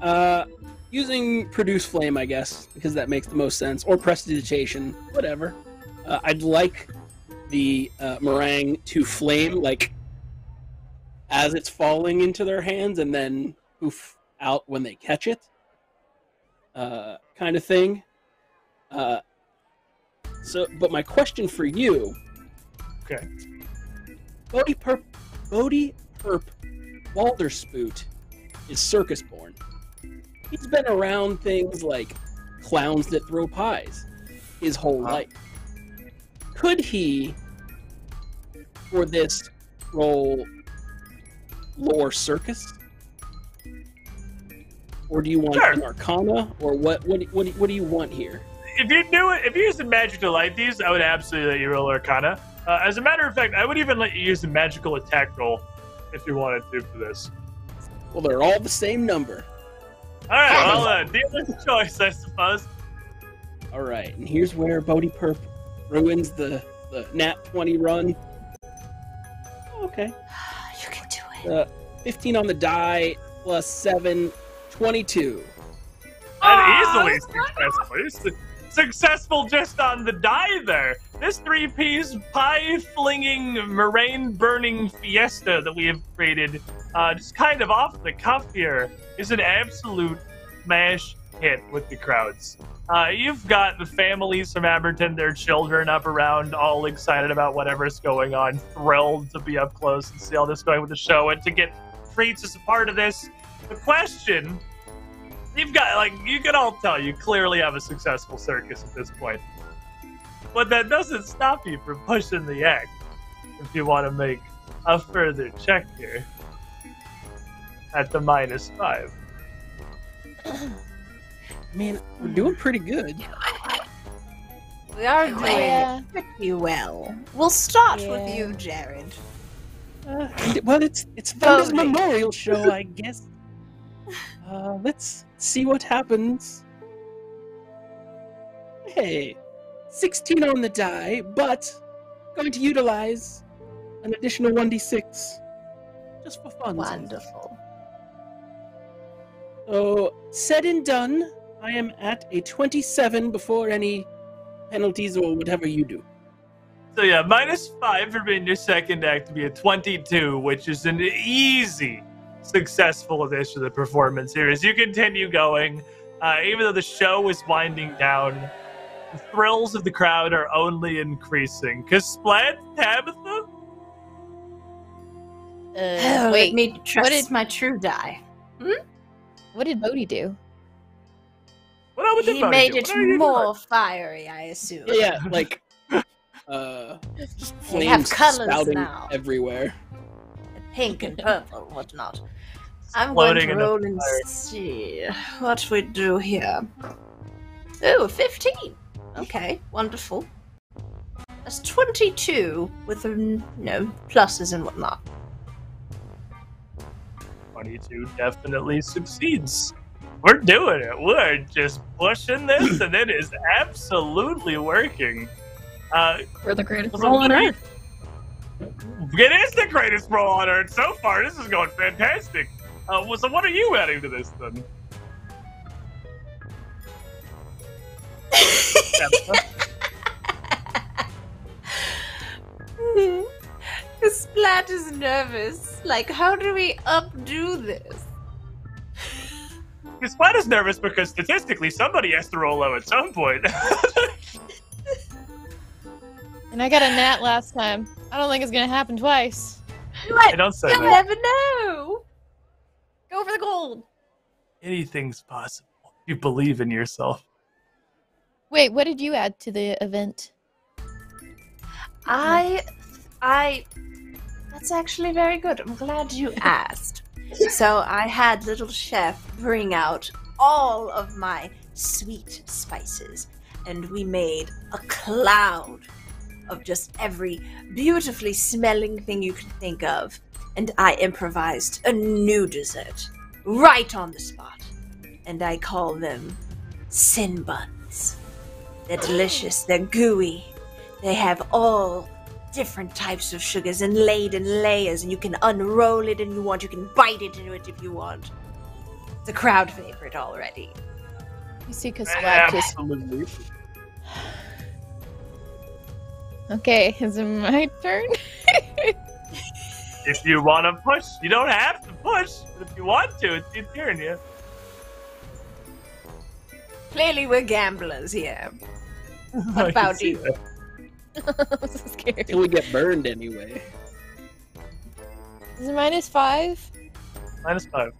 A: about?
C: Using produce flame, I guess, because that makes the most sense, or prestidigitation, whatever. I'd like the meringue to flame, like, as it's falling into their hands, and then poof out when they catch it, kind of thing. But my question for you...
A: Okay.
C: Bodhi Perp Walderspoot is circus-born. He's been around things like clowns that throw pies his whole life. Could he, for this role, lore circus? Or do you want an arcana? Or what do you want here?
A: If you're using magic to light these, I would absolutely let you roll arcana. As a matter of fact, I would even let you use a magical attack roll if you wanted to for this.
C: Well, they're all the same number.
A: Alright, well, dealer's choice, I suppose.
C: Alright, and here's where Bodhi Perp ruins the nat 20 run. Okay.
D: You can do it.
C: 15 on the die, plus 7, 22.
A: And easily successful. Successful just on the die there. This 3-piece pie-flinging, meringue-burning fiesta that we have created, just kind of off the cuff here, is an absolute smash hit with the crowds. You've got the families from Abberton, their children up around, all excited about whatever's going on, thrilled to be up close and see all this going with the show and to get treats as a part of this. The question, you've got, like, you can all tell you clearly have a successful circus at this point. But that doesn't stop you from pushing the act if you want to make a further check here at the -5.
C: I mean, we're doing pretty good.
D: We are doing pretty well. We'll start with you, Jared.
C: Well, it's Thunder's Memorial Show, I guess. Let's see what happens. Hey, 16 on the die, but going to utilize an additional 1d6 just for fun.
D: Wonderful.
C: So, said and done, I am at a 27 before any penalties or whatever you do.
A: So yeah, -5 for being your second act to be a 22, which is an easy, successful addition to the performance here. As you continue going, even though the show is winding down, the thrills of the crowd are only increasing. Splat, Tabitha?
D: Let me trust my true die.
B: What did Bodhi do?
D: He made it more fiery, I assume.
C: Yeah, like,
D: they have
C: flames
D: colors
C: spouting
D: now.
C: everywhere.
D: Pink and purple, whatnot. I'm going to roll and see what we do here. Oh, 15. Okay, wonderful. That's 22 with, pluses and whatnot.
A: 22 definitely succeeds. We're doing it. We're just pushing this, and it is absolutely working.
E: We're the greatest roll on Earth.
A: It is the greatest roll on Earth so far. This is going fantastic. So what are you adding to this, then?
D: Splat is nervous. Like, how do we updo this?
A: Splat is nervous because statistically somebody has to roll low at some point.
B: And I got a nat last time. I don't think it's gonna happen twice.
A: I don't say
D: You'll
A: that.
D: never know.
E: Go for the gold.
A: Anything's possible. You believe in yourself.
B: Wait, what did you add to the event?
D: That's actually very good. I'm glad you asked. So I had Little Chef bring out all of my sweet spices, and we made a cloud of just every beautifully smelling thing you could think of. And I improvised a new dessert right on the spot. And I call them sin buns. They're delicious. They're gooey. They have all different types of sugars and laid in layers, and you can unroll it if you want. You can bite into it if you want. It's a crowd favorite already.
B: You see Kasplat just...
A: Absolutely.
B: Okay, is it my turn?
A: If you want to push, you don't have to push. But if you want to, it's your turn, yeah.
D: Clearly, we're gamblers here. What about you?
B: I'm so scared.
C: Till we get burned anyway.
B: Is it -5?
A: -5.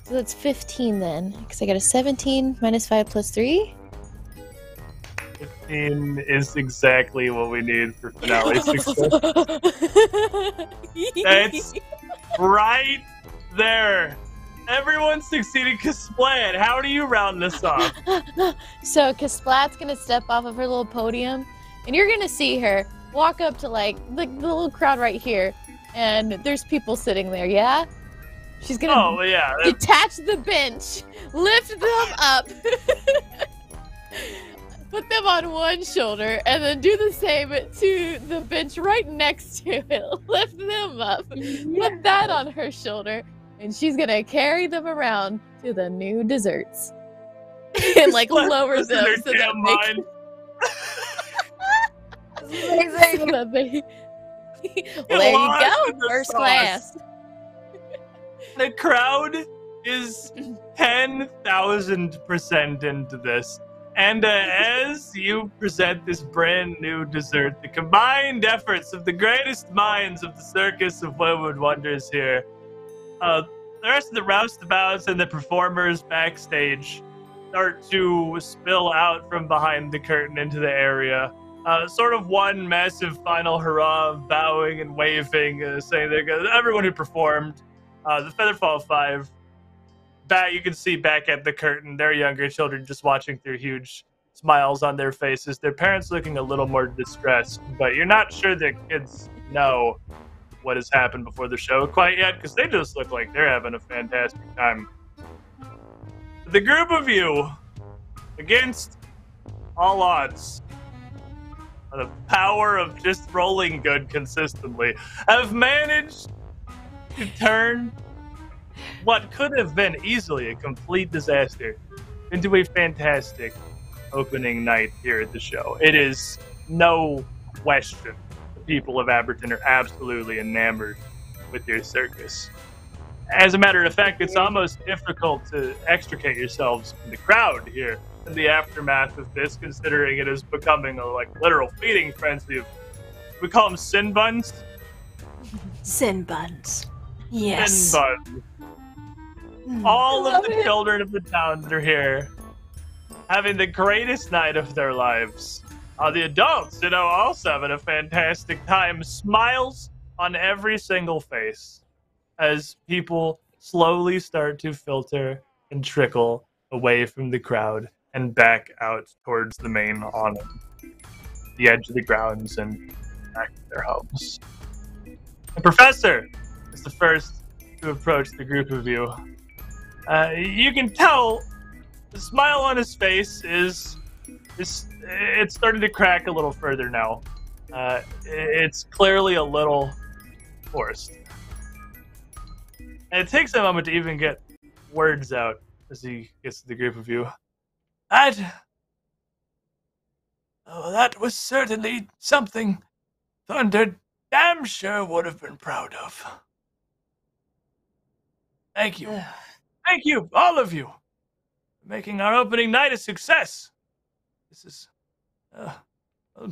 B: So that's 15 then, because I got a 17 -5 + 3.
A: 15 is exactly what we need for finale success. It's right there. Everyone succeeded Kasplat. How do you round this off?
B: So Kasplat's gonna step off of her little podium, and you're gonna see her walk up to like the little crowd right here, and there's people sitting there. Yeah, she's gonna detach the bench, lift them up, put them on one shoulder, and then do the same to the bench right next to it. Lift them up, put that on her shoulder. And she's gonna carry them around to the new desserts. And like lower them so that they well, there you go, first class.
A: The crowd is 10,000% into this. And as you present this brand new dessert, the combined efforts of the greatest minds of the Circus of Woodwood Wonders here, the rest of the roustabouts and the performers backstage start to spill out from behind the curtain into the area. Sort of one massive final hurrah of bowing and waving, saying there goes everyone who performed. The Featherfall 5, you can see back at the curtain, their younger children just watching through huge smiles on their faces. Their parents looking a little more distressed, but you're not sure their kids know what has happened before the show quite yet, because they just look like they're having a fantastic time. The group of you, against all odds, the power of just rolling good consistently, have managed to turn what could have been easily a complete disaster into a fantastic opening night here at the show. It is no question the people of Abberton are absolutely enamored with your circus. As a matter of fact, it's almost difficult to extricate yourselves from the crowd here in the aftermath of this, considering it is becoming a literal feeding frenzy of, we call them sin buns?
D: Sin buns. Yes.
A: Sin buns. All of the children of the town are here, having the greatest night of their lives. The adults, also having a fantastic time. Smiles on every single face as people slowly start to filter and trickle away from the crowd and back out towards the main awning, the edge of the grounds, and back to their homes. The professor is the first to approach the group of you. You can tell the smile on his face it's starting to crack a little further now. It's clearly a little forced. And it takes a moment to even get words out as he gets to the group of you. That was certainly something Thunder damn sure would have been proud of. Thank you. Thank you, all of you, for making our opening night a success. This is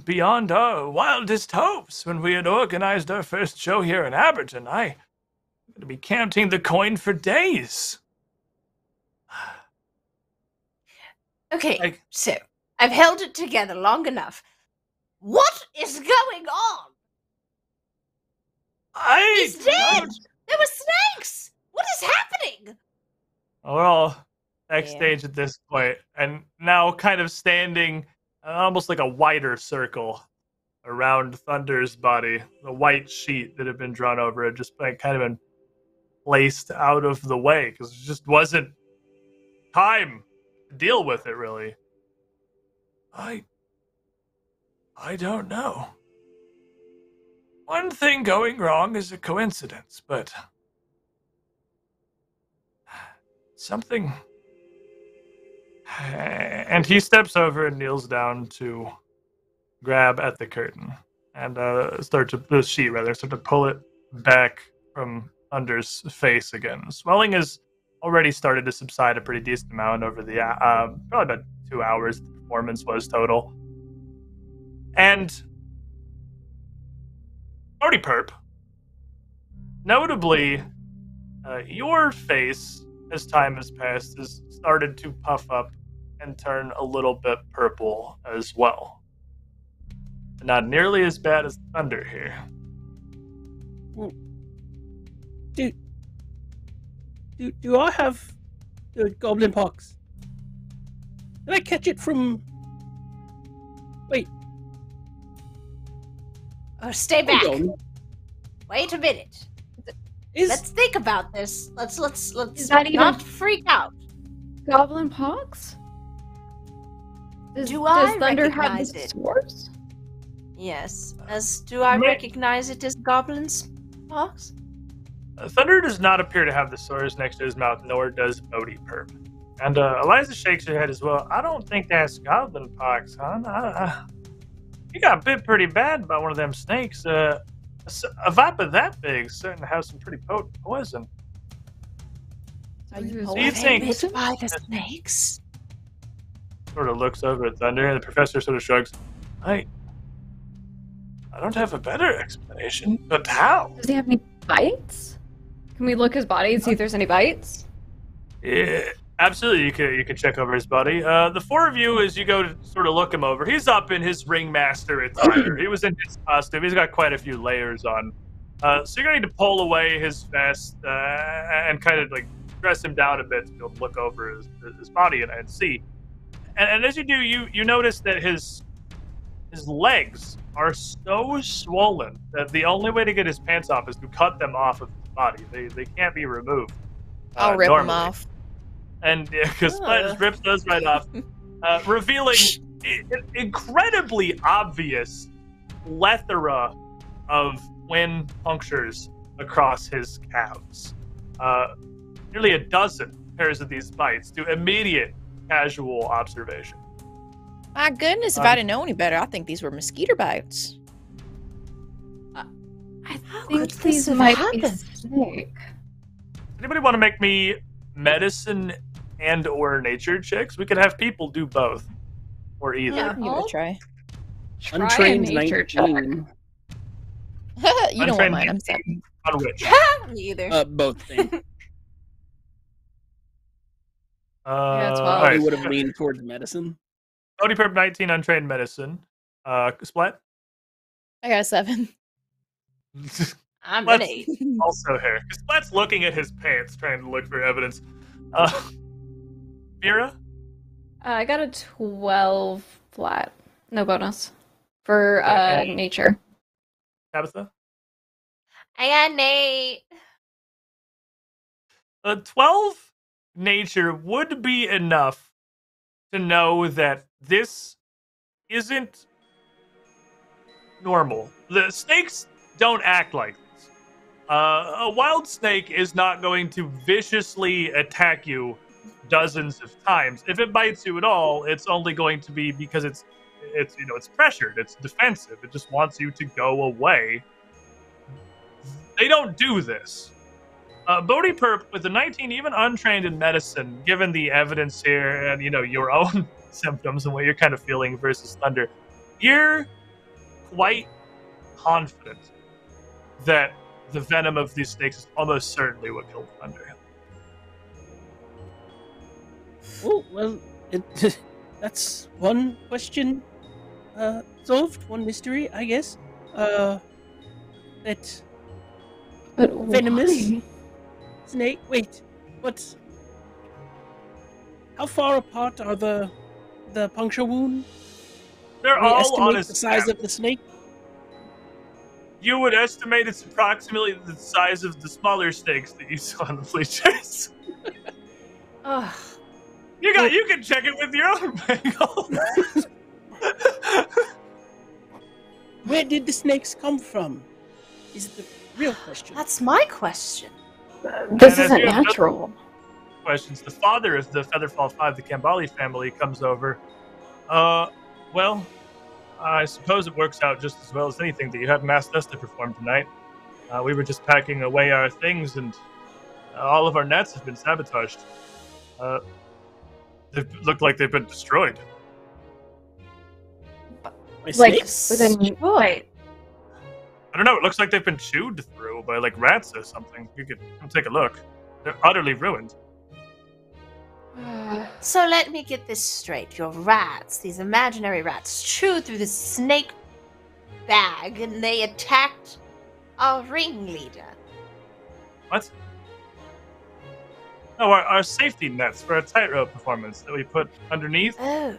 A: beyond our wildest hopes. When we had organized our first show here in Abberton, I'm going to be counting the coin for days.
D: Okay, so I've held it together long enough. What is going on? He's dead! There were snakes! What is happening?
A: We're all backstage at this point, and now kind of standing almost like a wider circle around Thunder's body. The white sheet that had been drawn over it just kind of been placed out of the way because it just wasn't time to deal with it, really. I I don't know. One thing going wrong is a coincidence, but something... And he steps over and kneels down to grab at the curtain and start to pull it back from Thunder's face again. Swelling has already started to subside a pretty decent amount over the probably about 2 hours the performance was total. And Odie Perp, notably, your face, as time has passed, has started to puff up and turn a little bit purple as well. Not nearly as bad as Thunder here.
C: Do I have the goblin pox? Did I catch it from... Wait.
D: Oh, stay back.
C: On.
D: Wait a minute. Let's think about this. Let's
E: Is that
D: not freak out.
E: Goblin pox? Does Thunder have the source?
D: Yes. Do I recognize it as Goblin's pox?
A: Thunder does not appear to have the sores next to his mouth, nor does Odie Perp. And Eliza shakes her head as well. I don't think that's goblin pox, huh? You got bit pretty bad by one of them snakes. A viper that big certain has some pretty potent poison.
D: So you
A: think
D: bit by the snakes?
A: Sort of looks over at Thunder, and the professor sort of shrugs. I don't have a better explanation, but how?
E: Does he have any bites? Can we look his body and see if there's any bites?
A: Yeah, absolutely. You can check over his body. The four of you, as you go to sort of look him over, he's up in his ringmaster attire. He was in his costume. He's got quite a few layers on. So you're gonna need to pull away his vest and kind of like dress him down a bit to be able to look over his body and see. And as you do, you notice that his legs are so swollen that the only way to get his pants off is to cut them off of his body. They can't be removed.
F: I'll rip
A: normally.
F: them off.
A: And because Splat just rips those right off, revealing incredibly obvious plethora of wind punctures across his calves. Nearly a dozen pairs of these bites to immediate casual observation.
F: My goodness, if I didn't know any better, I think these were mosquito bites.
E: I think these might be snake.
A: Anybody want to make me medicine and or nature checks? We could have people do both. Or either.
F: Yeah, give it a try.
C: Untrained
E: nature
C: 19.
F: You don't want mine, I'm sorry.
A: On which?
D: Me either.
C: Both things.
E: Yeah, 12.
C: I would have leaned towards medicine.
A: Odie Perp 19, untrained medicine. Splat?
F: I got a 7.
D: I'm
A: Splat's
D: an 8.
A: Also here. Because Splat's looking at his pants, trying to look for evidence. Mira?
E: I got a 12 flat. No bonus. For nature.
A: Tabitha?
D: I got an 8.
A: 12 nature would be enough to know that this isn't normal. The snakes don't act like this. A wild snake is not going to viciously attack you dozens of times. If it bites you at all, it's only going to be because it's pressured, it's defensive. It just wants you to go away. They don't do this. Bodhi Perp, with a 19, even untrained in medicine, given the evidence here and, your own symptoms and what you're kind of feeling versus Thunder, you're quite confident that the venom of these snakes is almost certainly what killed Thunder.
C: Oh, well, that's one question solved, one mystery, I guess. That
E: But
C: venomous
E: why?
C: snake. Wait, what? How far apart are the puncture wound?
A: They're
C: Can we
A: all
C: estimate
A: on a
C: the size
A: snap.
C: of the snake.
A: You would estimate it's approximately the size of the smaller snakes that you saw in the bleachers.
D: Ugh.
A: You can check it with your own bagel.
C: Where did the snakes come from? Is the real question.
D: That's my question.
E: This isn't natural.
A: Questions. The father of the Featherfall 5, the Kambali family, comes over. Well, I suppose it works out just as well as anything that you haven't asked us to perform tonight. We were just packing away our things, and all of our nets have been sabotaged. They look like they've been destroyed.
E: Like, destroyed?
A: I don't know, it looks like they've been chewed through by, like, rats or something. You could come take a look. They're utterly ruined.
D: So let me get this straight. Your rats, these imaginary rats, chewed through the snake bag and they attacked our ringleader.
A: What? No, our safety nets for a tightrope performance that we put underneath.
D: Oh,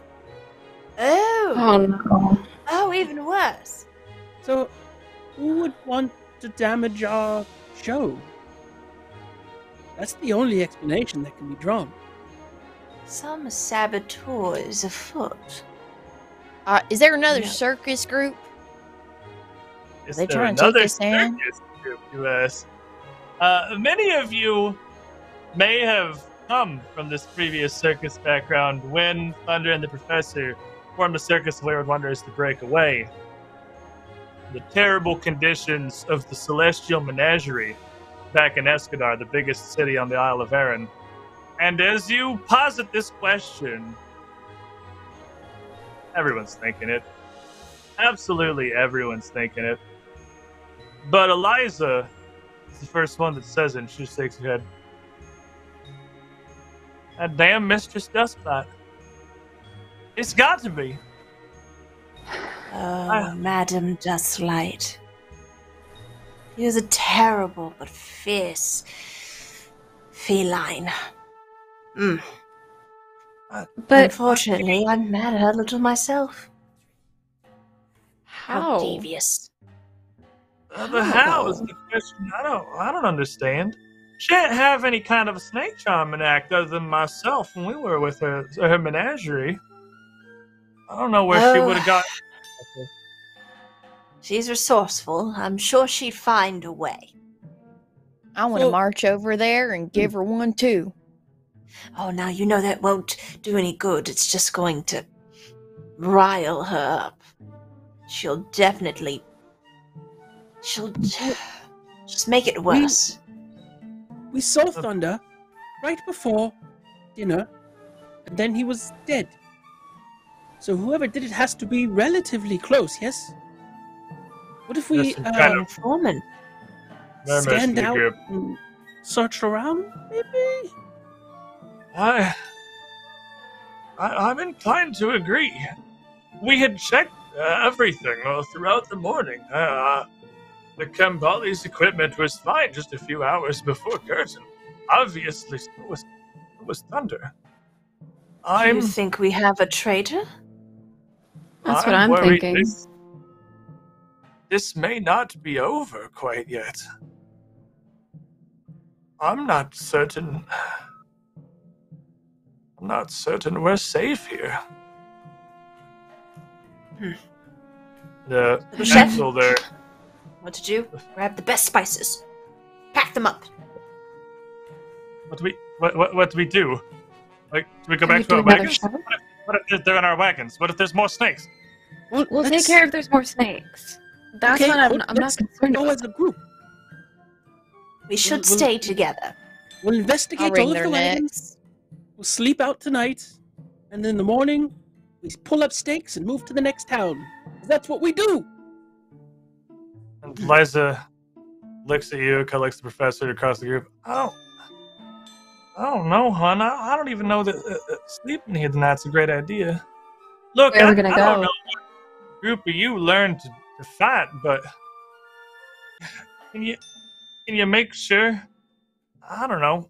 E: no.
D: Oh, even worse.
C: So, who would want to damage our show? That's the only explanation that can be drawn.
D: Some saboteurs afoot.
F: Is there another circus group?
A: Is
F: they
A: there
F: trying to take
A: another
F: us in?
A: circus group, you ask? Many of you may have come from this previous circus background when Thunder and the Professor formed a circus of Wayward Wanderers to break away. The terrible conditions of the Celestial Menagerie back in Escadar, the biggest city on the Isle of Arran. And as you posit this question, everyone's thinking it. Absolutely everyone's thinking it. But Eliza is the first one that says it, and she shakes her head. That damn Mistress Dustbite. It's got to be.
D: Oh, Madam Dustlight. He was a terrible but fierce feline. But unfortunately, I'm mad at her little myself. How devious.
A: But how is the question? I don't understand. She didn't have any kind of a snake charming act other than myself when we were with her menagerie. I don't know where she would have got.
D: She's resourceful. I'm sure she'd find a way.
F: I want to march over there and give her one too.
D: Oh, now you know that won't do any good. It's just going to rile her up. She'll just make it worse.
C: We saw Thunder right before dinner, and then he was dead. So whoever did it has to be relatively close, yes? What if we
D: foreman
C: stand out and search around, maybe?
A: I'm inclined to agree. We had checked everything throughout the morning. The Kambali's equipment was fine just a few hours before curtain. Obviously, it was Thunder.
D: Do you think we have a traitor?
E: That's what I'm thinking.
A: This may not be over quite yet. I'm not certain we're safe here. The
D: chef
A: council there.
D: What to do? Grab the best spices. Pack them up.
A: What do we do? Like, do we go back to our wagons? What if they're in our wagons? What if there's more snakes?
E: We'll take care if there's more snakes. That's what I'm not concerned about.
C: As a group.
D: We should stay together.
C: We'll investigate all of the wagons. We'll sleep out tonight, and then in the morning, we pull up stakes and move to the next town. That's what we do.
A: And Liza looks at you, collects the professor across the group. I don't know, hon. I don't even know that sleeping here tonight's a great idea. Look, I don't know what group of you learned to fight, but can you make sure? I don't know.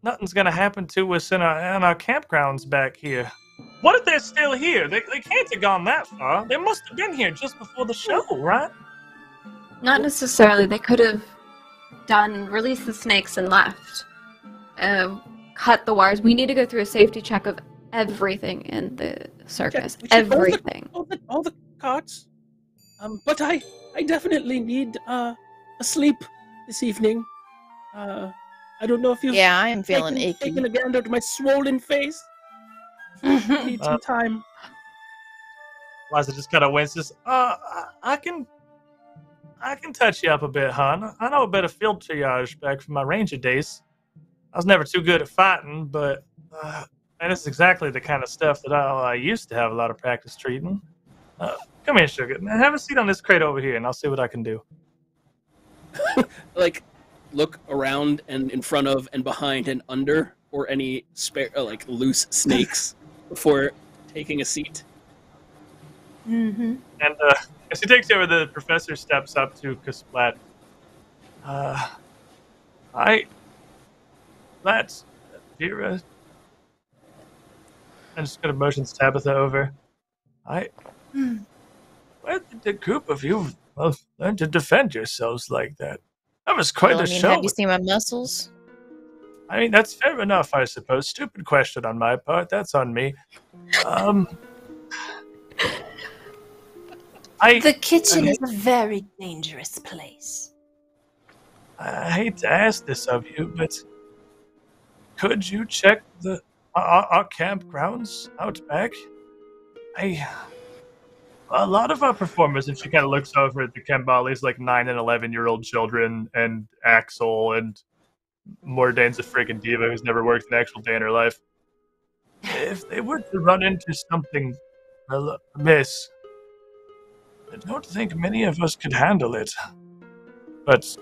A: Nothing's gonna happen to us in our campgrounds back here. What if they're still here? They can't have gone that far. They must have been here just before the show, right?
E: Not necessarily. They could have released the snakes and left. Cut the wires. We need to go through a safety check of everything in the circus. Everything.
C: All the carts. But I definitely need a sleep this evening. I don't know if you've
F: Yeah, I am feeling
C: taken
F: icky.
C: a gander at my swollen face. I need some time.
A: Liza just kind of winces. I can touch you up a bit, hon. I know a bit of field triage back from my ranger days. I was never too good at fighting, but and it's exactly the kind of stuff that I used to have a lot of practice treating. Come here, sugar. Have a seat on this crate over here, and I'll see what I can do.
C: Like, look around and in front of and behind and under, or any spare like loose snakes before taking a seat.
A: And as he takes over, the professor steps up to Kasplat. That's Vera. And just kind of motions Tabitha over. Where did the group of you learn to defend yourselves like that? That was quite a show.
F: Have you seen my muscles?
A: I mean, that's fair enough, I suppose. Stupid question on my part. That's on me.
D: The kitchen is a very dangerous place.
A: I hate to ask this of you, but could you check our campgrounds out back? A lot of our performers, and she kind of looks over at the Kembalis, like 9 and 11-year-old children, and Axel, and Mordane's a freaking diva who's never worked an actual day in her life. If they were to run into something amiss, I don't think many of us could handle it. But,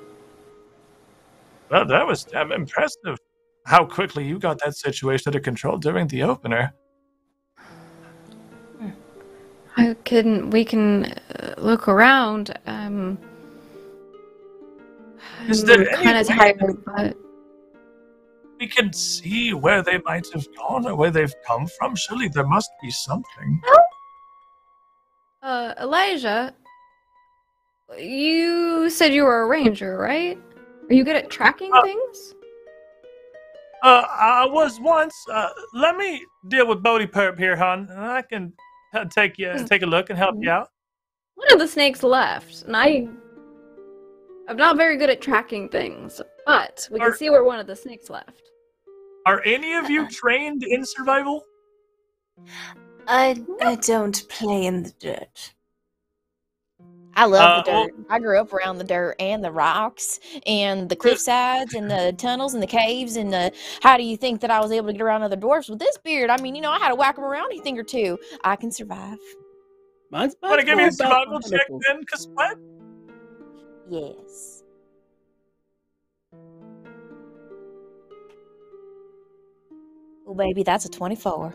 A: well, that was damn impressive. How quickly you got that situation under control during the opener.
E: We can look around.
A: Is there
E: kind of tired, but
A: we can see where they might have gone or where they've come from. Surely there must be something.
E: Elijah, you said you were a ranger, right? Are you good at tracking things?
A: I was once. Let me deal with Bodhi Perp here, hon, and I can take a look and help you out.
E: One of the snakes left, and I'm not very good at tracking things, but we can see where one of the snakes left.
A: Are any of you trained in survival?
D: I don't play in the dirt.
F: I love the dirt. I grew up around the dirt and the rocks and the cliff sides and the tunnels and the caves and the. How do you think that I was able to get around other dwarfs with this beard? I mean, I had to whack them around a thing or two. I can survive.
C: Want
A: to give me a survival check then, because what?
F: Yes. Oh, baby, that's a 24.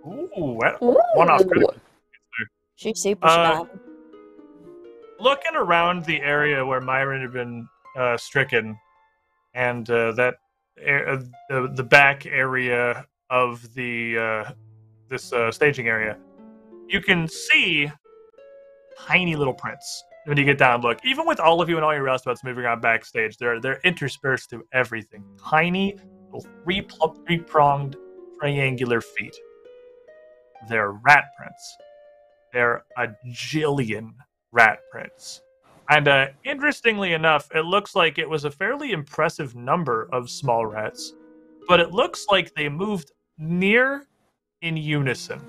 A: Ooh, one off critical.
F: She's super survival.
A: Looking around the area where Myron had been stricken, and the back area of the this staging area, you can see tiny little prints when you get down and look. Even with all of you and all your roustabouts moving around backstage, they're interspersed through everything. Tiny little three-pronged triangular feet. They're rat prints. They're a jillion rat prints. And interestingly enough, it looks like it was a fairly impressive number of small rats, but it looks like they moved near in unison.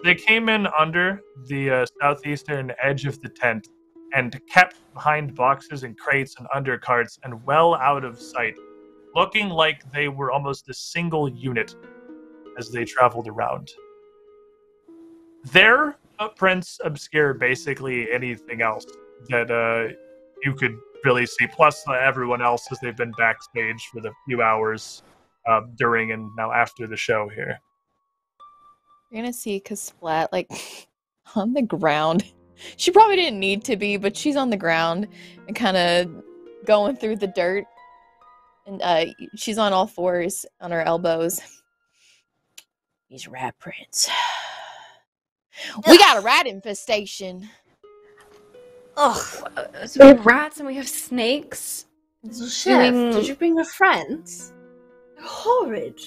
A: They came in under the southeastern edge of the tent and kept behind boxes and crates and under carts and well out of sight, looking like they were almost a single unit as they traveled around. Their footprints obscure basically anything else that you could really see, plus everyone else as they've been backstage for the few hours during and now after the show here.
F: You're gonna see Kasplat like on the ground. She probably didn't need to be, but she's on the ground and kind of going through the dirt. And she's on all fours on her elbows. These rat prints. We got a rat infestation.
E: So we have rats and we have snakes.
D: Chef, did you bring your friends? They're horrid.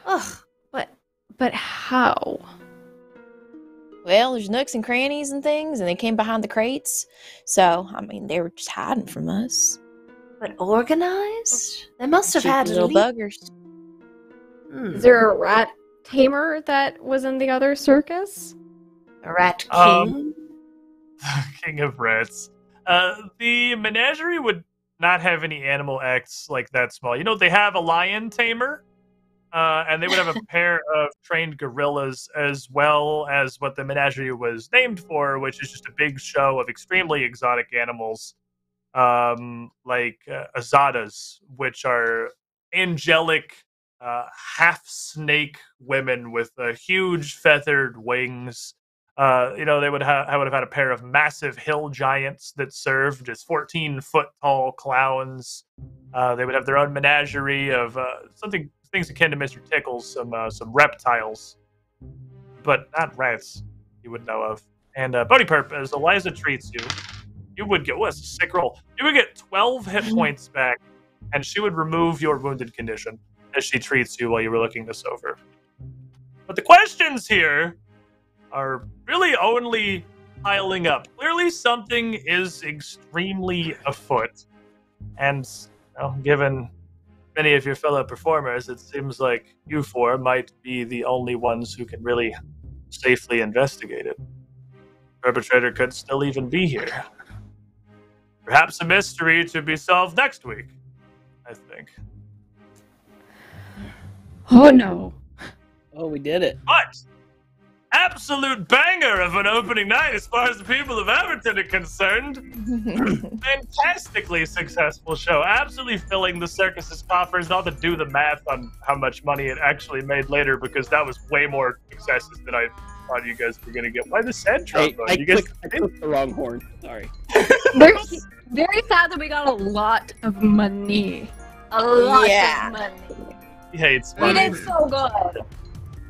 E: Ugh. But how?
F: well, there's nooks and crannies and things, and they came behind the crates. So, I mean, they were just hiding from us.
D: But organized? They must have
F: Cheeky
D: had
F: little buggers.
E: Is there a rat tamer that was in the other circus?
D: A rat king?
A: King of rats. The menagerie would not have any animal acts like that small. You know, they have a lion tamer, and they would have a pair of trained gorillas, as well as what the menagerie was named for, which is just a big show of extremely exotic animals, like azadas, which are angelic half-snake women with huge feathered wings. You know, I would have had a pair of massive hill giants that served as 14-foot-tall clowns. They would have their own menagerie of things akin to Mr. Tickles, some reptiles, but not rats you would know of. And Bodhi Perp, as Eliza treats you, you would get a sick roll. You would get 12 hit points back, and she would remove your wounded condition as she treats you while you were looking this over. But the questions here are really only piling up. Clearly something is extremely afoot. And given many of your fellow performers, it seems like you four might be the only ones who can really safely investigate it. The perpetrator could still even be here. Perhaps a mystery to be solved next week, I think.
E: Oh no.
C: Oh, we did it.
A: But absolute banger of an opening night as far as the people of Everton are concerned. Fantastically successful show. Absolutely filling the circus's coffers. Not to do the math on how much money it actually made later, because that was way more successes than I thought you guys were going to get. Why the sad trombone?
C: I clicked the wrong horn. Sorry.
E: Very sad that we got a lot of money. A lot of money.
A: He hates
E: We
A: money.
E: did so good.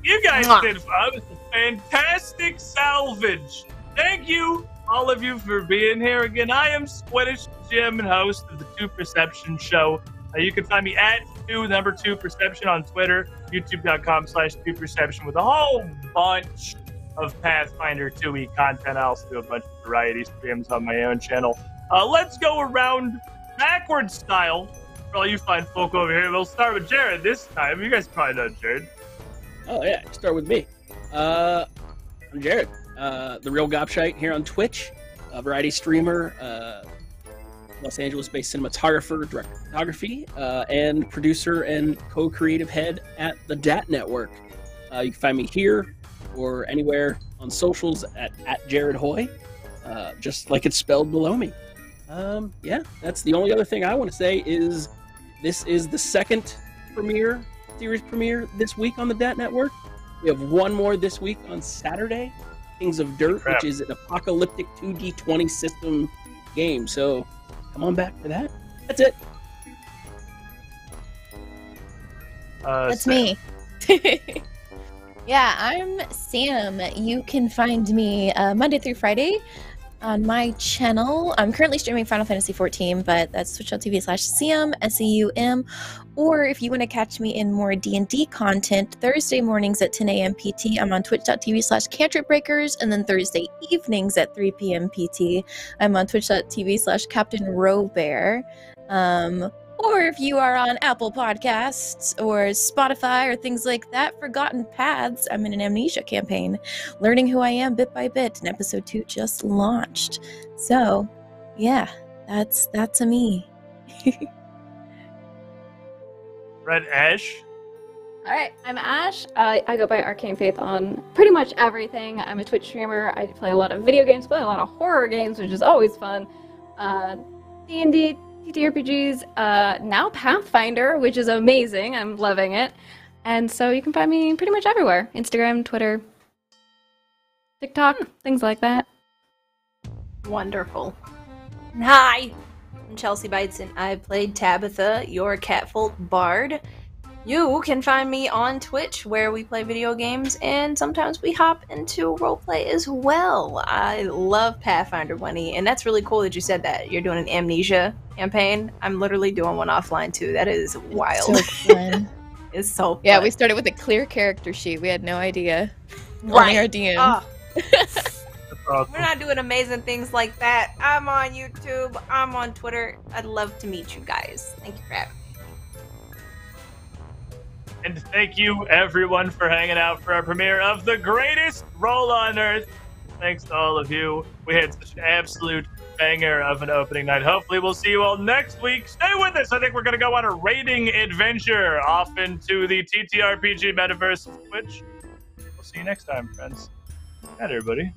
A: You guys did it was a fantastic salvage. Thank you, all of you, for being here again. I am Squiiddish, Jim, and host of the 2 Perception Show. You can find me at 2 Perception on Twitter, youtube.com/2Perception, with a whole bunch of Pathfinder 2e content. I also do a bunch of variety streams on my own channel. Let's go around backwards style for all you fine folk over here. We'll start with Jared this time. You guys probably know Jared.
C: Oh yeah, start with me. I'm Jared, the real Gopshite here on Twitch, a variety streamer, Los Angeles-based cinematographer, director of photography, and producer and co-creative head at the DAT Network. You can find me here or anywhere on socials at @JaredHoy, just like it's spelled below me. Yeah, that's the only other thing I want to say is this is the second series premiere this week on the DAT Network. We have one more this week on Saturday, Kings of Dirt, which is an apocalyptic 2D20 system game. So come on back for that. That's it.
B: That's me. Yeah, I'm Sam. You can find me Monday through Friday on my channel. I'm currently streaming Final Fantasy XIV, but that's twitch.tv/Seum, Seum. Or if you want to catch me in more D&D content, Thursday mornings at 10 a.m. PT, I'm on twitch.tv/CantripBreakers, and then Thursday evenings at 3 p.m. PT, I'm on twitch.tv/CaptainRobear. Or if you are on Apple Podcasts or Spotify or things like that, Forgotten Paths, I'm in an amnesia campaign, learning who I am bit by bit, and episode 2 just launched. So, yeah, that's a me.
A: Red Ash.
E: Alright, I'm Ash. I go by Arcane Faith on pretty much everything. I'm a Twitch streamer. I play a lot of video games, play a lot of horror games, which is always fun. D&D, TTRPGs, now Pathfinder, which is amazing. I'm loving it. And so you can find me pretty much everywhere. Instagram, Twitter, TikTok, things like that.
D: Wonderful. Hi, I'm Chelseabytes, and I played Tabitha, your catfolk bard. You can find me on Twitch, where we play video games, and sometimes we hop into roleplay as well. I love Pathfinder Bunny, and that's really cool that you said that. You're doing an amnesia campaign. I'm literally doing one offline, too. That is wild.
B: So fun.
D: It's so fun.
F: Yeah, we started with a clear character sheet. We had no idea.
D: Right.
F: Only our DM.
D: Oh,
A: Awesome.
D: We're not doing amazing things like that. I'm on YouTube. I'm on Twitter. I'd love to meet you guys. Thank you for having me.
A: And thank you, everyone, for hanging out for our premiere of the greatest roll on Earth. Thanks to all of you. We had such an absolute banger of an opening night. Hopefully, we'll see you all next week. Stay with us. I think we're going to go on a raiding adventure off into the TTRPG metaverse of Twitch. We'll see you next time, friends. Good night, everybody.